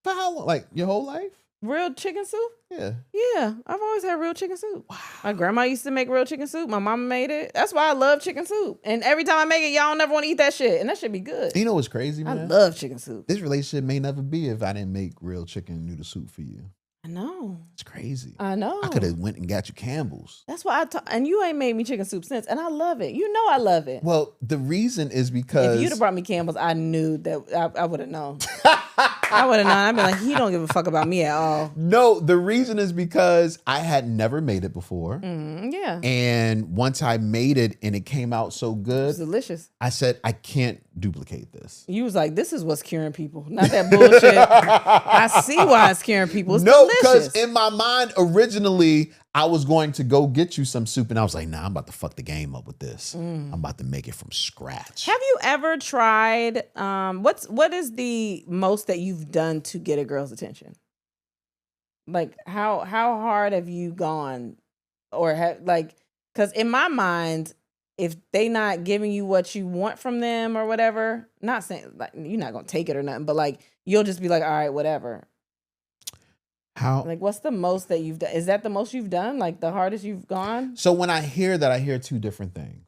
For how long? Like your whole life? Real chicken soup? Yeah. Yeah, I've always had real chicken soup. Wow. My grandma used to make real chicken soup. My mama made it. That's why I love chicken soup. And every time I make it, y'all never want to eat that shit. And that should be good. You know what's crazy, man? I love chicken soup. This relationship may never be if I didn't make real chicken noodle soup for you. I know. It's crazy. I know. I could have went and got you Campbell's. That's why and you ain't made me chicken soup since, and I love it. You know I love it. Well, the reason is because if you'd have brought me Campbell's, I knew that I would have known. I would have known. I'd be like, he don't give a fuck about me at all. No, the reason is because I had never made it before. Yeah. And once I made it and it came out so good, It's delicious. I said, I can't duplicate this. You was like, this is what's curing people. Not that bullshit. I see why it's curing people. It's delicious. Because in my mind, originally, I was going to go get you some soup, and I was like, nah, I'm about to fuck the game up with this. I'm about to make it from scratch. Have you ever tried, what is the most that you've done to get a girl's attention? Like, how hard have you gone? Or because in my mind, if they not giving you what you want from them or whatever, not saying like you're not gonna take it or nothing, but like you'll just be like, all right, whatever. How? Like, what's the most that you've done? Is that the most you've done? Like the hardest you've gone? So when I hear that, I hear two different things.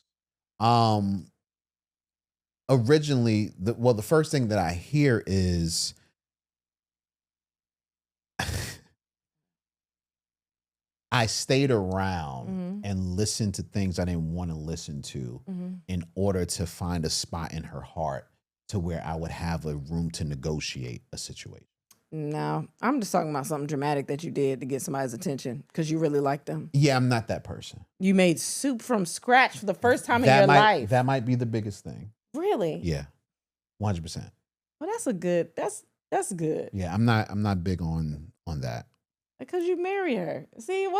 Originally, the first thing that I hear is I stayed around and listened to things I didn't want to listen to in order to find a spot in her heart to where I would have a room to negotiate a situation. No, I'm just talking about something dramatic that you did to get somebody's attention because you really like them. Yeah, I'm not that person. You made soup from scratch for the first time in your life. That might be the biggest thing. Really? Yeah, 100%. Well, that's good. Yeah, I'm not big on that. Because you married her. See, it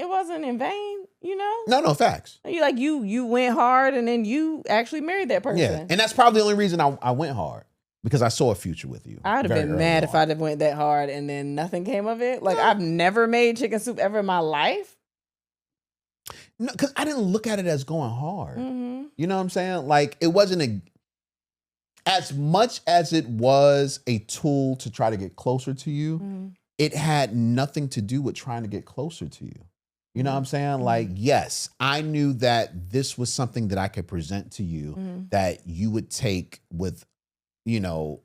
wasn't in vain, you know? No, facts. You went hard and then you actually married that person. Yeah, and that's probably the only reason I went hard. Because I saw a future with you. I would have been mad if I'd have went that hard and then nothing came of it. Like, I've never made chicken soup ever in my life. No, because I didn't look at it as going hard. You know what I'm saying? Like, it wasn't as much as it was a tool to try to get closer to you, it had nothing to do with trying to get closer to you. You know what I'm saying? Like, yes, I knew that this was something that I could present to you that you would take with, you know,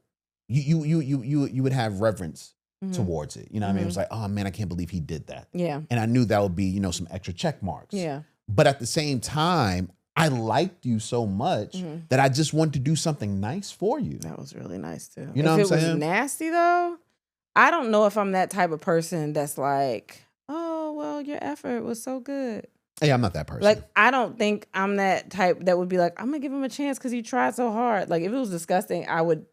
you would have reverence towards it. You know what I mean? It was like, oh man, I can't believe he did that. Yeah. And I knew that would be, you know, some extra check marks. Yeah. But at the same time, I liked you so much that I just wanted to do something nice for you. That was really nice too. You know what I'm saying? If it was nasty though, I don't know if I'm that type of person that's like, oh, well, your effort was so good. Hey, I'm not that person. Like, I don't think I'm that type that would be like, I'm gonna give him a chance because he tried so hard. Like, if it was disgusting, I would,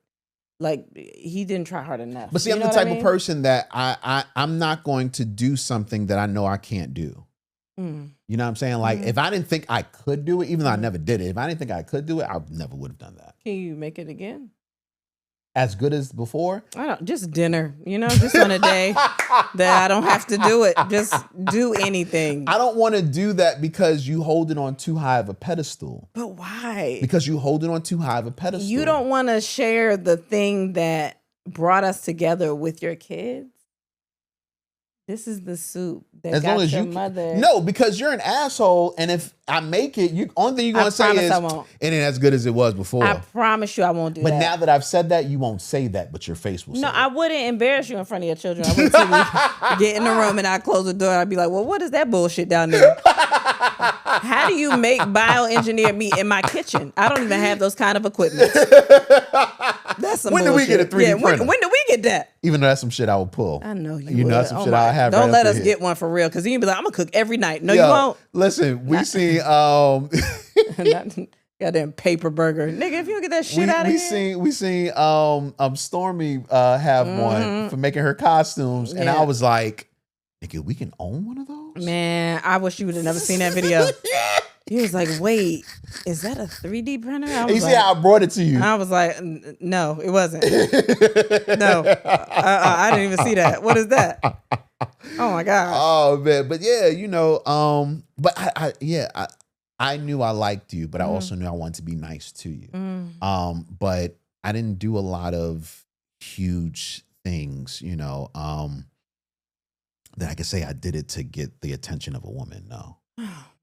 like, he didn't try hard enough. But see, I'm the type of person that I'm not going to do something that I know I can't do. You know what I'm saying? Like, if I didn't think I could do it, even though I never did it, if I didn't think I could do it, I never would have done that. Can you make it again? As good as before? I don't, just dinner, just on a day that I don't have to do it. Just do anything. I don't want to do that because you hold it on too high of a pedestal. But why? Because you hold it on too high of a pedestal. You don't want to share the thing that brought us together with your kids? This is the soup that as got long as your you mother. No, because you're an asshole, and if I make it, only thing you're gonna say is it ain't as good as it was before. I promise you I won't do that. But now that I've said that, you won't say that, but your face will say No, it. I wouldn't embarrass you in front of your children. I would simply get in the room and I close the door and I'd be like, well, what is that bullshit down there? How do you make bioengineered meat in my kitchen? I don't even have those kind of equipment. That's some When bullshit. do we get a 3D printer? When do we get that? Even though that's some shit I will pull. I know you You would. know that's some shit I'll have. Don't right let up us here. get one for real, because you be like, I'm gonna cook every night. No, you won't. Listen, we seen Goddamn paper burger, nigga. If you don't get that shit out of here. we seen Stormy have one for making her costumes, and I was like, nigga, we can own one of those? Man, I wish you would have never seen that video. He was like, wait, is that a 3D printer? You see how I brought it to you? I was like, no, it wasn't. No, I didn't even see that. What is that? Oh my God. Oh man, but yeah, but I knew I liked you, but I also knew I wanted to be nice to you. But I didn't do a lot of huge things, that I could say I did it to get the attention of a woman. No.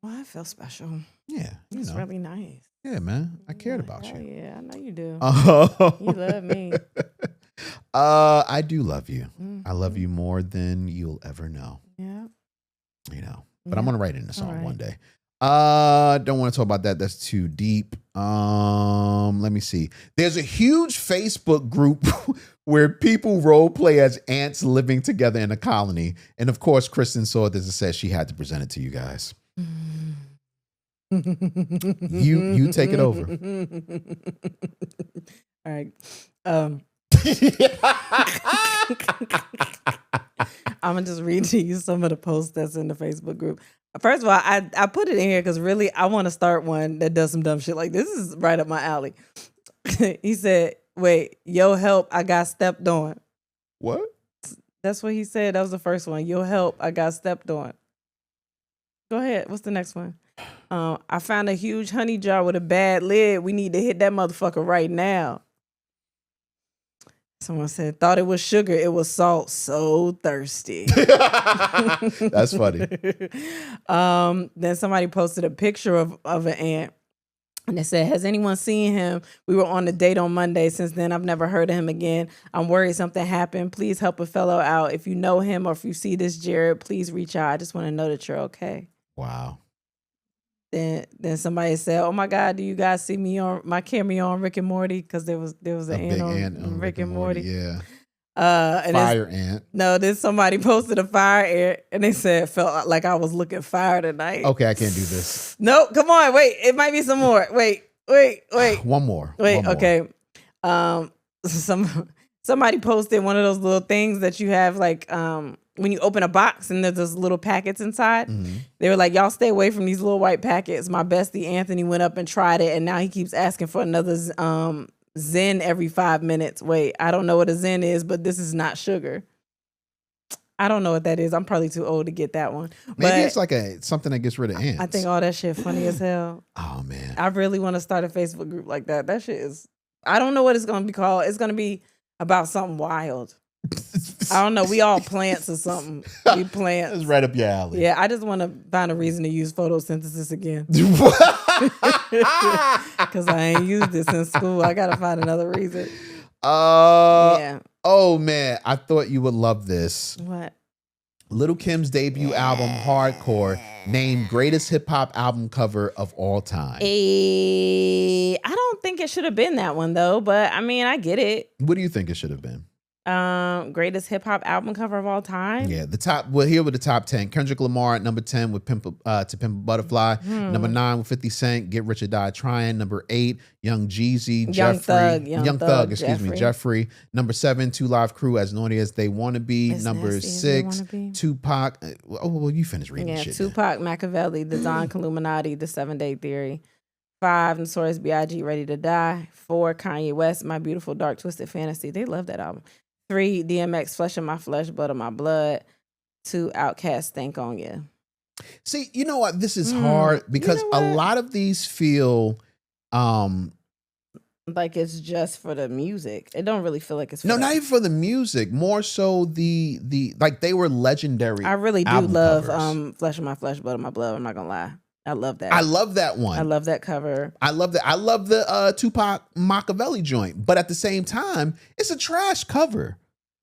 Well, I feel special. Yeah, It's really nice. Yeah, man, I cared about you. Yeah, I know you do. You love me. I do love you. I love you more than you'll ever know. Yeah. But I'm gonna write it in a song one day. Don't want to talk about that. That's too deep. Let me see. There's a huge Facebook group where people role play as ants living together in a colony. And of course, Kristen saw this and said she had to present it to you guys. You take it over. All right. I'm gonna just read to you some of the posts that's in the Facebook group. First of all, I put it in here because really I want to start one that does some dumb shit. Like, this is right up my alley. He said, wait, yo, help, I got stepped on. What? That's what he said. That was the first one. Yo, help, I got stepped on. Go ahead. What's the next one? I found a huge honey jar with a bad lid. We need to hit that motherfucker right now. Someone said, thought it was sugar. It was salt. So thirsty. That's funny. Then somebody posted a picture of an ant. And they said, has anyone seen him? We were on a date on Monday. Since then, I've never heard of him again. I'm worried something happened. Please help a fellow out. If you know him or if you see this, Jared, please reach out. I just want to know that you're okay. Wow. Then somebody said, "Oh my God, do you guys see me on my cameo on Rick and Morty?" Because there was an ant on Rick and Morty. Yeah. And fire ant. No, then somebody posted a fire ant, and they said felt like I was looking fire tonight. Okay, I can't do this. No, come on, wait. It might be some more. Wait. One more. Wait. Okay. Somebody posted one of those little things that you have like when you open a box and there's those little packets inside. Mm-hmm. They were like, y'all stay away from these little white packets. My bestie Anthony went up and tried it, and now he keeps asking for another Zen every 5 minutes. Wait, I don't know what a Zen is, but this is not sugar. I don't know what that is. I'm probably too old to get that one. Maybe it's like something that gets rid of ants. I think all that shit funny as hell. Oh, man. I really want to start a Facebook group like that. That shit is, I don't know what it's going to be called. It's going to be about something wild. I don't know. We all plants or something. We plants. It's right up your alley. Yeah, I just want to find a reason to use photosynthesis again. Because I ain't used it since school. I got to find another reason. Yeah. Oh, man. I thought you would love this. What? Lil' Kim's debut album, Hardcore, named greatest hip-hop album cover of all time. I don't think it should have been that one, though. But, I mean, I get it. What do you think it should have been? Greatest hip hop album cover of all time. Yeah, the top. Well, here were the top 10. Kendrick Lamar at number 10 with To Pimp a Butterfly. Number 9 with 50 Cent, Get Rich or Die Trying. Number 8, Young Jeezy, Young Thug, Jeffrey. Number 7, 2 Live Crew, As Naughty as They Wanna Be. As Number Nasty as They 6, Wanna Be. Tupac. Oh, well, you finished reading Yeah, shit. Tupac, Machiavelli, The Don Illuminati, The 7 Day Theory. 5, Notorious B.I.G. Ready to Die. 4, Kanye West, My Beautiful Dark Twisted Fantasy. They love that album. 3, DMX, Flesh of My Flesh, Blood of My Blood. 2, Outkast, Think on You. See, you know what? This is hard because a lot of these feel like it's just for the music. It don't really feel like it's for not even for the music. More so the like they were legendary. I really do album love covers. Flesh of My Flesh, Blood of My Blood. I'm not gonna lie. I love that. I love that one. I love that cover. I love that. I love the Tupac Machiavelli joint, but at the same time, it's a trash cover.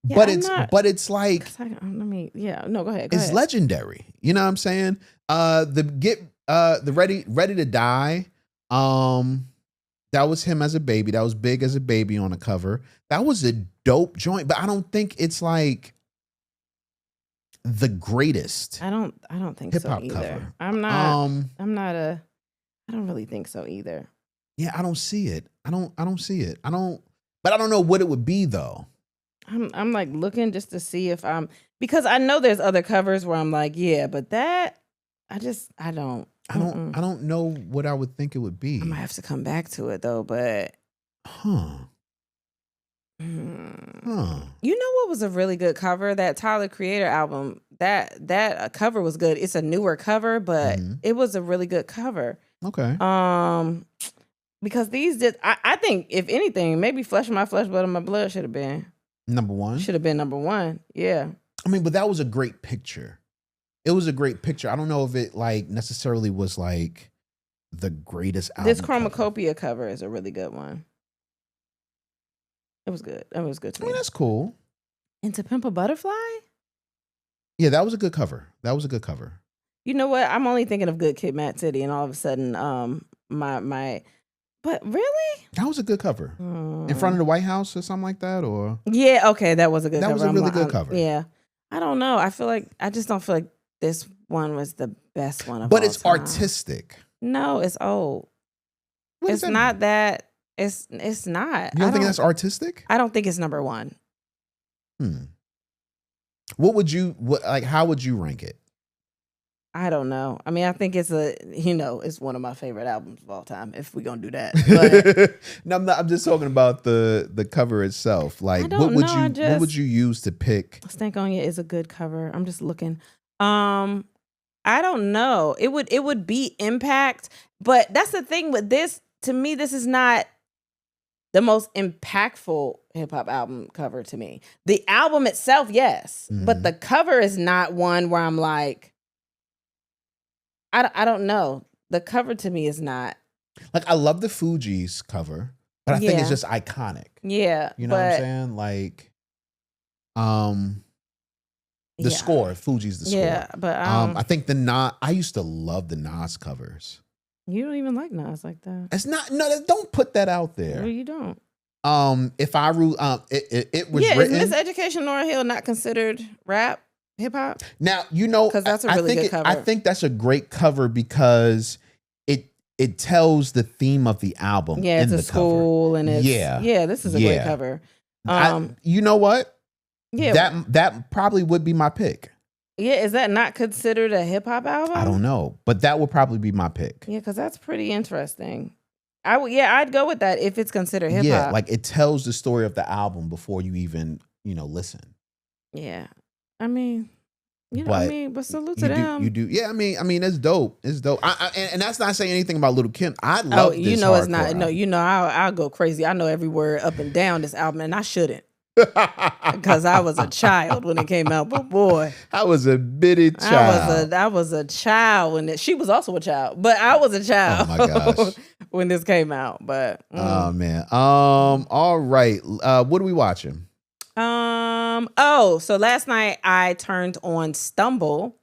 Yeah, but I'm it's like go ahead. it's legendary. You know what I'm saying? The Ready to Die. That was him as a baby. That was big as a baby on the cover. That was a dope joint, but I don't think it's like the greatest. I don't think hip-hop so either. cover. I don't really think so either. Yeah, I don't see it. I don't see it. But I don't know what it would be though. I'm like looking just to see if because I know there's other covers where I'm like, yeah, but that I don't know what I would think it would be. I might have to come back to it though, but You know what was a really good cover? That Tyler Creator album. That cover was good. It's a newer cover, but it was a really good cover. Okay. Because these I think if anything, maybe Flesh of My Flesh, Blood of My Blood should have been number one. Should have been number one. Yeah. I mean, but that was a great picture. It was a great picture. I don't know if it like necessarily was like the greatest album. This Chromacopia cover is a really good one. It was good. It was good to me. That's cool. And To Pimp a Butterfly? Yeah, that was a good cover. That was a good cover. You know what? I'm only thinking of Good Kid, Mad City, and all of a sudden, but really? That was a good cover. In front of the White House or something like that, or yeah, okay, that was a good. That cover. was a really good cover. Yeah, I don't know. I just don't feel like this one was the best one of but all it's time. artistic. No, it's old. What it's not that. It's not. You don't think that's artistic? I don't think it's number one. What would you how would you rank it? I don't know. I mean, I think it's it's one of my favorite albums of all time. If we're gonna do that, but no, I'm just talking about the cover itself. Like, what would you use to pick? Stank on You is a good cover. I'm just looking. I don't know. It would be Impact, but that's the thing with this. To me, this is not the most impactful hip hop album cover to me. The album itself, yes, but the cover is not one where I'm like, I don't know. The cover to me is not. Like, I love the Fugees cover, but I think it's just iconic. Yeah. You know what I'm saying? Like, the score, Fugees, the score. Yeah, but I think I used to love the Nas covers. You don't even like Nas like that. It's not. No, don't put that out there. No, you don't. If I rule, it was written. Is Miseducation Lauryn Hill not considered rap? Hip hop? Now, because that's a really good cover. I think that's a great cover because it tells the theme of the album. Yeah, it's a school cover. And it's this is a great cover. You know what? Yeah, that probably would be my pick. Yeah, is that not considered a hip hop album? I don't know, but that would probably be my pick. Yeah, because that's pretty interesting. I'd go with that if it's considered hip hop. Yeah, like it tells the story of the album before you even listen. Yeah. I mean, but salute to them. You do. Yeah, I mean, it's dope. It's dope. And that's not saying anything about Little Kim. I love this it's not. album. No, I'll go crazy. I know every word up and down this album, and I shouldn't. Because I was a child when it came out, but boy, I was a bitty child. I was a child when she was also a child, but I was a child. Oh my gosh. When this came out, but oh man. All right. What are we watching? So last night I turned on Stumble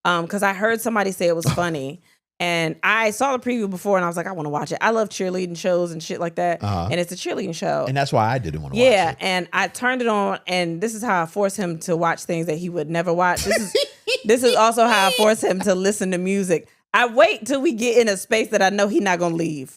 because I heard somebody say it was funny. And I saw the preview before, and I was like, I want to watch it. I love cheerleading shows and shit like that. And it's a cheerleading show. And that's why I didn't want to watch it. Yeah, and I turned it on, and this is how I force him to watch things that he would never watch. This is also how I force him to listen to music. I wait till we get in a space that I know he's not gonna leave.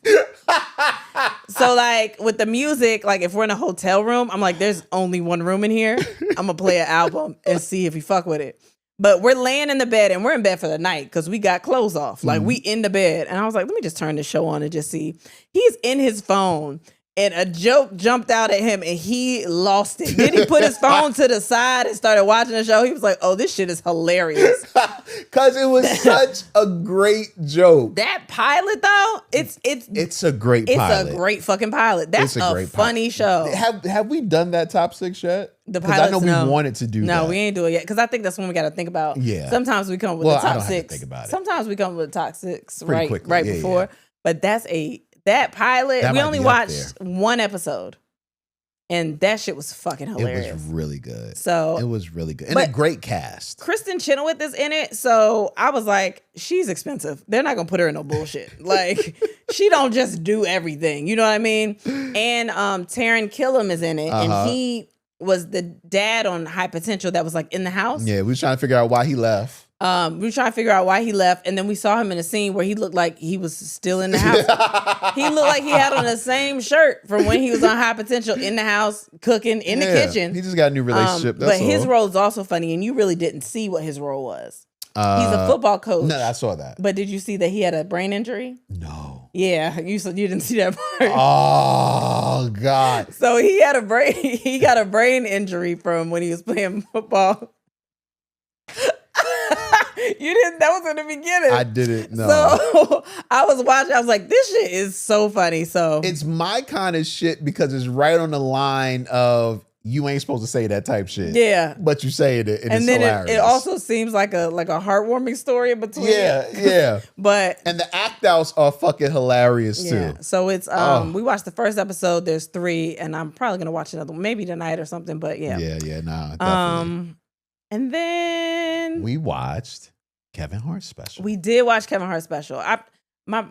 So like with the music, like if we're in a hotel room, I'm like, there's only one room in here. I'm gonna play an album and see if he fuck with it. But we're laying in the bed, and we're in bed for the night because we got clothes off. Like we in the bed. And I was like, let me just turn the show on and just see. He's in his phone, and a joke jumped out at him, and he lost it. Then he put his phone to the side and started watching the show. He was like, oh, this shit is hilarious. Because it was such a great joke. That pilot, though, it's a great pilot. It's a great fucking pilot. That's a funny show. Have we done that top 6 yet? The pilots, I know we wanted to do that. No, we ain't do it yet. Because I think that's when we got to think about. Yeah. Sometimes we come with the top I don't 6. Have to think about it. Sometimes we come with the top 6 Pretty quickly. right before. Yeah. But that pilot, we only watched one episode. And that shit was fucking hilarious. It was really good. So it was really good. And a great cast. Kristen Chenoweth is in it. So I was like, she's expensive. They're not gonna put her in no bullshit. Like, she don't just do everything. You know what I mean? And Taron Killam is in it. And he was the dad on High Potential that was like in the house. Yeah, we was trying to figure out why he left. We were trying to figure out why he left, and then we saw him in a scene where he looked like he was still in the house. He looked like he had on the same shirt from when he was on High Potential in the house, cooking in the kitchen. He just got a new relationship. But his role is also funny, and you really didn't see what his role was. He's a football coach. No, I saw that. But did you see that he had a brain injury? No. Yeah, you didn't see that part. Oh God. So he got a brain injury from when he was playing football. You didn't. That was in the beginning. I didn't know. So I was watching. I was like, "This shit is so funny." So it's my kind of shit because it's right on the line of you ain't supposed to say that type shit. Yeah, but you say it, and it's then hilarious. It also seems like a heartwarming story in between. Yeah. And the act outs are fucking hilarious too. So it's we watched the first episode. There's 3, and I'm probably gonna watch another one, maybe tonight or something. But yeah, definitely. And then we watched Kevin Hart special. We did watch Kevin Hart special. My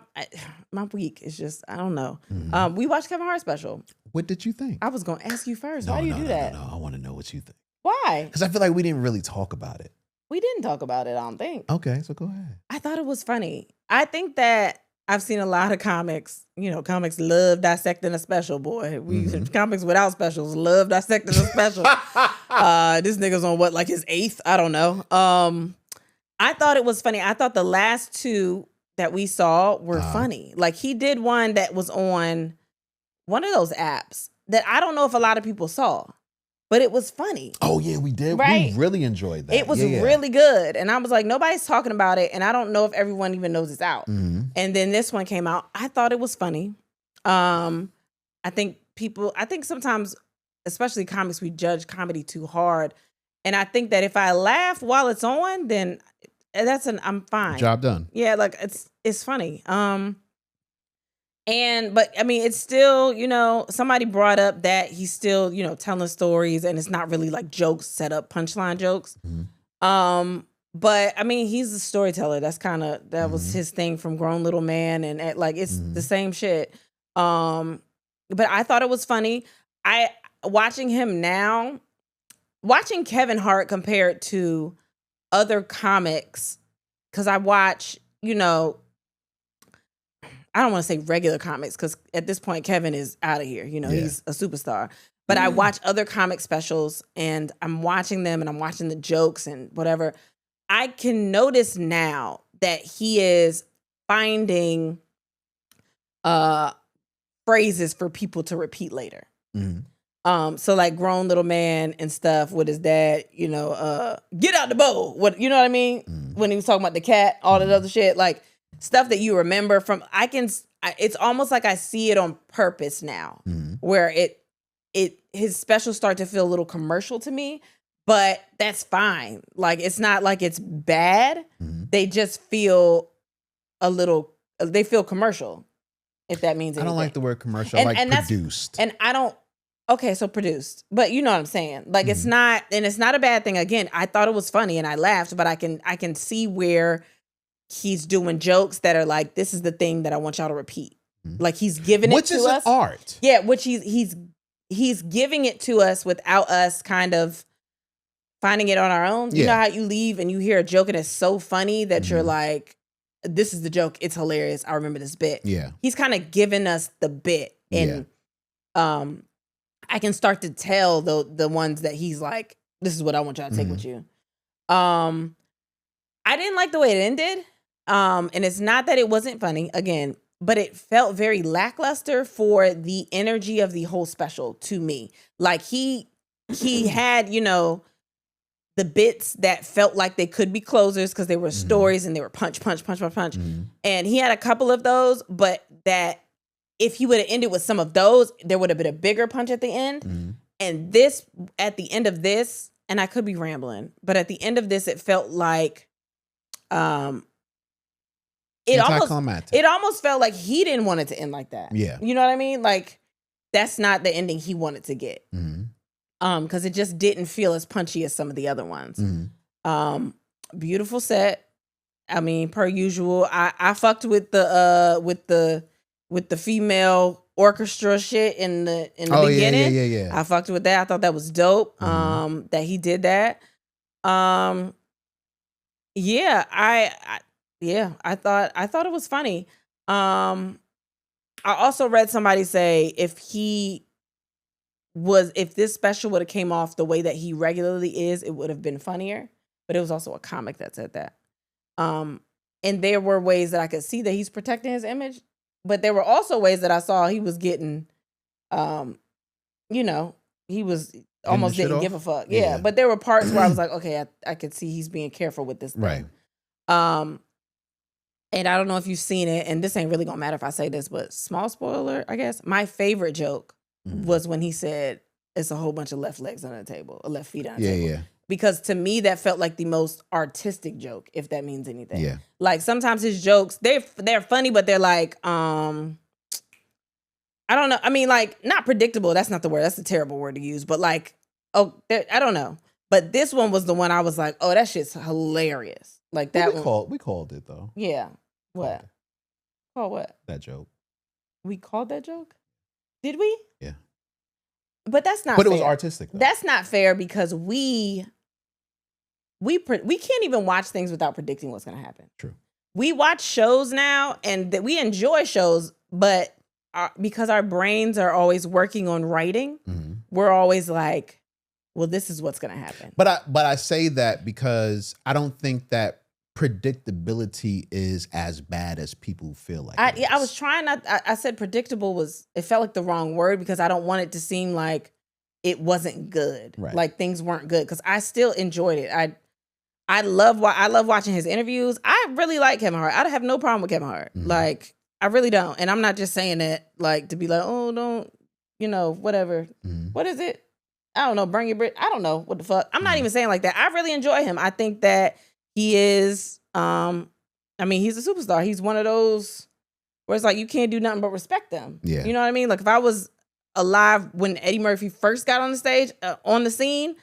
week is just, I don't know. Mm-hmm. We watched Kevin Hart special. What did you think? I was going to ask you first. Why do you do that? No, I want to know what you think. Why? Because I feel like we didn't really talk about it. We didn't talk about it, I don't think. Okay, so go ahead. I thought it was funny. I think that I've seen a lot of comics. Comics love dissecting a special, boy. Comics without specials love dissecting a special. This nigga's on what, like his 8th? I don't know. I thought it was funny. I thought the last 2 that we saw were funny. Like he did one that was on one of those apps that I don't know if a lot of people saw, but it was funny. Oh yeah, we did. Right? We really enjoyed that. It was really good. And I was like, nobody's talking about it. And I don't know if everyone even knows it's out. Mm-hmm. And then this one came out. I thought it was funny. I think sometimes, especially comics, we judge comedy too hard. And I think that if I laugh while it's on, then I'm fine. Job done. Yeah, like it's funny. But I mean, it's still, somebody brought up that he's still, telling stories and it's not really like jokes set up, punchline jokes. Mm-hmm. But I mean, he's a storyteller. That was his thing from Grown Little Man, and it's the same shit. But I thought it was funny. Watching Kevin Hart compared to other comics, because I watch, I don't want to say regular comics, because at this point Kevin is out of here. He's a superstar. But I watch other comic specials, and I'm watching them, and I'm watching the jokes and whatever. I can notice now that he is finding phrases for people to repeat later. Mm-hmm. So like Grown Little Man and stuff with his dad, get out the bowl. What, you know what I mean? Mm-hmm. When he was talking about the cat, all that other shit, like stuff that you remember from. It's almost like I see it on purpose now, where his specials start to feel a little commercial to me. But that's fine. Like, it's not like it's bad. Mm-hmm. They just feel they feel commercial, if that means anything. I don't like the word commercial. I like produced. So produced. But you know what I'm saying? Like, it's not a bad thing. Again, I thought it was funny and I laughed, but I can see where he's doing jokes that are like, this is the thing that I want y'all to repeat. Like he's giving it to us. Which is an art. Yeah, which he's giving it to us without us kind of finding it on our own. You know how you leave and you hear a joke and it's so funny that you're like, this is the joke. It's hilarious. I remember this bit. Yeah. He's kind of giving us the bit. And I can start to tell the ones that he's like, this is what I want y'all to take with you. I didn't like the way it ended. And it's not that it wasn't funny, again, but it felt very lackluster for the energy of the whole special to me. Like he had, you know, the bits that felt like they could be closers because they were stories and they were punch. And he had a couple of those, but that if he would have ended with some of those, there would have been a bigger punch at the end. And this, at the end of this, and I could be rambling, but at the end of this, it felt like it almost felt like he didn't want it to end like that. Yeah. You know what I mean? Like that's not the ending he wanted to get. Because it just didn't feel as punchy as some of the other ones. Beautiful set. I mean, per usual, I fucked with the female orchestra shit in the beginning. Yeah. I fucked with that. I thought that was dope. That he did that. I thought it was funny. I also read somebody say if this special would have came off the way that he regularly is, it would have been funnier. But it was also a comic that said that. And there were ways that I could see that he's protecting his image, but there were also ways that I saw he was getting, he was almost didn't give a fuck. Yeah. But there were parts where I was like, okay, I could see he's being careful with this thing. Right. And I don't know if you've seen it, and this ain't really gonna matter if I say this, but small spoiler, I guess. My favorite joke was when he said, it's a whole bunch of left legs on the table, or left feet on the table. Yeah. Because to me, that felt like the most artistic joke, if that means anything. Yeah. Like sometimes his jokes, they're funny, but they're like, I don't know. I mean, like, not predictable. That's not the word. That's a terrible word to use. But like, I don't know. But this one was the one I was like, oh, that shit's hilarious. Like that one. We called it though. Yeah. What? Called what? That joke. We called that joke? Did we? Yeah. But that's not fair. But it was artistic though. That's not fair because we can't even watch things without predicting what's going to happen. True. We watch shows now and that we enjoy shows, but because our brains are always working on writing, we're always like, well, this is what's going to happen. But I say that because I don't think that predictability is as bad as people feel like. I was trying not. I said predictable it felt like the wrong word because I don't want it to seem like it wasn't good, right. Like things weren't good. Because I still enjoyed it. I love watching his interviews. I really like Kevin Hart. I have no problem with Kevin Hart. Like I really don't. And I'm not just saying that like to be like, oh, don't, whatever. What is it? I don't know. Burn your bridge. I don't know what the fuck. I'm not even saying like that. I really enjoy him. I think that he is, he's a superstar. He's one of those where it's like, you can't do nothing but respect them. Yeah. You know what I mean? Like if I was alive when Eddie Murphy first got on the stage, on the scene,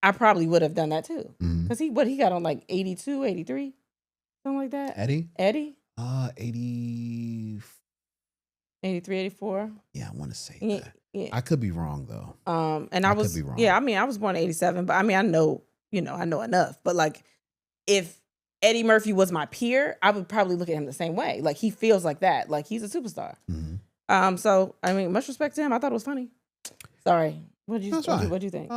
I probably would have done that too. Cause he got on like 82, 83, something like that. Eddie? 80. 83, 84. Yeah, I want to say that. Yeah. I could be wrong though. And I could be wrong. Yeah, I was born in 87, but I know enough. But like, if Eddie Murphy was my peer, I would probably look at him the same way. Like he feels like that. Like he's a superstar. So I mean, much respect to him. I thought it was funny. Sorry. What do you think?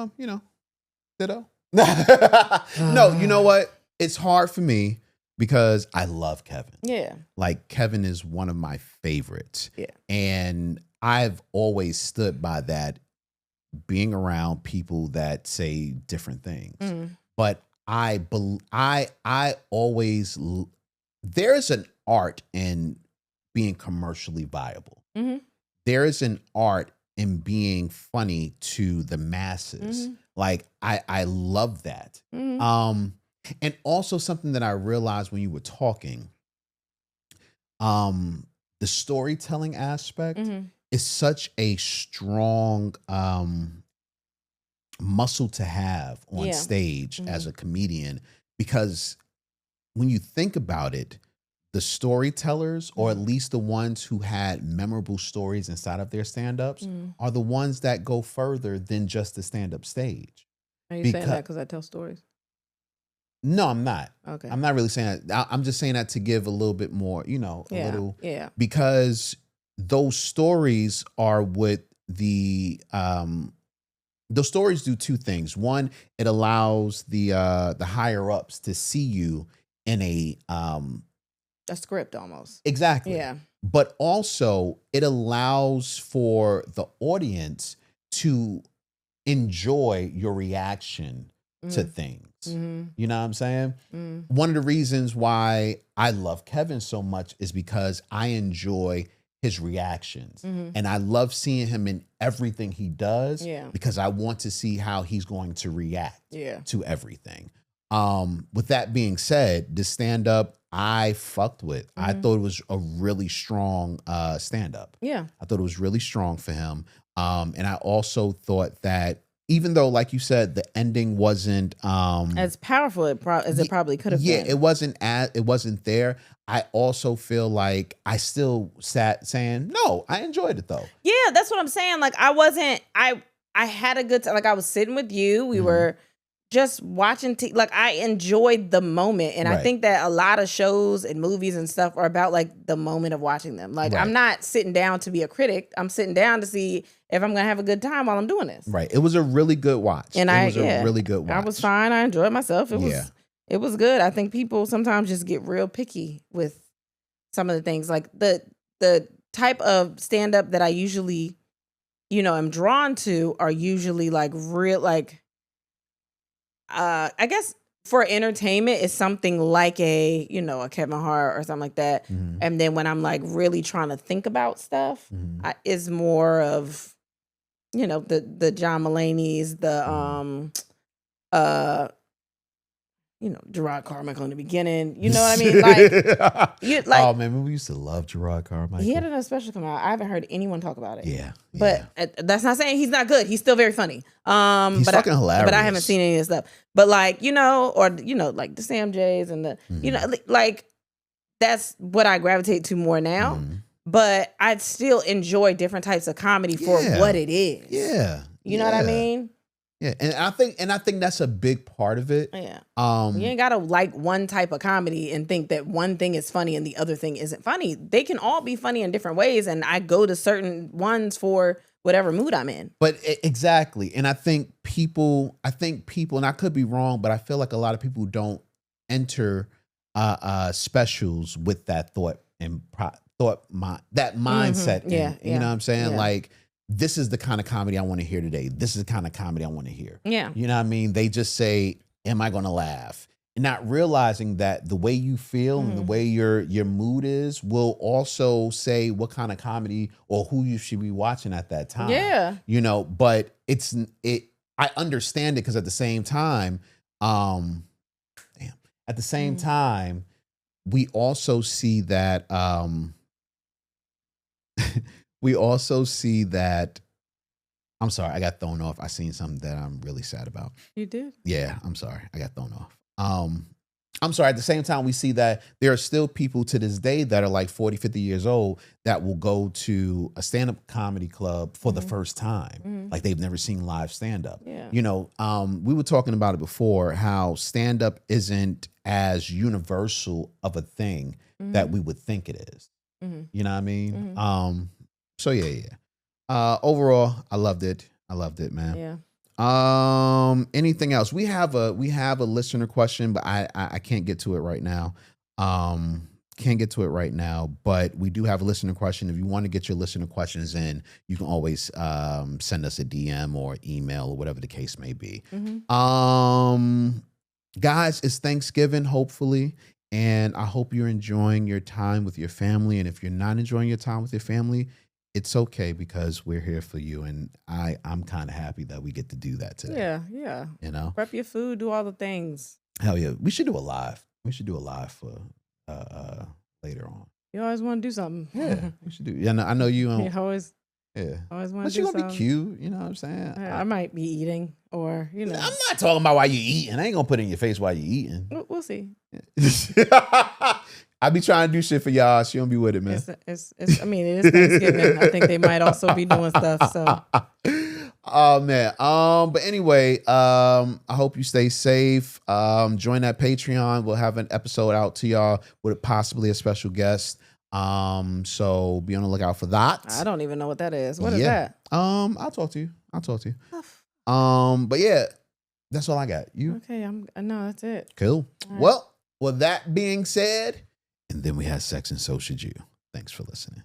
Ditto. No, you know what? It's hard for me because I love Kevin. Yeah. Like Kevin is one of my favorites. Yeah. And I've always stood by that, being around people that say different things. But I always, there's an art in being commercially viable. There is an art in being funny to the masses. Like I love that. And also something that I realized when you were talking, the storytelling aspect is such a strong muscle to have on stage as a comedian, because when you think about it, the storytellers, or at least the ones who had memorable stories inside of their stand-ups, are the ones that go further than just the stand-up stage. Are you saying that because I tell stories? No, I'm not. Okay. I'm not really saying that. I'm just saying that to give a little bit more, a little. Yeah. Because those stories are what those stories do two things. One, it allows the higher ups to see you in a script almost. Exactly. Yeah. But also it allows for the audience to enjoy your reaction to things. You know what I'm saying? One of the reasons why I love Kevin so much is because I enjoy his reactions. And I love seeing him in everything he does because I want to see how he's going to react to everything. With that being said, the stand-up I fucked with. I thought it was a really strong stand-up. Yeah. I thought it was really strong for him. And I also thought that even though, like you said, the ending wasn't as powerful as it probably could have been. Yeah, it wasn't there. I also feel like I still sat saying, no, I enjoyed it though. Yeah, that's what I'm saying. Like I had a good time. Like I was sitting with you. We were just watching like I enjoyed the moment. And I think that a lot of shows and movies and stuff are about like the moment of watching them. Like I'm not sitting down to be a critic. I'm sitting down to see if I'm gonna have a good time while I'm doing this. Right. It was a really good watch. And it was a really good watch. I was fine. I enjoyed myself. It was good. I think people sometimes just get real picky with some of the things. Like the type of stand-up that I usually, am drawn to are usually like real, like I guess for entertainment it's something like a Kevin Hart or something like that. And then when I'm like really trying to think about stuff, it's more of the John Mulaney's, Gerard Carmichael in the beginning. You know what I mean? Oh man, we used to love Gerard Carmichael. He had a special come out. I haven't heard anyone talk about it. Yeah. But that's not saying he's not good. He's still very funny. He's fucking hilarious. But I haven't seen any of his stuff. But like, like the Sam Jays and the, like that's what I gravitate to more now. But I'd still enjoy different types of comedy for what it is. Yeah. You know what I mean? Yeah, and I think that's a big part of it. Yeah. You ain't gotta like one type of comedy and think that one thing is funny and the other thing isn't funny. They can all be funny in different ways, and I go to certain ones for whatever mood I'm in. But exactly, and I think people, and I could be wrong, but I feel like a lot of people don't enter specials with that thought and that mindset. You know what I'm saying? Yeah. Like, this is the kind of comedy I want to hear today. This is the kind of comedy I want to hear. Yeah. You know what I mean? They just say, am I going to laugh? And not realizing that the way you feel and the way your mood is will also say what kind of comedy or who you should be watching at that time. Yeah. But I understand it because at the same time, we also see that I'm sorry, I got thrown off. I seen something that I'm really sad about. You did? Yeah, I'm sorry. I got thrown off. I'm sorry. At the same time, we see that there are still people to this day that are like 40, 50 years old that will go to a stand-up comedy club for the first time. Like they've never seen live stand-up. Yeah. We were talking about it before, how stand-up isn't as universal of a thing that we would think it is. You know what I mean? So yeah. Overall, I loved it. Man. Yeah. Anything else? We have a listener question, but I can't get to it right now. But we do have a listener question. If you want to get your listener questions in, you can always send us a DM or email or whatever the case may be. Guys, it's Thanksgiving, hopefully. And I hope you're enjoying your time with your family. And if you're not enjoying your time with your family, it's okay because we're here for you. And I'm kind of happy that we get to do that today. Yeah. Prep your food, do all the things. Hell yeah. We should do a live. For later on. You always want to do something. Yeah, we should do. Yeah, I know you. You always want to do something. But you're going to be cute. You know what I'm saying? I might be eating or, I'm not talking about while you're eating. I ain't going to put it in your face while you're eating. We'll see. I be trying to do shit for y'all. She don't be with it, man. It's I mean, it is Thanksgiving. I think they might also be doing stuff. So. Oh man. But anyway, I hope you stay safe. Join that Patreon. We'll have an episode out to y'all with possibly a special guest. So be on the lookout for that. I don't even know what that is. What is that? I'll talk to you. But yeah, that's all I got. You okay? No, that's it. cool. Right. Well, with that being said, and then we had sex and so should you. Thanks for listening.